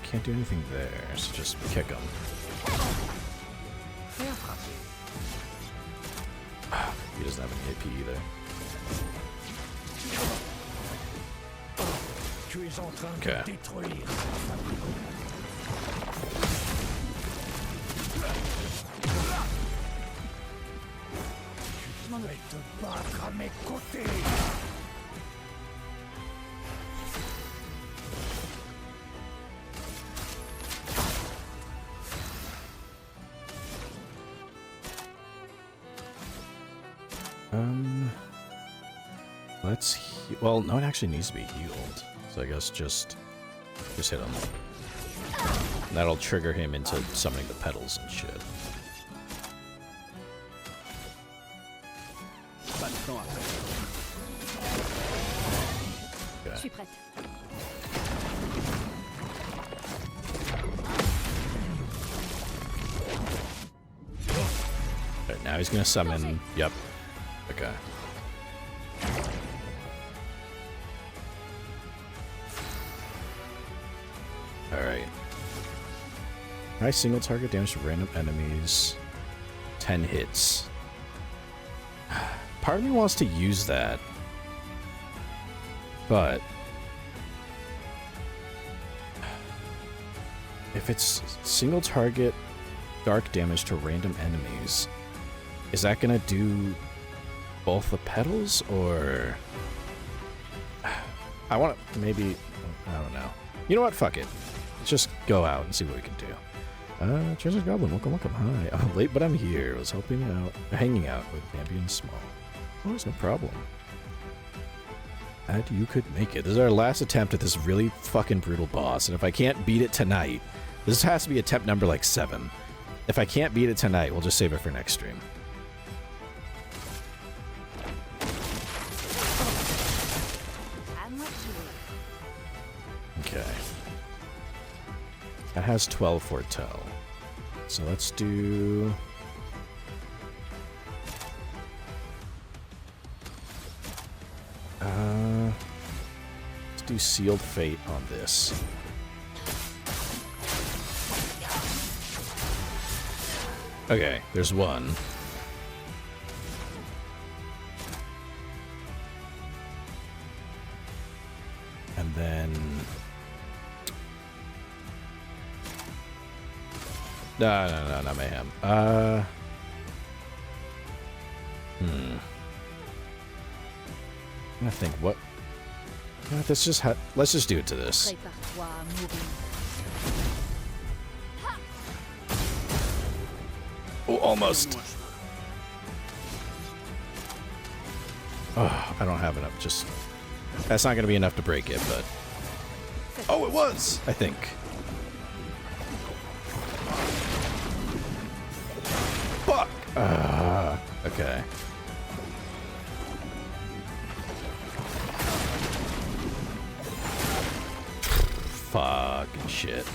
Can't do anything there, so just kick him. He doesn't have any AP either. Tu es en train Okay. de détruire. Je vais te battre à mes côtés. Let's well, no, it actually needs to be healed. So I guess just hit him. And that'll trigger him into summoning the petals and shit. Je suis prête. Alright, now he's gonna summon. Yep. Okay. Alright. High single target damage to random enemies. 10 hits. Part of me wants to use that. But if it's single target dark damage to random enemies, is that gonna do both the petals, or I want to maybe, I don't know. You know what? Fuck it. Let's just go out and see what we can do. Treasure Goblin, welcome. Hi. I'm late, but I'm here. I was hanging out with Bambi and Small. Oh, it's no problem. And you could make it. This is our last attempt at this really fucking brutal boss, and if I can't beat it tonight, this has to be attempt number like 7. If I can't beat it tonight, we'll just save it for next stream. Okay. That has 12 foretell. So let's do... let's do Sealed Fate on this. Okay, there's one. And then... No, not Mayhem. I think what... let's just do it to this. Oh, almost. Oh, I don't have enough. Just... that's not going to be enough to break it, but... oh, it was! I think. Fuck! Okay. Fucking shit.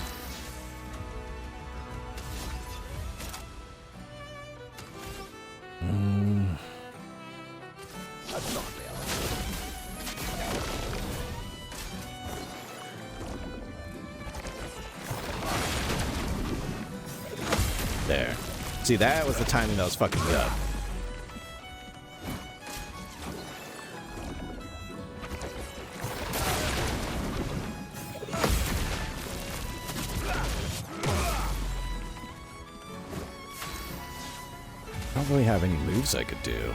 There. See, that was the timing that was fucking me up. I don't really have any moves I could do.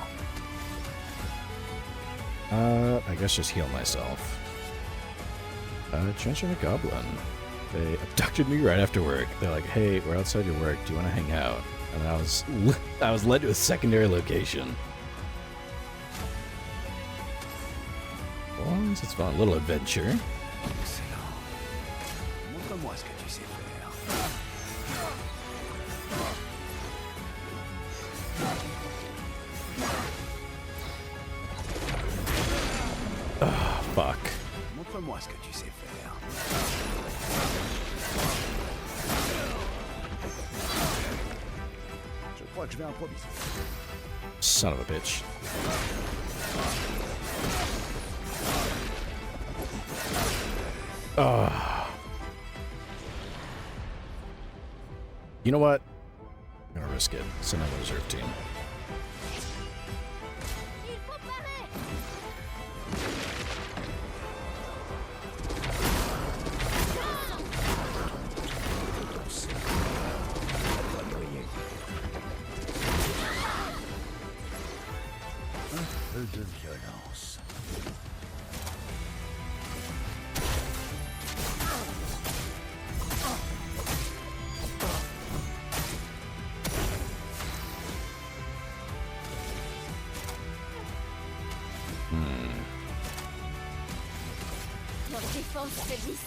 I guess just heal myself. Transfer the Goblin. They abducted me right after work. They're like, "Hey, we're outside your work. Do you want to hang out?" And I was led to a secondary location. Well, it's fun. A little adventure. Excellent. Montre-moi ce que tu sais faire. Ah, fuck. Montre-moi ce que tu sais faire. Je crois que je vais improviser. Son of a bitch. You know what? I'm gonna risk it. Send out a reserve team. Peu de violence. Leurs défenses faiblissent.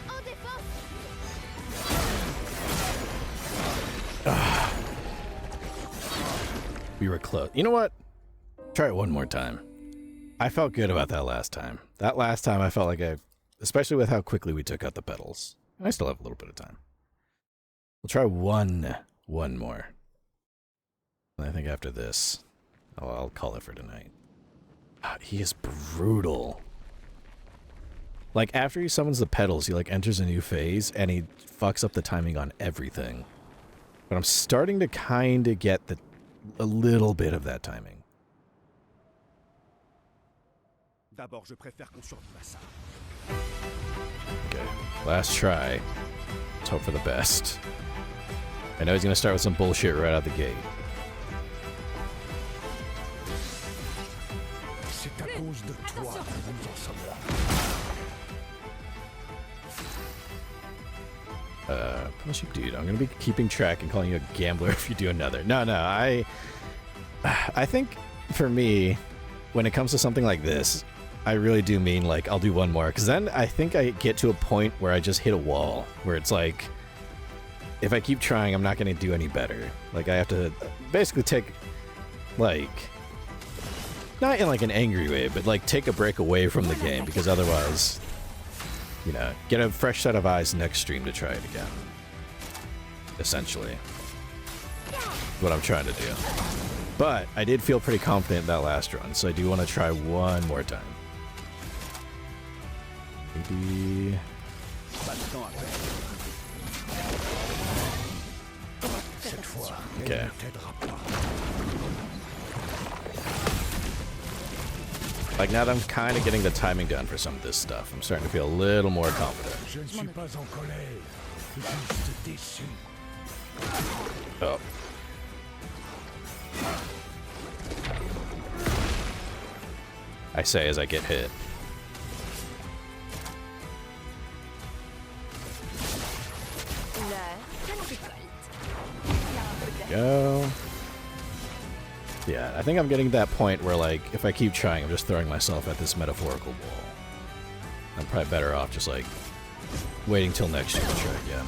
En défense. We were close. You know what? Try it one more time. I felt good about that last time. That last time I felt like especially with how quickly we took out the petals. And I still have a little bit of time. We'll try one more. And I think after this, I'll call it for tonight. He is brutal. Like, after he summons the petals, he, like, enters a new phase, and he fucks up the timing on everything. But I'm starting to kind of get a little bit of that timing. D'abord, je préfère qu'on survive à ça. Okay, last try. Let's hope for the best. I know he's gonna start with some bullshit right out the gate. C'est à cause de toi que nous en sommes là. Plus you, dude. I'm gonna be keeping track and calling you a gambler if you do another. No, I think for me, when it comes to something like this, I really do mean, like, I'll do one more, because then I think I get to a point where I just hit a wall, where it's like, if I keep trying, I'm not going to do any better. Like, I have to basically take, like, not in, like, an angry way, but, like, take a break away from the game, because otherwise, you know, get a fresh set of eyes next stream to try it again. Essentially. What I'm trying to do. But I did feel pretty confident in that last run, so I do want to try one more time. Maybe... Okay. Like, now that I'm kind of getting the timing down for some of this stuff, I'm starting to feel a little more confident. Je ne suis pas en colère, juste déçu. Oh. I say as I get hit. Go. Yeah, I think I'm getting to that point where, like, if I keep trying, I'm just throwing myself at this metaphorical wall. I'm probably better off just, like, waiting till next year to try again.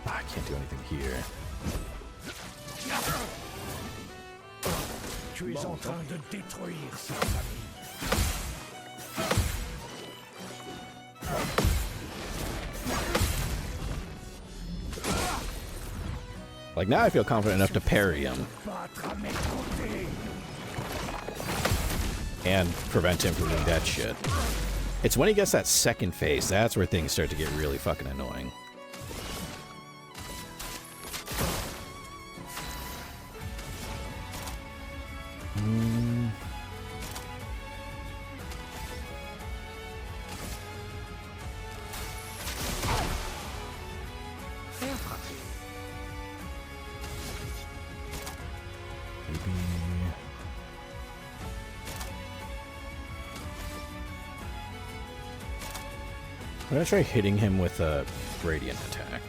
I can't do anything here. Tu es en train de détruire sa famille. Like, now I feel confident enough to parry him. And prevent him from doing that shit. It's when he gets that second phase, that's where things start to get really fucking annoying. maybe... I'm gonna try hitting him with a radiant attack.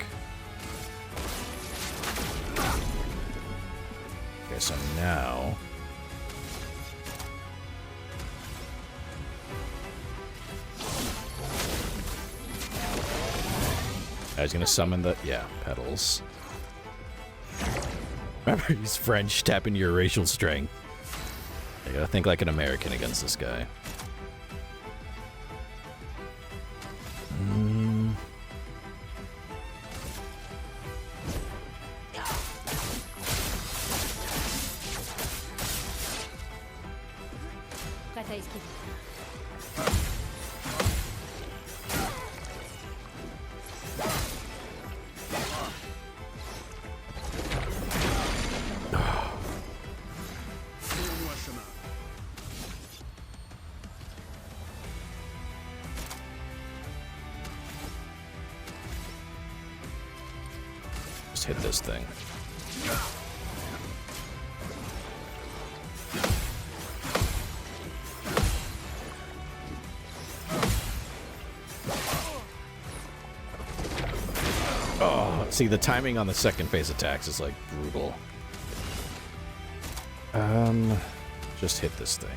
Okay, so now... I was gonna summon the... yeah, petals. Remember, he's French, tap into your racial strength. I gotta think like an American against this guy. Prête à esquiver. Just hit this thing. Oh, see, the timing on the second phase attacks is like brutal. Just hit this thing.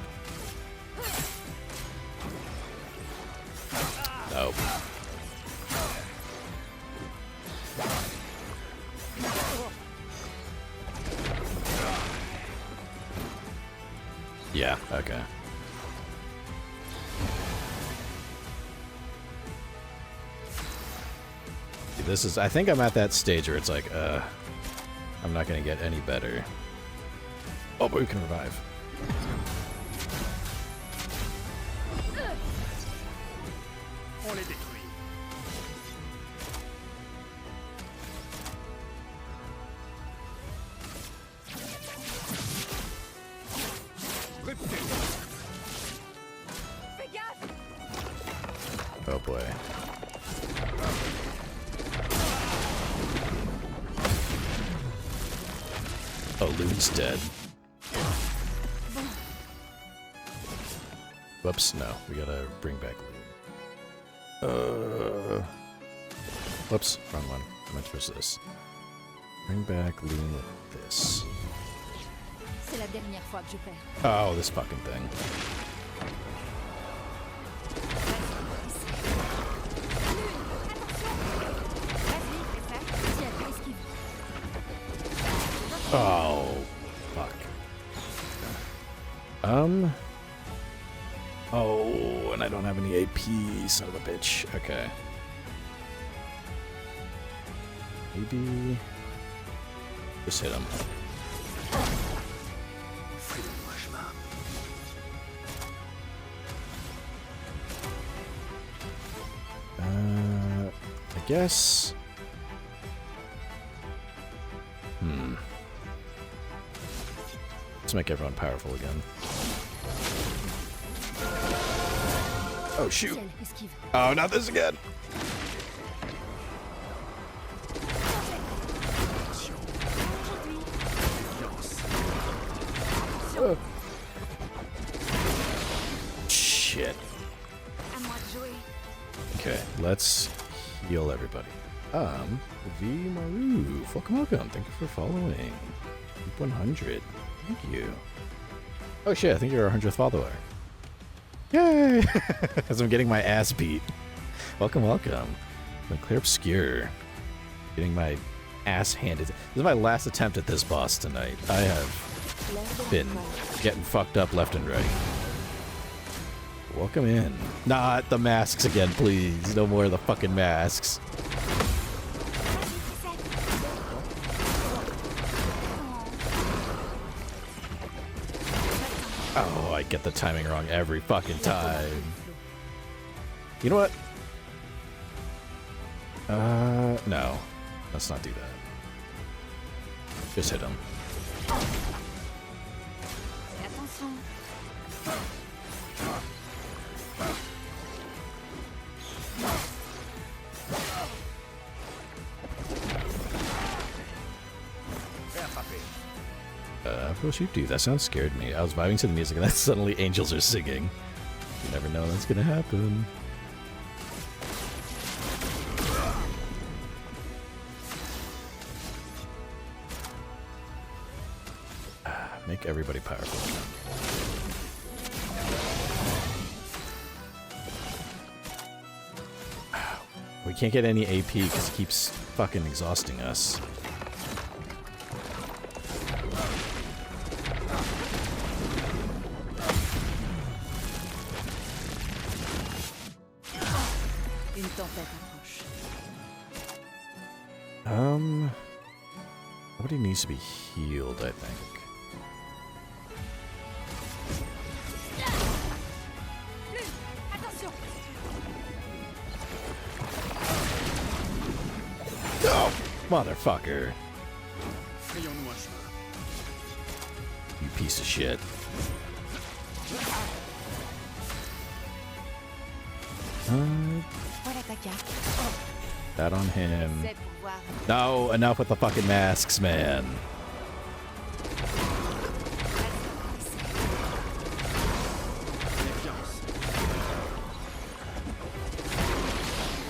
Nope. Yeah, okay. This is, I think I'm at that stage where it's like, I'm not gonna get any better. Oh, but we can revive. On les détruit. Oh boy. Oh, Loon's dead. Whoops, no. We gotta bring back Loon. Whoops, wrong one. I meant to push this. Bring back Loon with this. C'est la dernière fois que je perds. Oh, this fucking thing. Oh, fuck. Oh, and I don't have any AP, son of a bitch. Okay. Maybe... just hit him. I guess... Let's make everyone powerful again. Oh, shoot. Oh, not this again. Shit. Okay, let's heal everybody. V Maru, welcome. Thank you for following. Keep 100. Thank you. Oh shit, I think you're our 100th follower. Yay! As I'm getting my ass beat. Welcome. I'm Clair Obscur. Getting my ass handed. This is my last attempt at this boss tonight. I have been getting fucked up left and right. Welcome in. Not the masks again, please. No more of the fucking masks. Oh, I get the timing wrong every fucking time. You know what? No. Let's not do that. Just hit him. We'll shoot you. That sound scared me. I was vibing to the music and then suddenly angels are singing. You never know that's gonna happen. Make everybody powerful. We can't get any AP because it keeps fucking exhausting us. Nobody needs to be healed, I think. Oh, motherfucker. You piece of shit. That on him. No, enough with the fucking masks, man.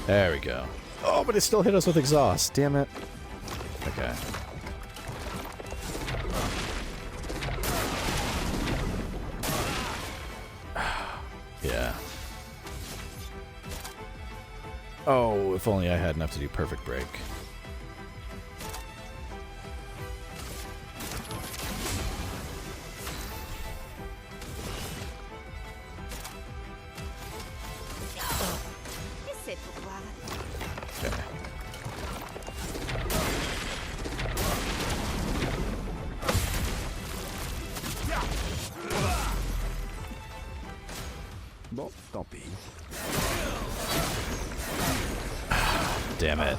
There we go. Oh, but it still hit us with exhaust. Damn it. Okay. Yeah. Oh, if only I had enough to do perfect break. Okay. Bon, tant pis. Damn it.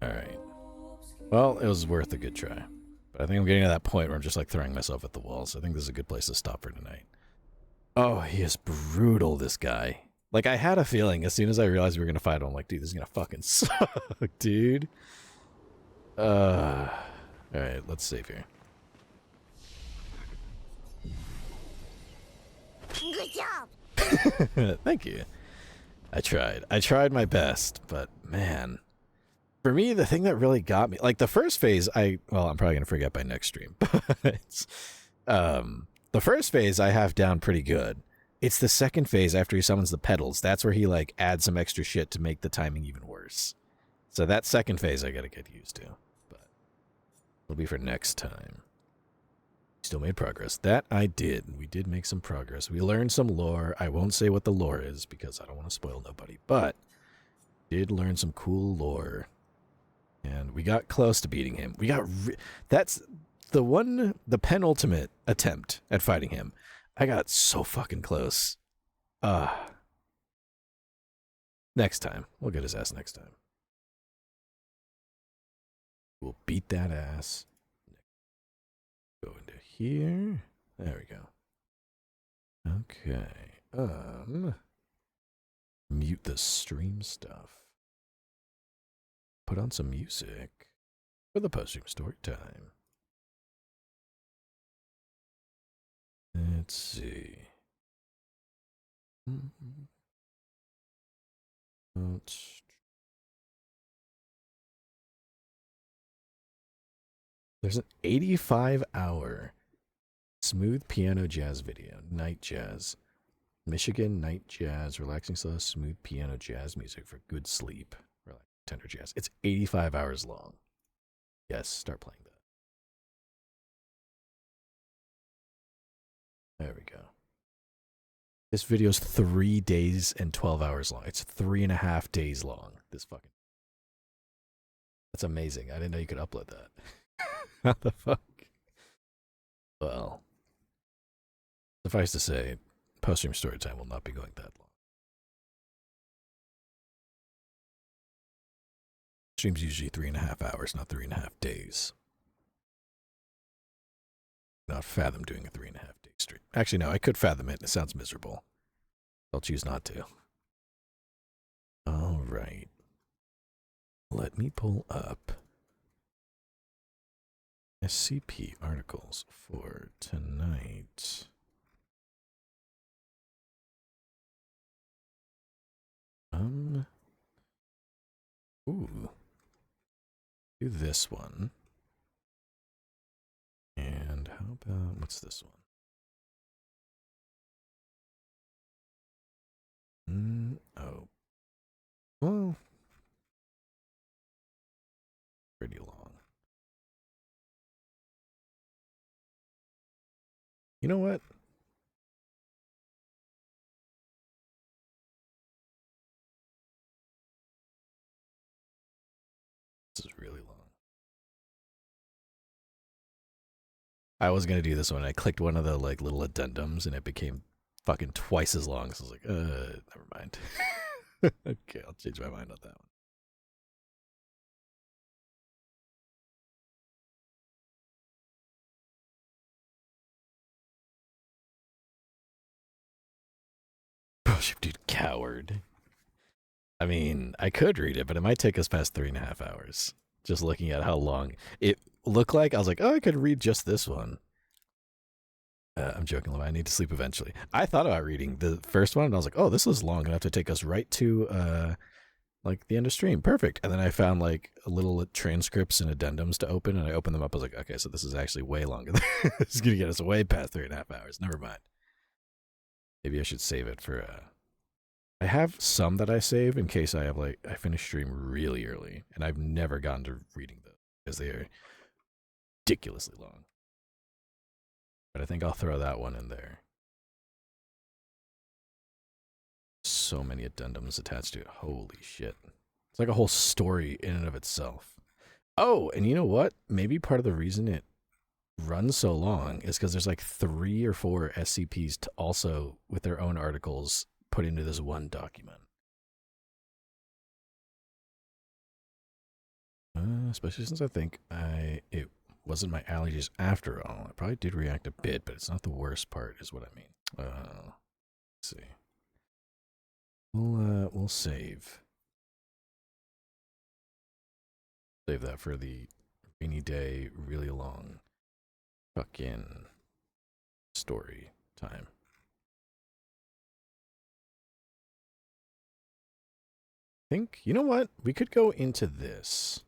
Alright. Well, it was worth a good try. But I think I'm getting to that point where I'm just like throwing myself at the walls. I think this is a good place to stop for tonight. Oh, he is brutal, this guy. Like, I had a feeling as soon as I realized we were going to fight him, I'm like, dude, this is going to fucking suck, dude. Alright, let's save here. Good job! Thank you. I tried my best, but man, for me, the thing that really got me, like the first phase, I'm probably going to forget by next stream, but the first phase I have down pretty good. It's the second phase after he summons the pedals. That's where he like adds some extra shit to make the timing even worse. So that second phase I got to get used to, but it'll be for next time. Still made progress. That I did. We did make some progress. We learned some lore. I won't say what the lore is because I don't want to spoil nobody, but did learn some cool lore. And we got close to beating him. We got... That's the penultimate attempt at fighting him. I got so fucking close. Next time. We'll get his ass next time. We'll beat that ass. Go into here. There we go. Okay. Mute the stream stuff. Put on some music for the post-stream story time. Let's see. There's an 85-hour smooth piano jazz video. Night jazz. Michigan night jazz. Relaxing slow, smooth piano jazz music for good sleep. Tender jazz. It's 85 hours long. Yes, start playing that. There we go. This video's 3 days and 12 hours long. It's 3.5 days long. This fucking... That's amazing. I didn't know you could upload that. How the fuck? Well, suffice to say, post-stream story time will not be going that long. Stream's usually 3.5 hours, not 3.5 days. Not fathom doing a 3.5 day stream. Actually, no, I could fathom it. It sounds miserable. I'll choose not to. All right. Let me pull up SCP articles for tonight. Ooh. Do this one. And how about, what's this one? Oh. Well, pretty long. You know what? This is really long. I was gonna do this one. I clicked one of the like little addendums and it became fucking twice as long. So I was like, never mind. Okay, I'll change my mind on that one. Oh, dude, coward. I mean, I could read it, but it might take us past 3.5 hours. Just looking at how long it looked like. I was like, oh, I could read just this one. I'm joking, I need to sleep eventually. I thought about reading the first one, and I was like, oh, this is long enough to take us right to like the end of stream. Perfect. And then I found like little transcripts and addendums to open, and I opened them up. I was like, okay, so this is actually way longer. This is gonna get us way past 3.5 hours. Never mind. Maybe I should save it for I have some that I save in case I have like I finish stream really early, and I've never gotten to reading them because they are ridiculously long. But I think I'll throw that one in there. So many addendums attached to it. Holy shit. It's like a whole story in and of itself. Oh, and you know what? Maybe part of the reason it runs so long is because there's like 3 or 4 SCPs to also with their own articles put into this one document. Especially since I think it wasn't my allergies after all. I probably did react a bit, but it's not the worst part, is what I mean. Let's see. We'll save. Save that for the rainy day, really long fucking story time. Think, you know what? We could go into this.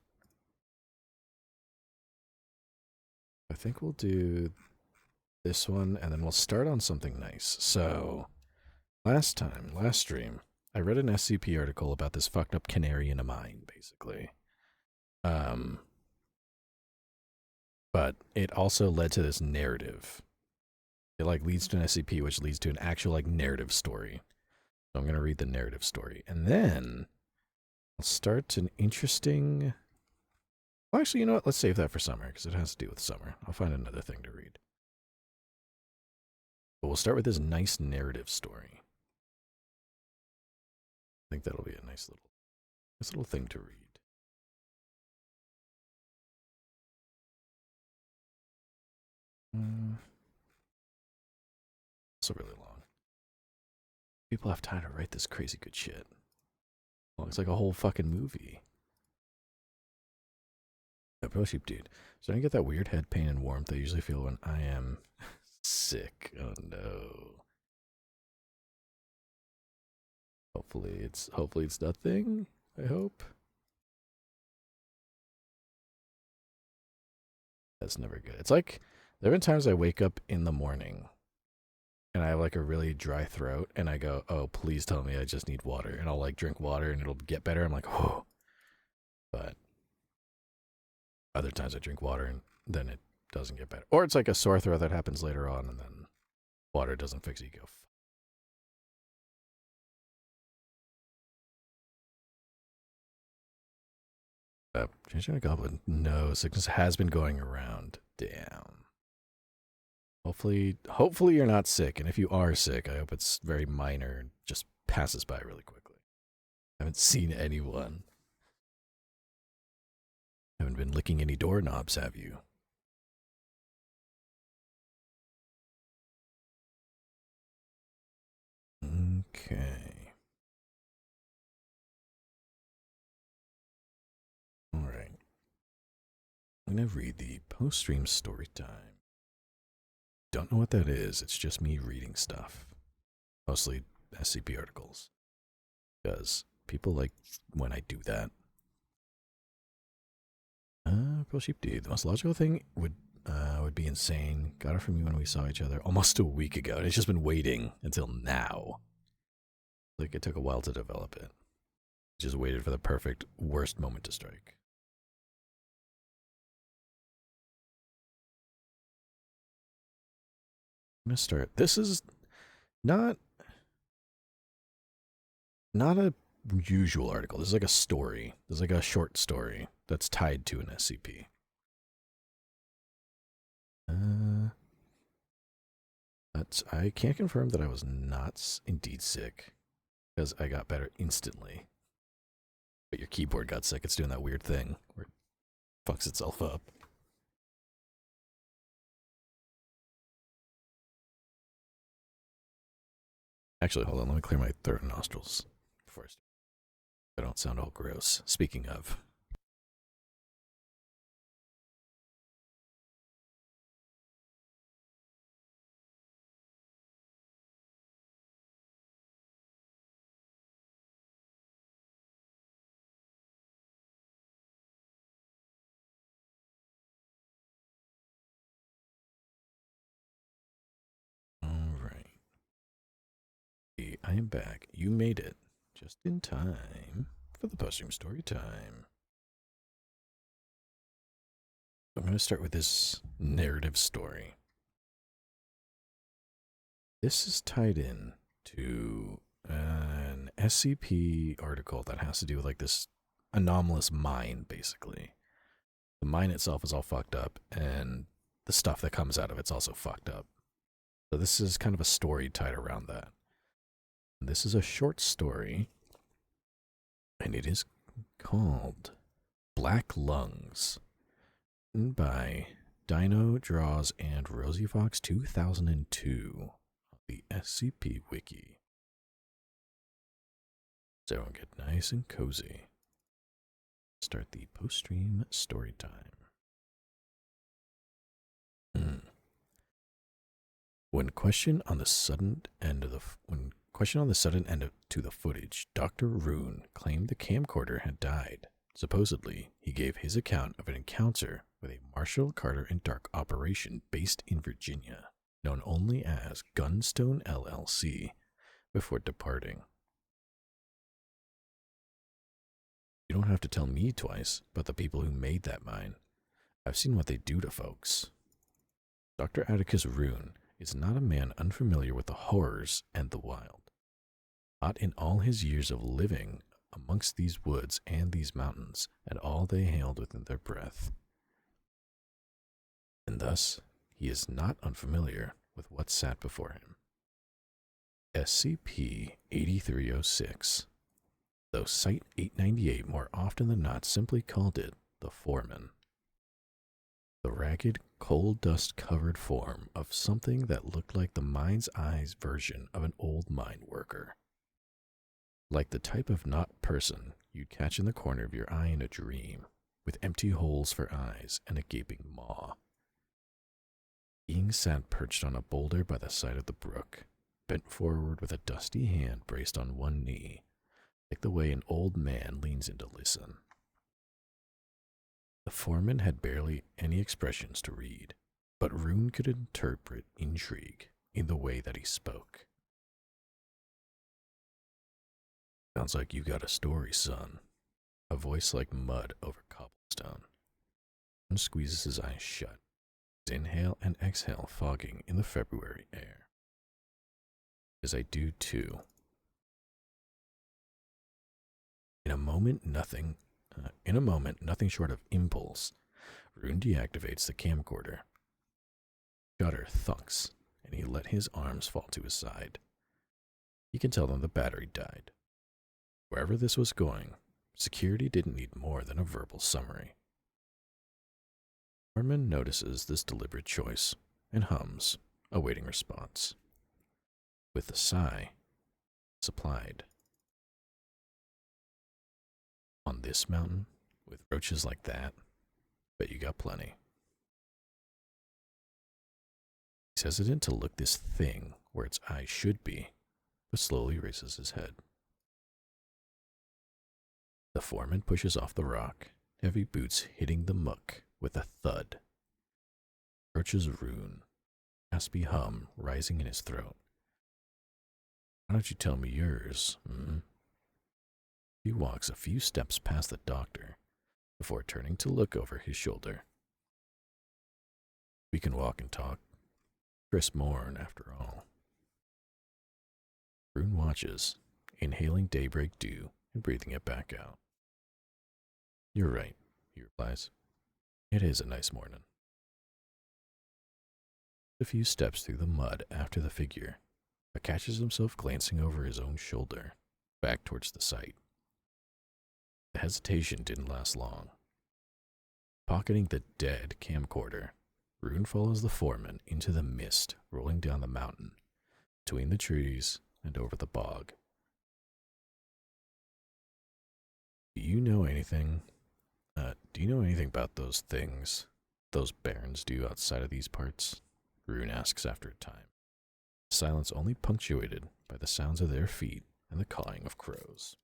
I think we'll do this one, and then we'll start on something nice. So, last stream, I read an SCP article about this fucked up canary in a mine, basically. But it also led to this narrative. It like leads to an SCP, which leads to an actual like narrative story. So I'm gonna read the narrative story, and then I'll start an interesting. Well, actually, you know what? Let's save that for summer because it has to do with summer. I'll find another thing to read. But we'll start with this nice narrative story. I think that'll be a nice little thing to read. Also really long. People have time to write this crazy good shit. Well, it's like a whole fucking movie. Yeah, bro, sheep dude. So I get that weird head pain and warmth I usually feel when I am sick. Oh no. Hopefully it's nothing. I hope. That's never good. It's like there have been times I wake up in the morning and I have like a really dry throat and I go, oh, please tell me I just need water. And I'll like drink water and it'll get better. I'm like, oh. But other times I drink water and then it doesn't get better. Or it's like a sore throat that happens later on and then water doesn't fix it. You go, changing a goblin. No, sickness has been going around. Damn. Hopefully you're not sick. And if you are sick, I hope it's very minor and just passes by really quickly. I haven't seen anyone. Haven't been licking any doorknobs, have you? Okay. All right. I'm going to read the post-stream story time. Don't know what that is. It's just me reading stuff. Mostly SCP articles. Because people like when I do that. Pearl Sheep D. The most logical thing would be insane. Got it from you when we saw each other almost a week ago. And it's just been waiting until now. Like, it took a while to develop it. Just waited for the perfect worst moment to strike. I'm gonna start. This is not a usual article. This is like a story. This is like a short story that's tied to an SCP. I can't confirm that I was not indeed sick, because I got better instantly. But your keyboard got sick. It's doing that weird thing where it fucks itself up. Actually, hold on. Let me clear my throat and nostrils before I start. I don't sound all gross. Speaking of. Alright. I am back. You made it. Just in time for the post-stream story time. I'm going to start with this narrative story. This is tied in to an SCP article that has to do with like this anomalous mine, basically. The mine itself is all fucked up, and the stuff that comes out of it's also fucked up. So this is kind of a story tied around that. This is a short story, and it is called Black Lungs, written by Dino Draws and Rosie Fox 2002 on the SCP Wiki. So everyone get nice and cozy. Start the post-stream story time. When questioned on the sudden end to the footage, Dr. Rune claimed the camcorder had died. Supposedly, he gave his account of an encounter with a Marshall Carter and Dark operation based in Virginia, known only as Gunstone LLC, before departing. You don't have to tell me twice, but the people who made that mine. I've seen what they do to folks. Dr. Atticus Rune is not a man unfamiliar with the horrors and the wild. Not in all his years of living amongst these woods and these mountains, and all they hailed within their breath. And thus, he is not unfamiliar with what sat before him. SCP-8306, though Site-898 more often than not simply called it the Foreman. The ragged, coal dust-covered form of something that looked like the mind's eye's version of an old mine worker. Like the type of not person you'd catch in the corner of your eye in a dream, with empty holes for eyes and a gaping maw. Being sat perched on a boulder by the side of the brook, bent forward with a dusty hand braced on one knee, like the way an old man leans in to listen. The foreman had barely any expressions to read, but Rune could interpret intrigue in the way that he spoke. Sounds like you got a story, son. A voice like mud over cobblestone. Rune squeezes his eyes shut, his inhale and exhale fogging in the February air. As I do too. In a moment, nothing short of impulse, Rune deactivates the camcorder. Shutter thunks, and he let his arms fall to his side. He can tell them the battery died. Wherever this was going, security didn't need more than a verbal summary. Norman notices this deliberate choice and hums, awaiting response. With a sigh, supplied. On this mountain, with roaches like that, Bet you got plenty. He's hesitant to look this thing where its eyes should be, but slowly raises his head. The foreman pushes off the rock, heavy boots hitting the muck with a thud. Approaches Rune, raspy hum rising in his throat. Why don't you tell me yours? He walks a few steps past the doctor before turning to look over his shoulder. We can walk and talk. Chris Morn, after all. Rune watches, inhaling daybreak dew and breathing it back out. You're right, he replies. It is a nice morning. A few steps through the mud after the figure, but catches himself glancing over his own shoulder, back towards the site. The hesitation didn't last long. Pocketing the dead camcorder, Rune follows the foreman into the mist rolling down the mountain, between the trees and over the bog. Do you know anything about those things those barons do outside of these parts? Rune asks after a time. Silence only punctuated by the sounds of their feet and the cawing of crows.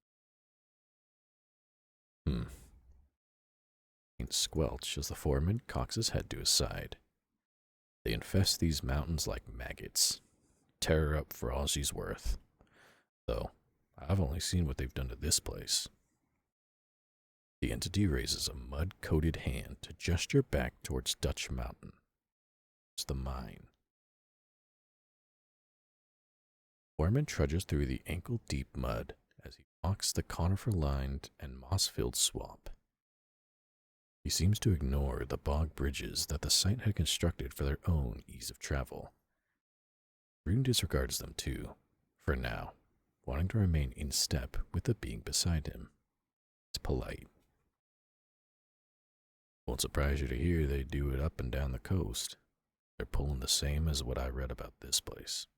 Squelch as the foreman cocks his head to his side. They infest these mountains like maggots. Tear her up for all she's worth. Though, I've only seen what they've done to this place. The entity raises a mud-coated hand to gesture back towards Dutch Mountain. It's the mine. Foreman trudges through the ankle-deep mud as he walks the conifer-lined and moss-filled swamp. He seems to ignore the bog bridges that the site had constructed for their own ease of travel. Rune disregards them too, for now, wanting to remain in step with the being beside him. It's polite. Won't surprise you to hear they do it up and down the coast. They're pulling the same as what I read about this place.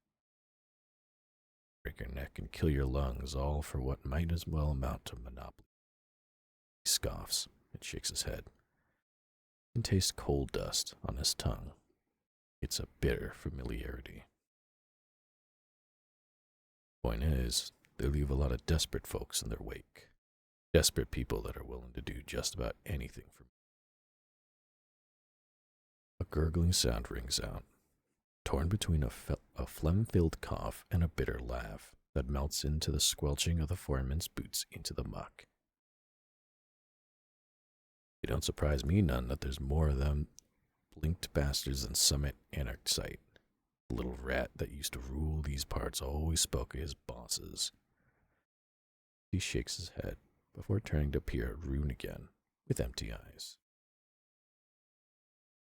Break your neck and kill your lungs, all for what might as well amount to monopoly. He scoffs and shakes his head. And tastes coal dust on his tongue. It's a bitter familiarity. Point is, they leave a lot of desperate folks in their wake. Desperate people that are willing to do just about anything for me. A gurgling sound rings out, torn between a phlegm-filled cough and a bitter laugh that melts into the squelching of the foreman's boots into the muck. It don't surprise me none that there's more of them blinked bastards than Summit Anarchite. The little rat that used to rule these parts always spoke of his bosses. He shakes his head before turning to peer at Rune again with empty eyes.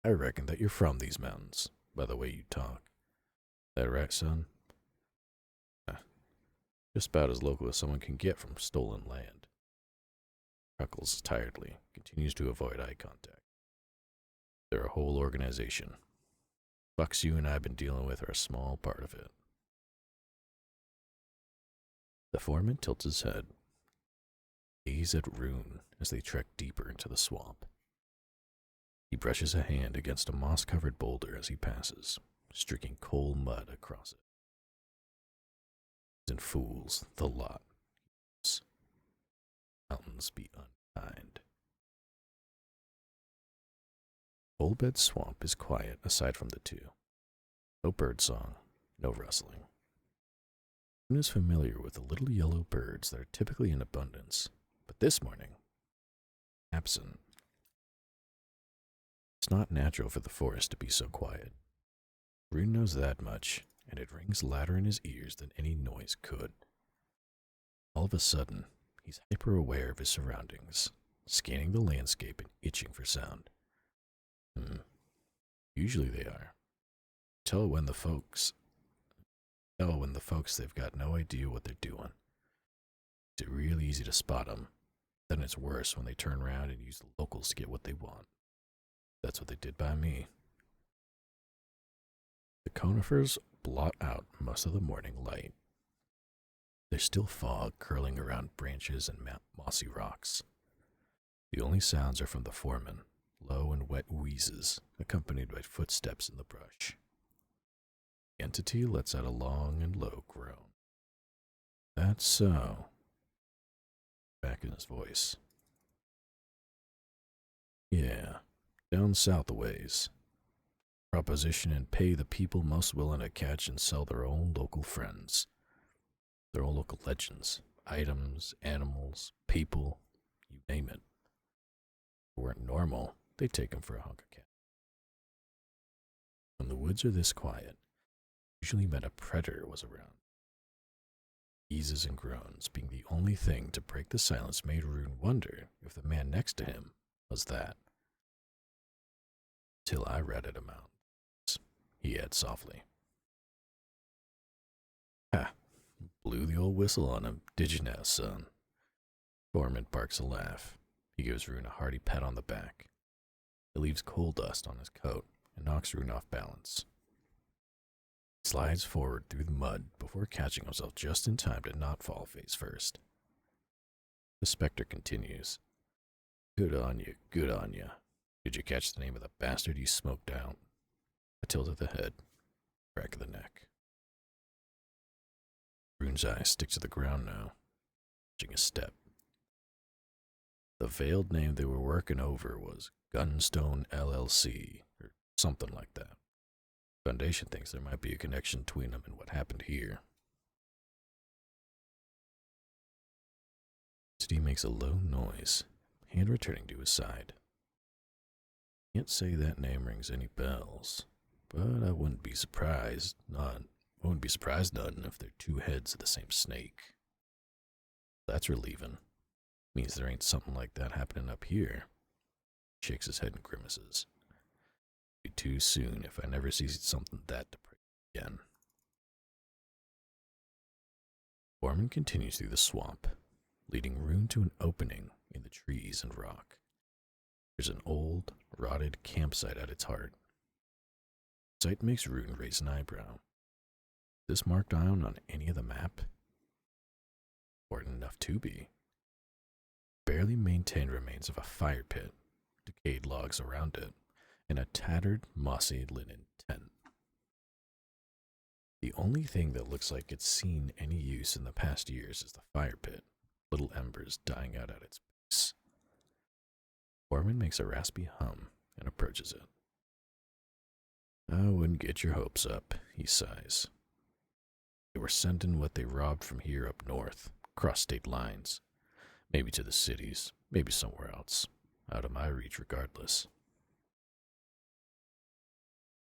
I reckon that you're from these mountains, by the way you talk. That right, son? Just about as local as someone can get from stolen land. Chuckles tiredly, continues to avoid eye contact. They're a whole organization. Fucks you and I've been dealing with are a small part of it. The foreman tilts his head, gazes at Rune as they trek deeper into the swamp. He brushes a hand against a moss-covered boulder as he passes, streaking coal mud across it. And fools, the lot. Mountains be unkind. Coalbed Swamp is quiet aside from the two. No birdsong, no rustling. Rune is familiar with the little yellow birds that are typically in abundance, but this morning, absent. It's not natural for the forest to be so quiet. Rune knows that much, and it rings louder in his ears than any noise could. All of a sudden, he's hyper-aware of his surroundings, scanning the landscape and itching for sound. Usually they are. Tell when the folks they've got no idea what they're doing. It's real easy to spot them. Then it's worse when they turn around and use the locals to get what they want. That's what they did by me. The conifers blot out most of the morning light. There's still fog curling around branches and mossy rocks. The only sounds are from the foreman, low and wet wheezes, accompanied by footsteps in the brush. The entity lets out a long and low groan. That's so. Back in his voice. Yeah, down south a ways. Proposition and pay the people most willing to catch and sell their own local friends. Their own local legends, items, animals, people, you name it. If it weren't normal, they'd take 'em for a hunk of cash. When the woods are this quiet, usually meant a predator was around. Wheezes and groans being the only thing to break the silence made Rune wonder if the man next to him was that. Till I ratted him out, he added softly. Ha! Blew the old whistle on him, did you now, son? Foreman barks a laugh. He gives Rune a hearty pat on the back. It leaves coal dust on his coat and knocks Rune off balance. He slides forward through the mud before catching himself just in time to not fall face first. The specter continues. Good on you, good on you. Did you catch the name of the bastard you smoked out? A tilt of the head, crack of the neck. Rune's eyes stick to the ground now, watching a step. The veiled name they were working over was Gunstone LLC, or something like that. Foundation thinks there might be a connection between them and what happened here. Steve makes a low noise, hand returning to his side. Can't say that name rings any bells, but I wouldn't be surprised none if they're two heads of the same snake. That's relieving. Means there ain't something like that happening up here. Shakes his head and grimaces. Be too soon if I never see something that depraved again. Foreman continues through the swamp, leading Rune to an opening in the trees and rock. There's an old, rotted campsite at its heart. The sight makes Rune raise an eyebrow. Is this marked down on any of the map? Important enough to be. Barely maintained remains of a fire pit, decayed logs around it, and a tattered, mossy linen tent. The only thing that looks like it's seen any use in the past years is the fire pit, little embers dying out at its base. Foreman makes a raspy hum and approaches it. I wouldn't get your hopes up, he sighs. They were sending what they robbed from here up north, across state lines. Maybe to the cities, maybe somewhere else. Out of my reach regardless.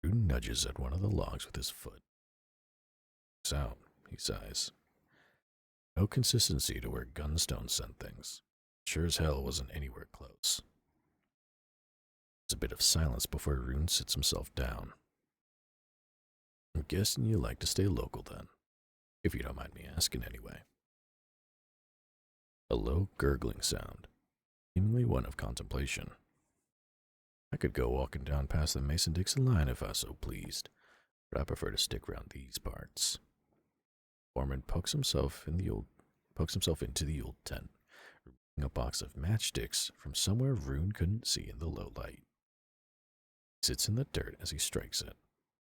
Rune nudges at one of the logs with his foot. It's out, he sighs. No consistency to where Gunstone sent things. Sure as hell wasn't anywhere close. There's a bit of silence before Rune sits himself down. I'm guessing you like to stay local then, if you don't mind me asking anyway. A low gurgling sound, seemingly one of contemplation. I could go walking down past the Mason-Dixon line if I so pleased, but I prefer to stick around these parts. Foreman pokes himself into the old tent, removing a box of matchsticks from somewhere Rune couldn't see in the low light. He sits in the dirt as he strikes it,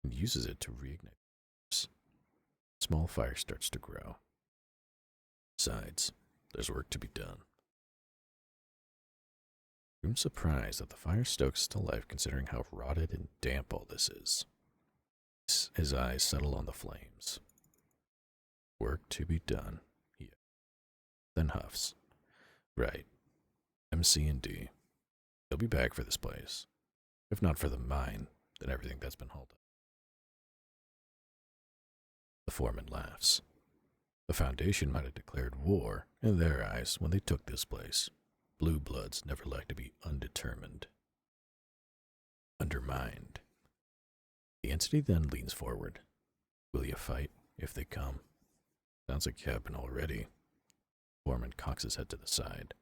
and uses it to reignite. A small fire starts to grow. Besides, there's work to be done. Rune's surprised that the fire stokes to life considering how rotted and damp all this is. His eyes settle on the flames. Work to be done, he then huffs. Right. MC&D. He'll be back for this place. If not for the mine, then everything that's been hauled up. The foreman laughs. The Foundation might have declared war, in their eyes, when they took this place. Blue bloods never like to be undetermined. Undermined. The entity then leans forward. Will you fight, if they come? Sounds like you have been already. Foreman cocks his head to the side.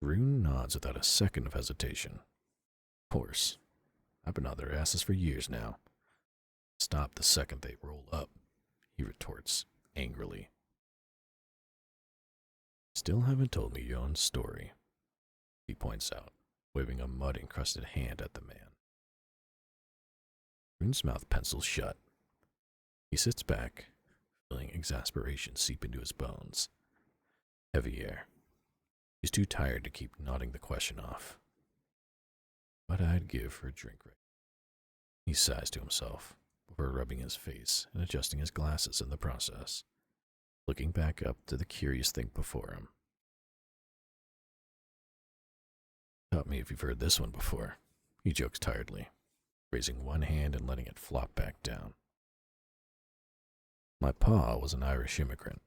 Rune nods without a second of hesitation. Of course. I've been on their asses for years now. Stop the second they roll up, he retorts, angrily. Still haven't told me your own story, he points out, waving a mud-encrusted hand at the man. Rune's mouth pencils shut. He sits back, feeling exasperation seep into his bones. Heavy air. He's too tired to keep nodding the question off. What I'd give for a drink right now. He sighs to himself, before rubbing his face and adjusting his glasses in the process, looking back up to the curious thing before him. Taught me if you've heard this one before, he jokes tiredly, raising one hand and letting it flop back down. My pa was an Irish immigrant.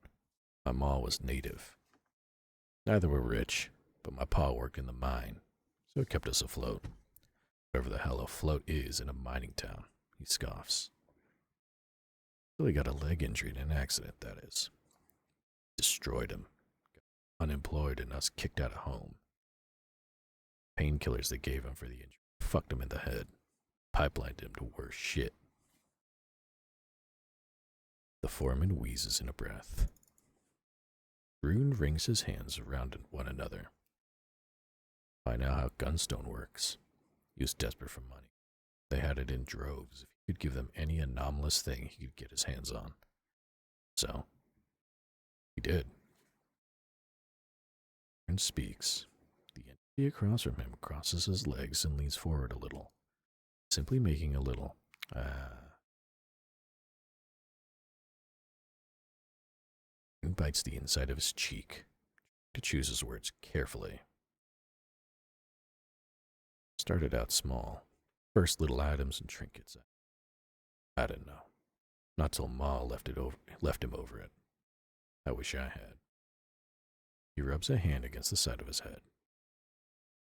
My ma was native. Neither were rich, but my pa worked in the mine, so it kept us afloat. Whatever the hell a float is in a mining town, he scoffs. Billy got a leg injury in an accident, that is. Destroyed him. Got unemployed and us kicked out of home. Painkillers they gave him for the injury fucked him in the head. Pipelined him to worse shit. The foreman wheezes in a breath. Rune wrings his hands around one another. I know how gunstone works. He was desperate for money. They had it in droves if he could give them any anomalous thing he could get his hands on. So, he did. Rune speaks. The entity across from him crosses his legs and leans forward a little, simply making a little, Rune bites the inside of his cheek, to choose his words carefully. Started out small. First little items and trinkets. I didn't know. Not till Ma left him over it. I wish I had. He rubs a hand against the side of his head.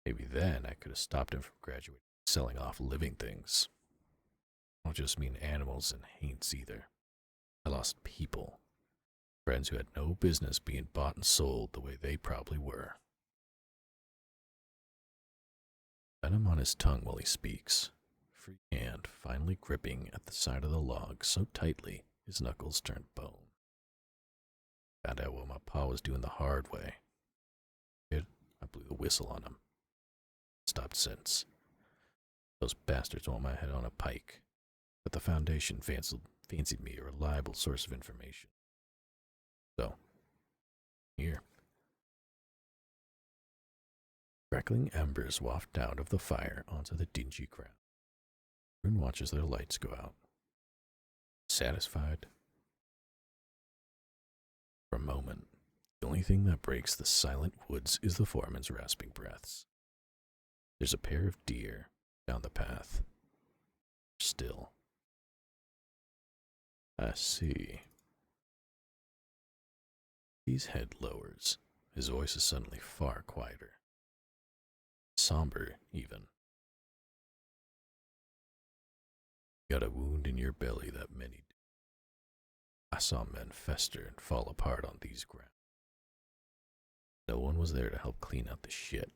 Maybe then I could have stopped him from graduating, selling off living things. I don't just mean animals and haints either. I lost people. Friends who had no business being bought and sold the way they probably were. Venom on his tongue while he speaks, free hand finally gripping at the side of the log so tightly his knuckles turned bone. Found out what my pa was doing the hard way. I blew the whistle on him. Stopped since. Those bastards want my head on a pike, but the Foundation fancied me a reliable source of information. So, here. Crackling embers waft out of the fire onto the dingy ground. Rune watches their lights go out. Satisfied? For a moment, the only thing that breaks the silent woods is the foreman's rasping breaths. There's a pair of deer down the path. Still. I see. His head lowers. His voice is suddenly far quieter. Somber, even. You got a wound in your belly that many do. I saw men fester and fall apart on these grounds. No one was there to help clean out the shit.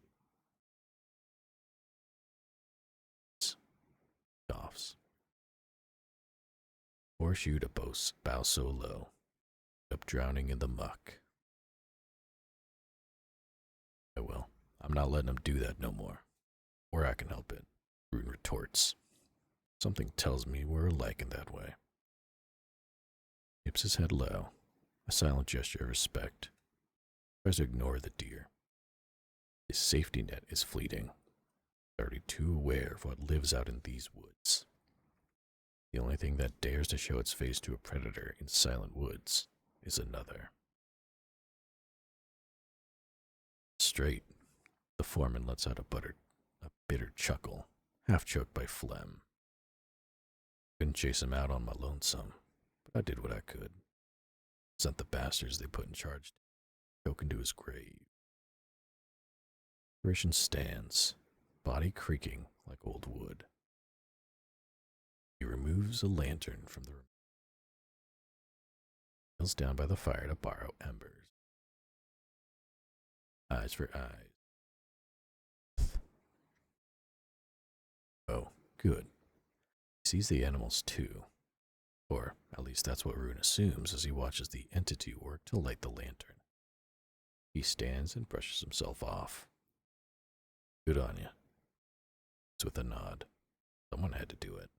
Coughs. Horseshoe to bow so low, up drowning in the muck. Well, I'm not letting him do that no more. Or I can help it, Rune retorts. Something tells me we're alike in that way. Tips his head low, a silent gesture of respect. Tries to ignore the deer. His safety net is fleeting. Already too aware of what lives out in these woods. The only thing that dares to show its face to a predator in silent woods is another. Straight, the foreman lets out a bitter chuckle, half choked by phlegm. Couldn't chase him out on my lonesome, but I did what I could. Sent the bastards they put in charge to choke into his grave. Apparition stands, body creaking like old wood. He removes a lantern from the room. Kneels down by the fire to borrow embers. Eyes for eyes. Oh, good. He sees the animals too. Or, at least that's what Rune assumes as he watches the entity work to light the lantern. He stands and brushes himself off. Good on you. with a nod. Someone had to do it.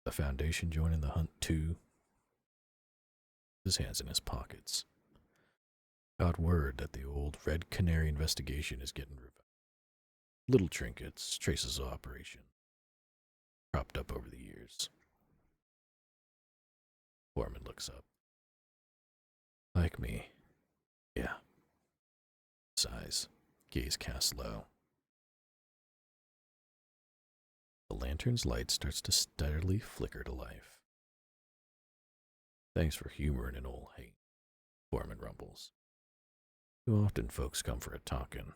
The Foundation joining the hunt too. His hands in his pockets. Got word that the old Red Canary investigation is getting revived. Little trinkets, traces of operation. Propped up over the years. Foreman looks up. Like me. Yeah. Sighs. Gaze cast low. The lantern's light starts to steadily flicker to life. Thanks for humoring an old hate, Foreman rumbles. Too often folks come for a talking.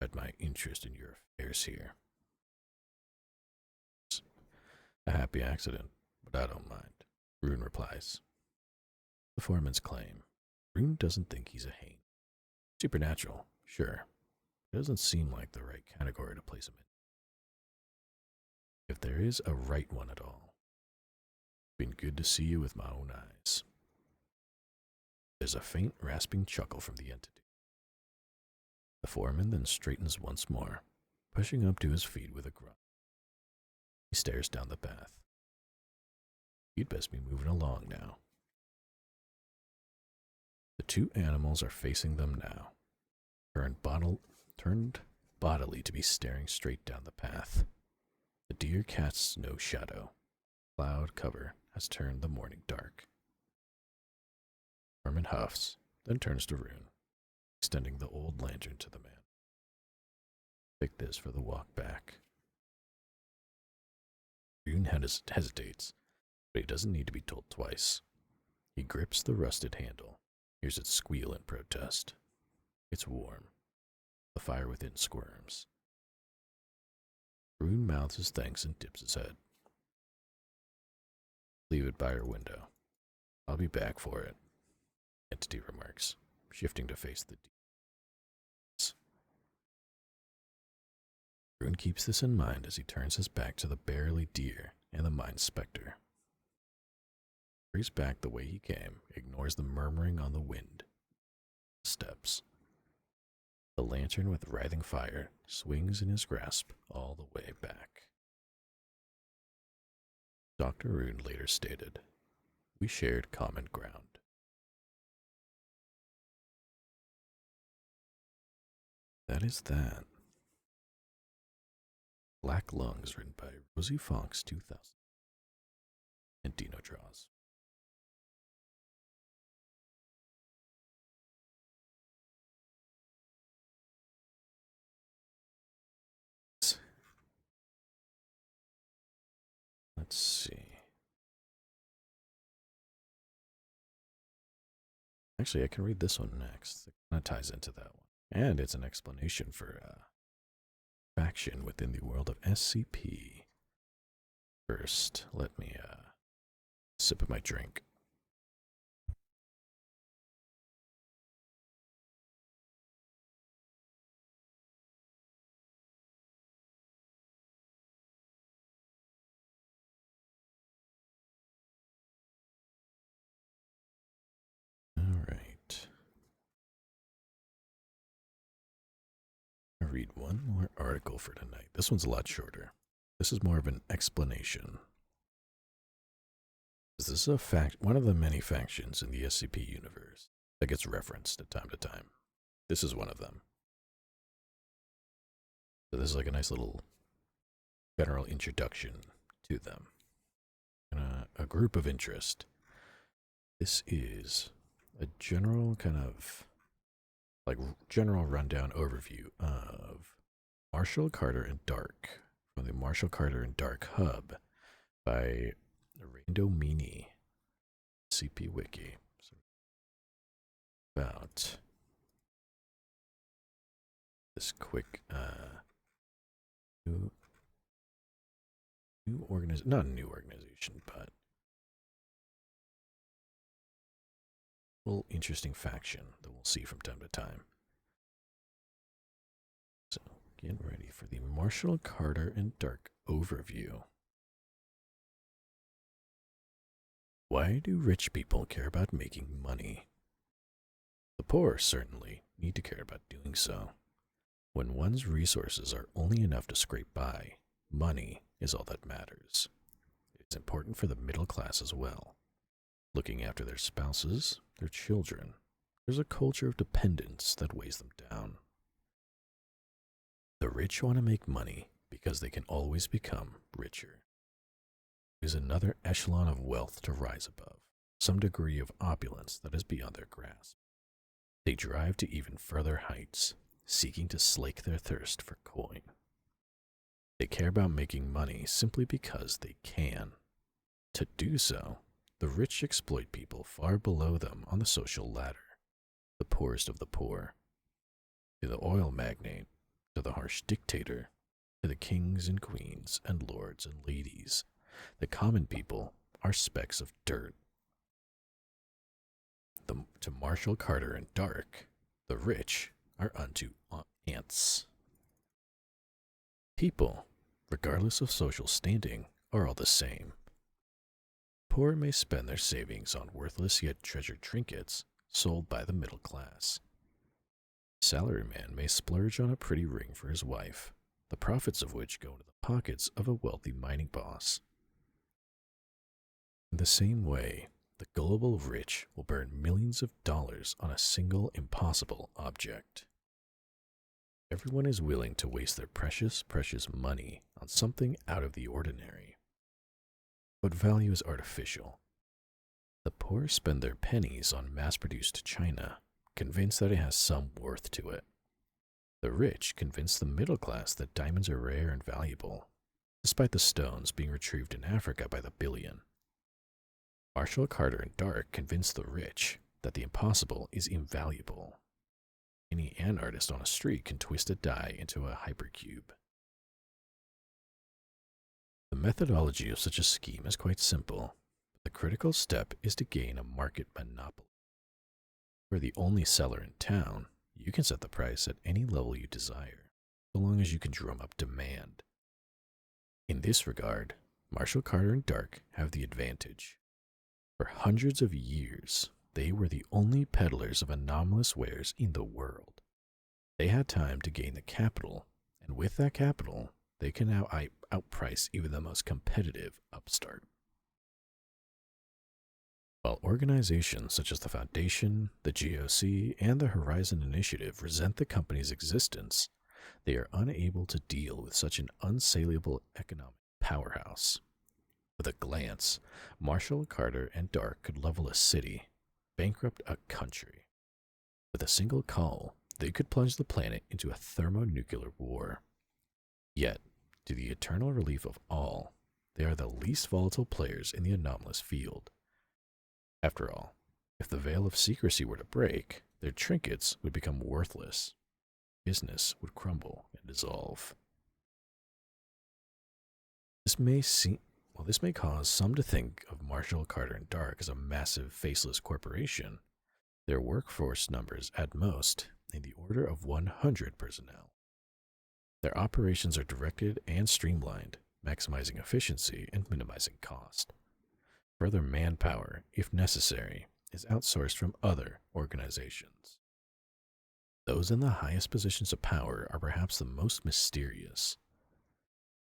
At my interest in your affairs here. A happy accident, but I don't mind, Rune replies. The foreman's claim. Rune doesn't think he's a Hain. Supernatural, sure. It doesn't seem like the right category to place him in. If there is a right one at all. Been good to see you with my own eyes. There's a faint rasping chuckle from the entity. The foreman then straightens once more, pushing up to his feet with a grunt. He stares down the path. You'd best be moving along now. The two animals are facing them now, turned bodily to be staring straight down the path. The deer casts no shadow. Cloud cover has turned the morning dark. Foreman huffs, then turns to Rune, extending the old lantern to the man. Take this for the walk back. Rune hesitates, but he doesn't need to be told twice. He grips the rusted handle, hears it squeal in protest. It's warm. The fire within squirms. Rune mouths his thanks and dips his head. Leave it by your window. I'll be back for it, Entity remarks, shifting to face the deer. Rune keeps this in mind as he turns his back to the barely deer and the Mind Spectre. Hurries back the way he came, ignores the murmuring on the wind. Steps. The lantern with writhing fire swings in his grasp all the way back. Dr. Rune later stated, "We shared common ground." That is that. Black Lungs, written by Rosie Fox, 2000. And Dino draws. Let's see. Actually, I can read this one next. It kind of ties into that one. And it's an explanation for faction within the world of SCP. First, let me sip of my drink. Alright. I'll read one more article for tonight. This one's a lot shorter. This is more of an explanation. This is one of the many factions in the SCP universe that gets referenced at time to time. This is one of them. So this is like a nice little general introduction to them. And a group of interest. This is a general kind of like general rundown overview of Marshall Carter and Dark from the Marshall Carter and Dark Hub by Randomini CP Wiki. So about this quick new organization, not a new organization, but a little interesting faction that we'll see from time to time. So get ready for the Marshall Carter and Dark overview. Why do rich people care about making money? The poor certainly need to care about doing so. When one's resources are only enough to scrape by, money is all that matters. It's important for the middle class as well. Looking after their spouses, their children, there's a culture of dependence that weighs them down. The rich want to make money because they can always become richer. There's another echelon of wealth to rise above, some degree of opulence that is beyond their grasp. They drive to even further heights, seeking to slake their thirst for coin. They care about making money simply because they can. To do so, the rich exploit people far below them on the social ladder, the poorest of the poor. To the oil magnate, to the harsh dictator, to the kings and queens and lords and ladies, the common people are specks of dirt. To Marshall, Carter, and Dark, the rich are unto ants. People, regardless of social standing, are all the same. Poor may spend their savings on worthless yet treasured trinkets sold by the middle class. Salaryman may splurge on a pretty ring for his wife, the profits of which go into the pockets of a wealthy mining boss. In the same way, the gullible rich will burn millions of dollars on a single impossible object. Everyone is willing to waste their precious, precious money on something out of the ordinary. But value is artificial. The poor spend their pennies on mass-produced china, convinced that it has some worth to it. The rich convince the middle class that diamonds are rare and valuable, despite the stones being retrieved in Africa by the billion. Marshall, Carter, and Dark convince the rich that the impossible is invaluable. Any ant artist on a street can twist a die into a hypercube. The methodology of such a scheme is quite simple. The critical step is to gain a market monopoly. For the only seller in town, you can set the price at any level you desire, so long as you can drum up demand. In this regard, Marshall, Carter, and Dark have the advantage. For hundreds of years, they were the only peddlers of anomalous wares in the world. They had time to gain the capital, and with that capital, they can now outprice even the most competitive upstart. While organizations such as the Foundation, the GOC, and the Horizon Initiative resent the company's existence, they are unable to deal with such an unsaleable economic powerhouse. With a glance, Marshall, Carter, and Dark could level a city, bankrupt a country. With a single call, they could plunge the planet into a thermonuclear war. Yet, to the eternal relief of all, they are the least volatile players in the anomalous field. After all, if the veil of secrecy were to break, their trinkets would become worthless. Business would crumble and dissolve. This may cause some to think of Marshall, Carter, and Dark as a massive, faceless corporation. Their workforce numbers, at most, in the order of 100 personnel. Their operations are directed and streamlined, maximizing efficiency and minimizing cost. Further manpower, if necessary, is outsourced from other organizations. Those in the highest positions of power are perhaps the most mysterious.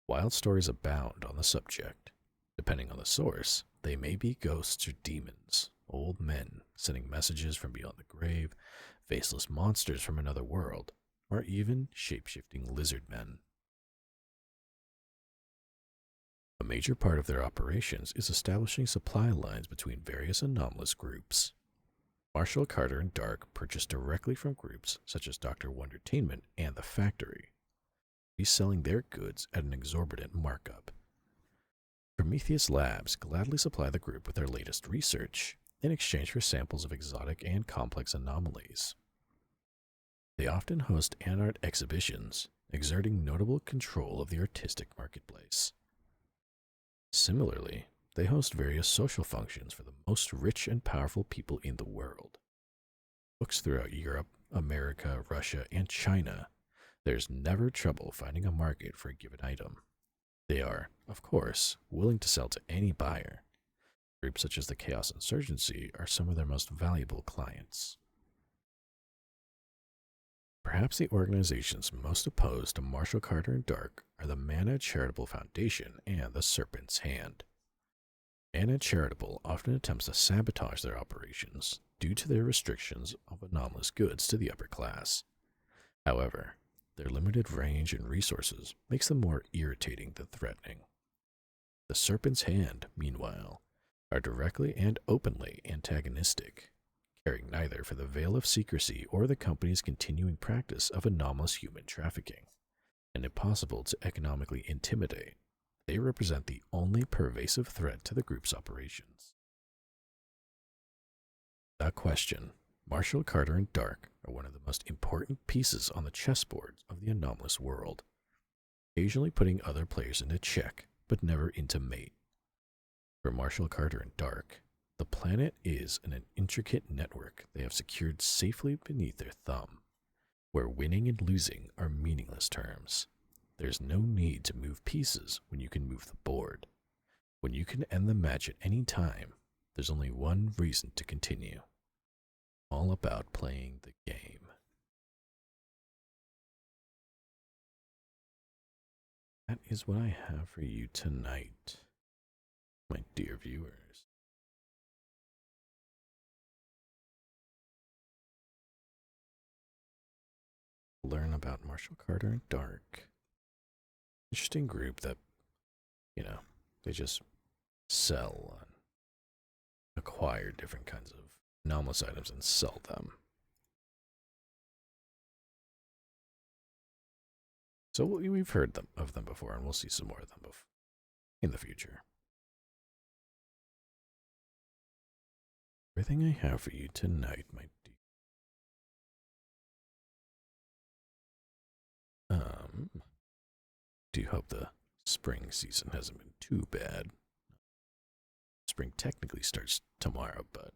Wild stories abound on the subject. Depending on the source, they may be ghosts or demons, old men sending messages from beyond the grave, faceless monsters from another world, or even shape-shifting lizard men. A major part of their operations is establishing supply lines between various anomalous groups. Marshall, Carter, and Dark purchase directly from groups such as Dr. Wondertainment and The Factory, reselling their goods at an exorbitant markup. Prometheus Labs gladly supply the group with their latest research in exchange for samples of exotic and complex anomalies. They often host ant exhibitions, exerting notable control of the artistic marketplace. Similarly, they host various social functions for the most rich and powerful people in the world. Books throughout Europe, America, Russia, and China, there's never trouble finding a market for a given item. They are, of course, willing to sell to any buyer. Groups such as the Chaos Insurgency are some of their most valuable clients. perhaps the organizations most opposed to Marshall Carter and Dark are the Mana Charitable Foundation and the Serpent's Hand. Mana Charitable often attempts to sabotage their operations due to their restrictions of anomalous goods to the upper class. However, their limited range and resources makes them more irritating than threatening. The Serpent's Hand, meanwhile, are directly and openly antagonistic, caring neither for the veil of secrecy or the company's continuing practice of anomalous human trafficking, and impossible to economically intimidate. They represent the only pervasive threat to the group's operations. Without question, Marshall, Carter, and Dark are one of the most important pieces on the chessboard of the anomalous world, occasionally putting other players into check, but never into mate. For Marshall, Carter, and Dark, the planet is an intricate network they have secured safely beneath their thumb, where winning and losing are meaningless terms. There's no need to move pieces when you can move the board. When you can end the match at any time, there's only one reason to continue. All about playing the game. That is what I have for you tonight, my dear viewers. Learn about Marshall Carter and Dark. Interesting group that, they just sell and acquire different kinds of anomalous items and sell them. So we've heard of them before, and we'll see some more of them in the future. Everything I have for you tonight, my dear. Do hope the spring season hasn't been too bad. Spring technically starts tomorrow, but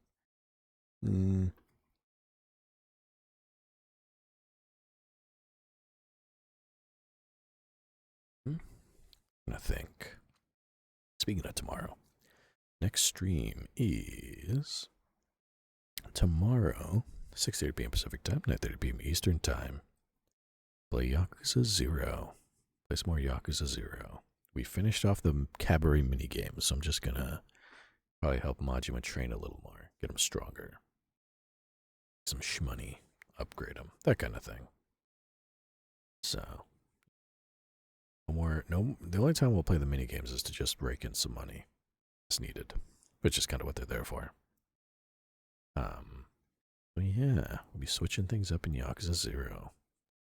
I think. Speaking of tomorrow, next stream is tomorrow, 6:30 p.m. Pacific time, 9:30 p.m. Eastern time. Play Yakuza 0. Play some more Yakuza 0. We finished off the cabaret minigame, so I'm just gonna probably help Majima train a little more, get him stronger. Some shmoney, upgrade him, that kind of thing. So, the only time we'll play the minigames is to just rake in some money. It's needed, which is kind of what they're there for. So yeah, we'll be switching things up in Yakuza 0.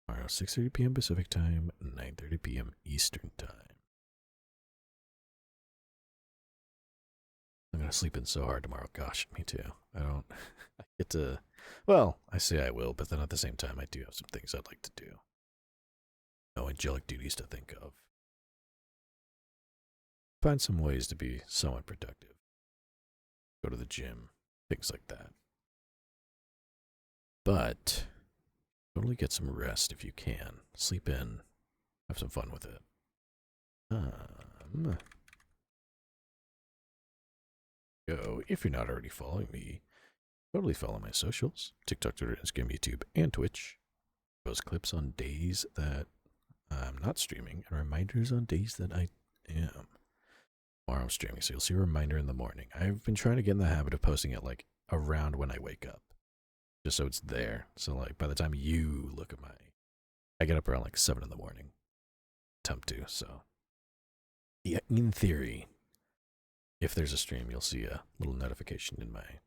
Tomorrow, 6:30 p.m. Pacific time, 9:30 p.m. Eastern time. I'm gonna sleep in so hard tomorrow. Gosh, me too. I get to, well, I say I will, but then at the same time, I do have some things I'd like to do. No angelic duties to think of. Find some ways to be somewhat productive. Go to the gym, things like that. But totally get some rest if you can. Sleep in. Have some fun with it. If you're not already following me, totally follow my socials. TikTok, Twitter, Instagram, YouTube, and Twitch. Post clips on days that I'm not streaming, and reminders on days that I am. Tomorrow I'm streaming, so you'll see a reminder in the morning. I've been trying to get in the habit of posting it like around when I wake up. Just so it's there. So like by the time you look at I get up around like 7 in the morning. Attempt to, so. Yeah, in theory, if there's a stream, you'll see a little notification in my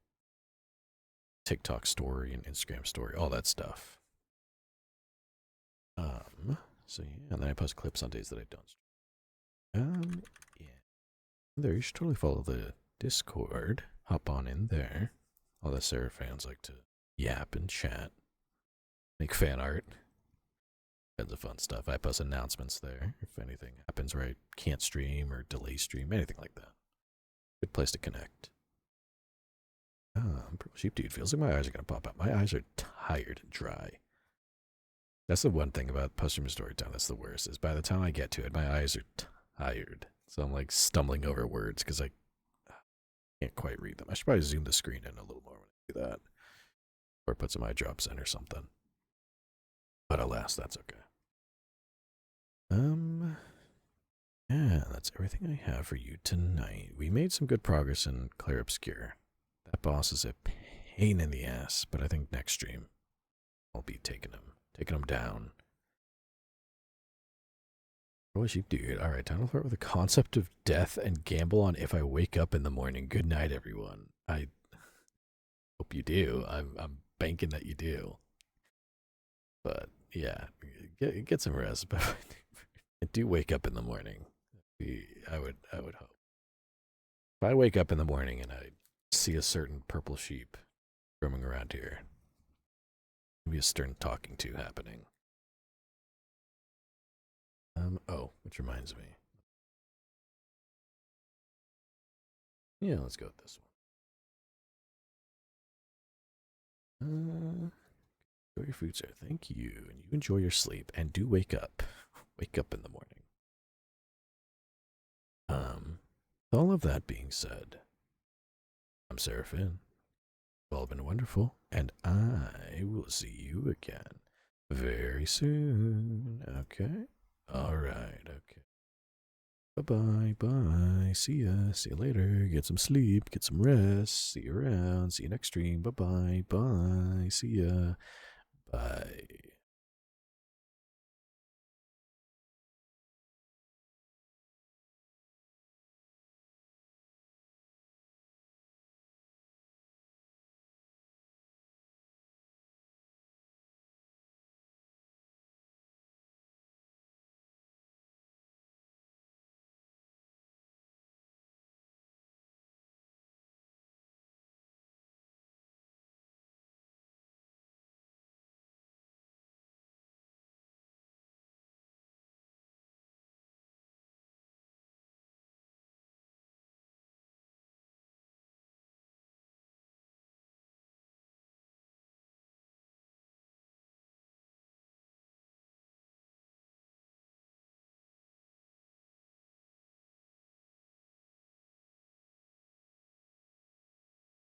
TikTok story and Instagram story, all that stuff. So yeah, and then I post clips on days that I don't. Yeah. There, you should totally follow the Discord. Hop on in there. All the Seraph fans like to yap and chat. Make fan art. Tons of fun stuff. I post announcements there if anything happens where I can't stream or delay stream, anything like that. Good place to connect. Purple Sheep Dude, feels like my eyes are gonna pop out. My eyes are tired and dry. That's the one thing about posthumous story time that's the worst, is by the time I get to it, my eyes are tired. So I'm like stumbling over words because I can't quite read them. I should probably zoom the screen in a little more when I do that. Or put some eye drops in or something. But alas, that's okay. Yeah, that's everything I have for you tonight. We made some good progress in Clair Obscur. That boss is a pain in the ass, but I think next stream I'll be taking him down. What was you, dude? All right, time to flirt with the concept of death and gamble on if I wake up in the morning. Good night, everyone. I hope you do. I'm banking that you do. But yeah, get some rest. But I do wake up in the morning. I would hope. If I wake up in the morning and I see a certain purple sheep roaming around here, maybe a stern talking to happening. Oh, which reminds me. Yeah, let's go with this one. Enjoy your food, sir. Thank you. And you enjoy your sleep. And do wake up. Wake up in the morning. With all of that being said, I'm Seraph. You've all been wonderful. And I will see you again very soon. Okay? Alright, okay. Bye-bye, bye. See ya. See you later. Get some sleep. Get some rest. See you around. See you next stream. Bye-bye, bye. See ya. Bye.